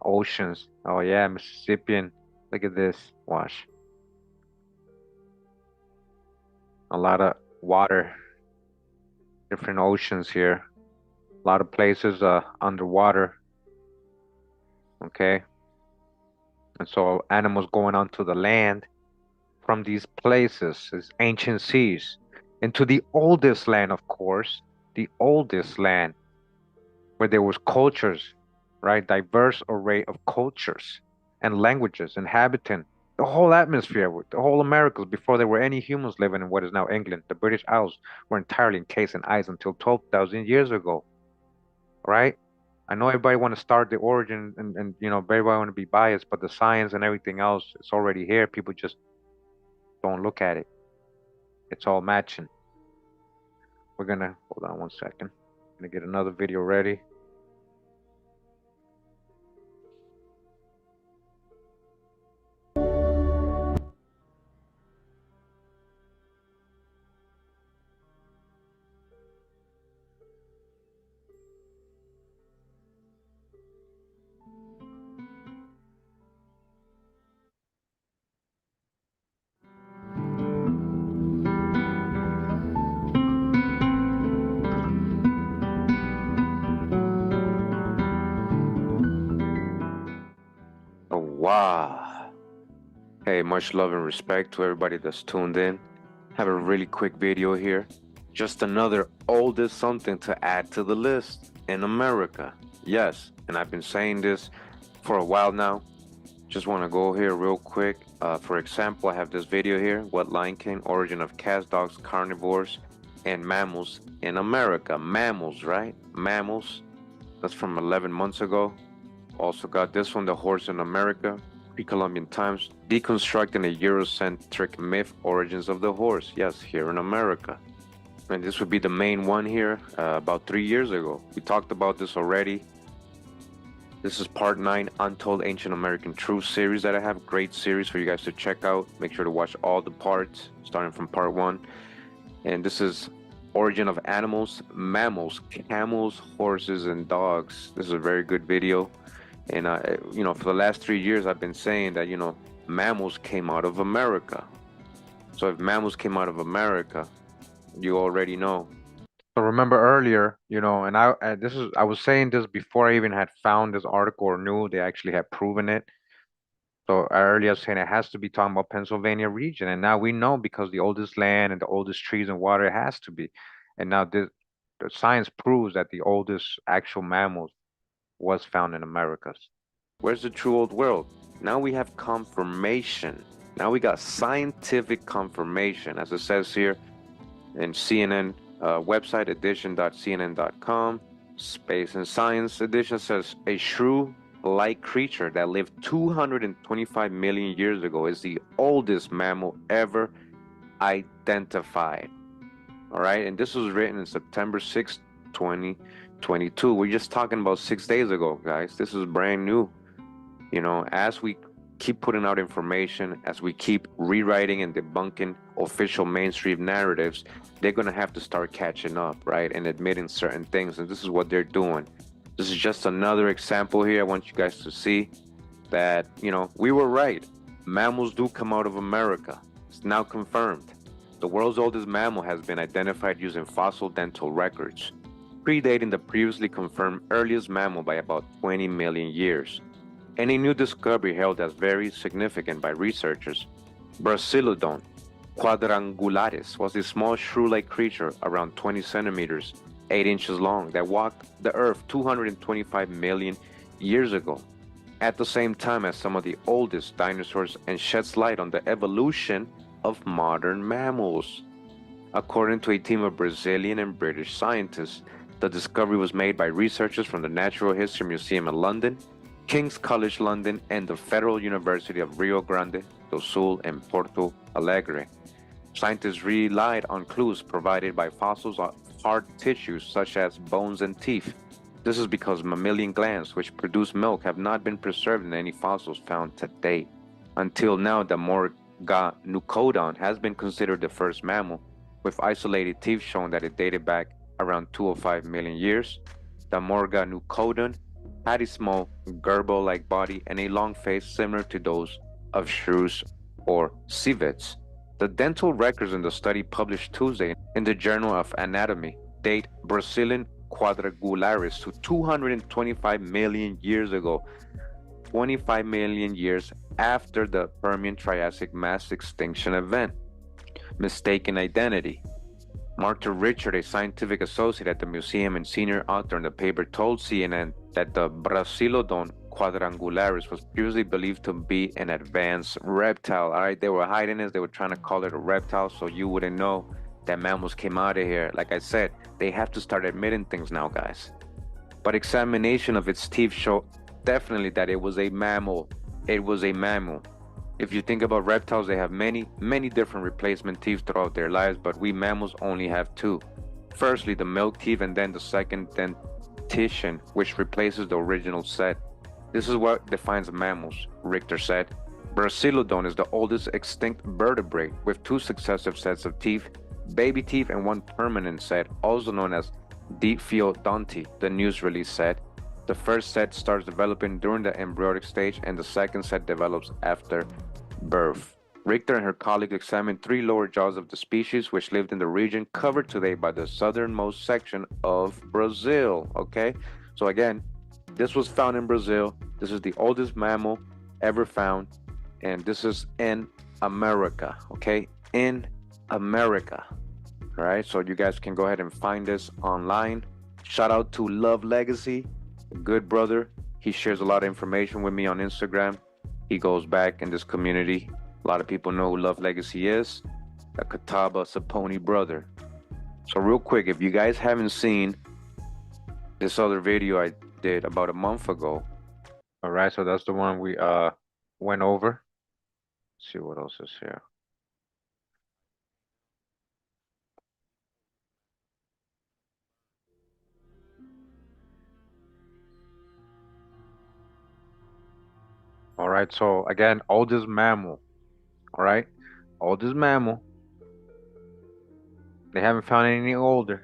Oceans. Oh yeah, Mississippian. Look at this. Watch. A lot of water. Different oceans here. A lot of places underwater. Okay. And so animals going onto the land from these places, these ancient seas, into the oldest land, of course, the oldest land where there was cultures, right? Diverse array of cultures and languages, inhabiting the whole atmosphere, the whole Americas before there were any humans living in what is now England. The British Isles were entirely encased in ice until 12,000 years ago, right? I know everybody want to start the origin and you know, everybody want to be biased, but the science and everything else, it's already here. People just don't look at it. It's all matching. We're gonna, hold on one second. Gonna get another video ready. Oh, wow. Hey, much love and respect to everybody that's tuned in. Have a really quick video here. Just another oldest something to add to the list in America. Yes, and I've been saying this for a while now. Just want to go here real quick. For example, I have this video here. What Lion King, origin of cats, dogs, carnivores, and mammals in America. Mammals, right? Mammals. That's from 11 months ago. Also got this one, The Horse in America, pre-Columbian times, deconstructing a Eurocentric myth, origins of the horse. Yes, here in America. And this would be the main one here, about 3 years ago. We talked about this already. This is part 9, Untold Ancient American Truth series that I have. Great series for you guys to check out. Make sure to watch all the parts, starting from part 1. And this is origin of animals, mammals, camels, horses, and dogs. This is a very good video. And you know, for the last 3 years, I've been saying that, you know, mammals came out of America. So if mammals came out of America, you already know. So remember earlier, you know, and I was saying this before I even had found this article or knew they actually had proven it. So earlier I was saying it has to be talking about Pennsylvania region, and now we know because the oldest land and the oldest trees and water, it has to be. And now the science proves that the oldest actual mammals was found in Americas. Where's the true old world? Now we have confirmation. Now we got scientific confirmation, as it says here in CNN website edition.cnn.com. Space and Science edition says a shrew-like creature that lived 225 million years ago is the oldest mammal ever identified. All right, and this was written in September 6, 2022. We're just talking about 6 days ago, guys. This is brand new. You know, as we keep putting out information, as we keep rewriting and debunking official mainstream narratives, they're going to have to start catching up, right? And admitting certain things. And this is what they're doing. This is just another example here I want you guys to see. that, we were right. Mammals do come out of America. It's now confirmed. The world's oldest mammal has been identified using fossil dental records, predating the previously confirmed earliest mammal by about 20 million years. And a new discovery held as very significant by researchers. Brachyllodon quadrangularis was a small shrew-like creature around 20 centimeters, 8 inches long, that walked the earth 225 million years ago, at the same time as some of the oldest dinosaurs, and sheds light on the evolution of modern mammals. According to a team of Brazilian and British scientists, the discovery was made by researchers from the Natural History Museum in London, King's College London, and the Federal University of Rio Grande do Sul in Porto Alegre. Scientists relied on clues provided by fossils of hard tissues such as bones and teeth. This is because mammalian glands, which produce milk, have not been preserved in any fossils found to date. Until now, the Morganucodon has been considered the first mammal, with isolated teeth showing that it dated back around 205 million years. The Morganucodon had a small gerbil-like body and a long face similar to those of shrews or civets. The dental records in the study published Tuesday in the Journal of Anatomy date Brazilian quadrangularis to 225 million years ago, 25 million years after the Permian-Triassic mass extinction event. Mistaken identity. Martha Richard, a scientific associate at the museum and senior author in the paper, told CNN that the Brachyllodon quadrangularis was previously believed to be an advanced reptile. All right, they were hiding it. They were trying to call it a reptile so you wouldn't know that mammals came out of here. Like I said, they have to start admitting things now, guys. But examination of its teeth showed definitely that it was a mammal. It was a mammal. If you think about reptiles, they have many, many different replacement teeth throughout their lives, but we mammals only have two. Firstly, the milk teeth, and then the second dentition, which replaces the original set. This is what defines mammals, Richter said. Brachyllodon is the oldest extinct vertebrate with two successive sets of teeth, baby teeth, and one permanent set, also known as Diphyodonty, the news release said. The first set starts developing during the embryonic stage, and the second set develops after birth. Richter and her colleagues examined 3 lower jaws of the species, which lived in the region covered today by the southernmost section of Brazil. Okay, so again, this was found in Brazil. This is the oldest mammal ever found, and this is in America. Okay, in America. All right, so you guys can go ahead and find this online. Shout out to Love Legacy, a good brother. He shares a lot of information with me on Instagram. He goes back in this community. A lot of people know who Love Legacy is, a Catawba Saponi brother. So real quick, if you guys haven't seen this other video I did about a month ago. All right, so that's the one we went over. Let's see what else is here. All right, so again, oldest mammal. All right, oldest mammal. They haven't found any older.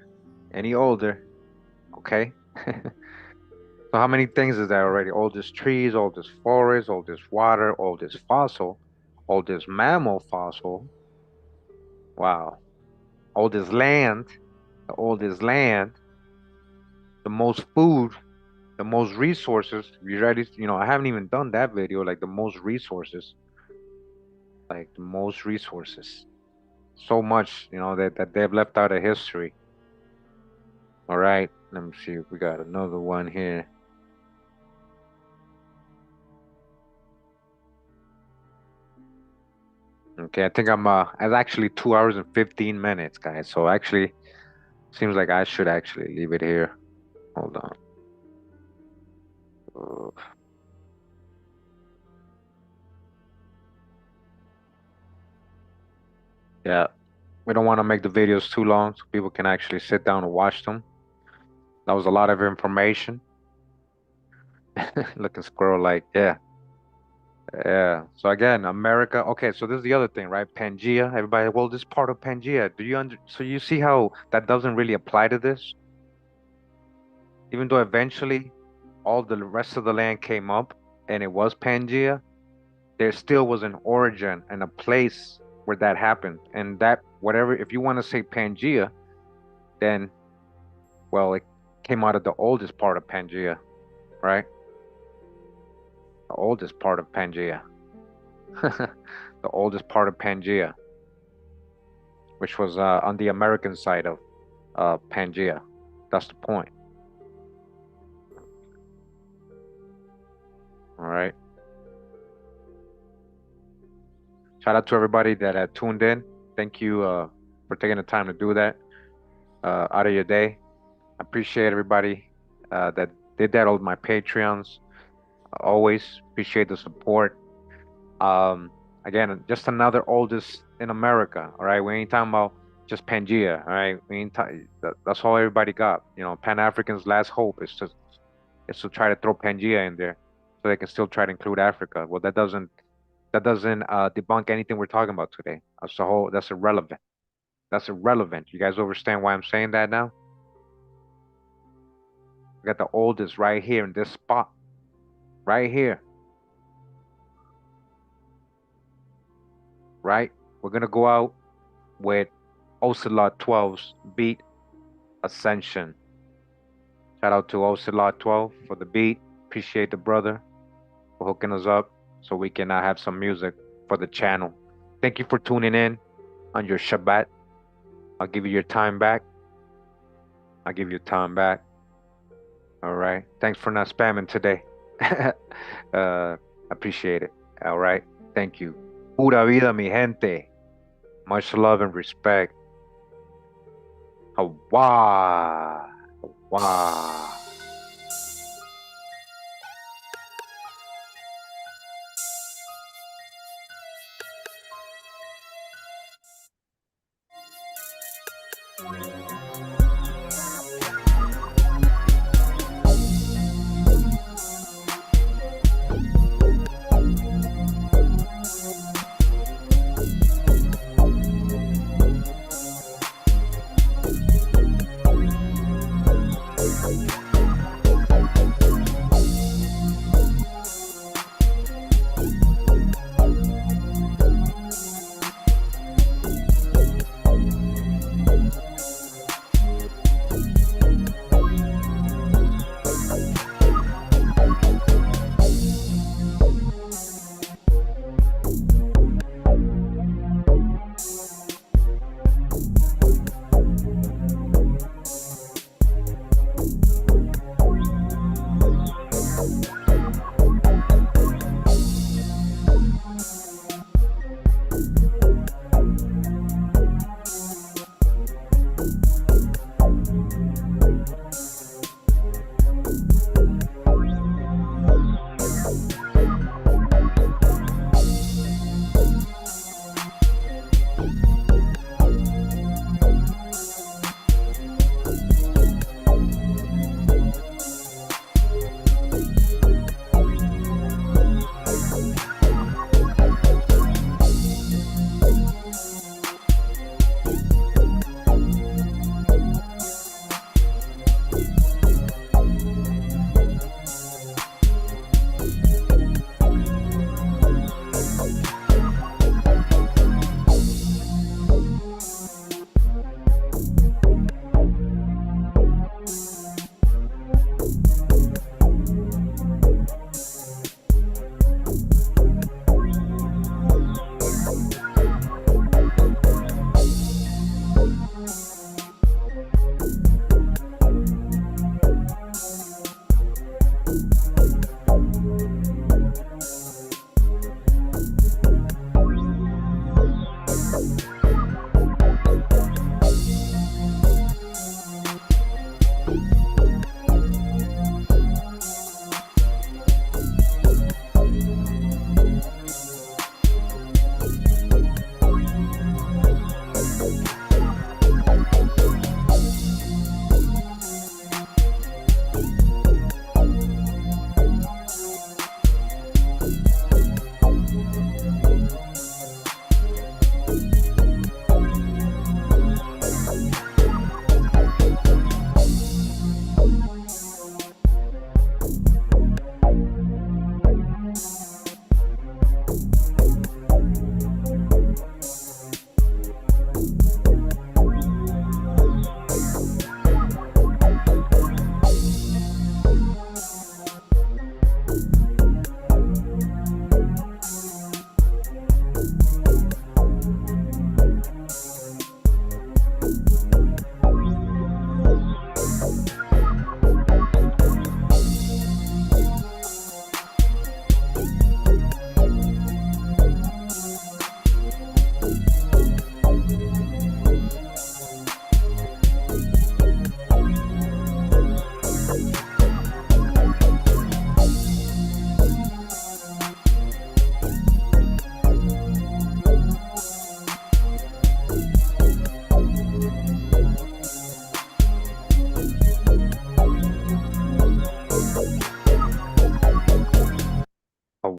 Okay. So how many things is that already? Oldest trees, oldest forest, oldest water, oldest fossil, oldest mammal fossil. Wow. Oldest land, the oldest land, the most food, the most resources. You ready? I haven't even done that video, like the most resources. Like the most resources. So much, that they've left out of history. All right, let me see if we got another one here. Okay, I think it's actually 2 hours and 15 minutes, guys. So actually, seems like I should actually leave it here. Hold on. Yeah, we don't want to make the videos too long so people can actually sit down and watch them. That was a lot of information. Looking squirrel like, yeah. Yeah. So again, America. Okay, so this is the other thing, right? Pangea. Everybody, well, this part of Pangea. So you see how that doesn't really apply to this? Even though eventually all the rest of the land came up, and it was Pangea, there still was an origin and a place where that happened. And that, whatever, if you want to say Pangea, then, well, it came out of the oldest part of Pangea, right? The oldest part of Pangea. The oldest part of Pangea, which was on the American side of Pangea. That's the point. All right. Shout out to everybody that tuned in. Thank you for taking the time to do that out of your day. I appreciate everybody that did that. All my Patreons. Always appreciate the support. Again, just another oldest in America. All right, we ain't talking about just Pangea. All right, that's all everybody got. You know, Pan Africans' last hope is to try to throw Pangea in there, so they can still try to include Africa. Well, that doesn't debunk anything we're talking about today. That's irrelevant. That's irrelevant. You guys understand why I'm saying that now? We got the oldest right here in this spot. Right here. Right? We're gonna go out with Ocelot 12's beat Ascension. Shout out to Ocelot 12 for the beat. Appreciate the brother for hooking us up so we can have some music for the channel. Thank you for tuning in on your Shabbat. I'll give you your time back. I'll give you time back. All right. Thanks for not spamming today. Appreciate it. All right. Thank you. Pura vida, mi gente. Much love and respect. Hawa. Hawa.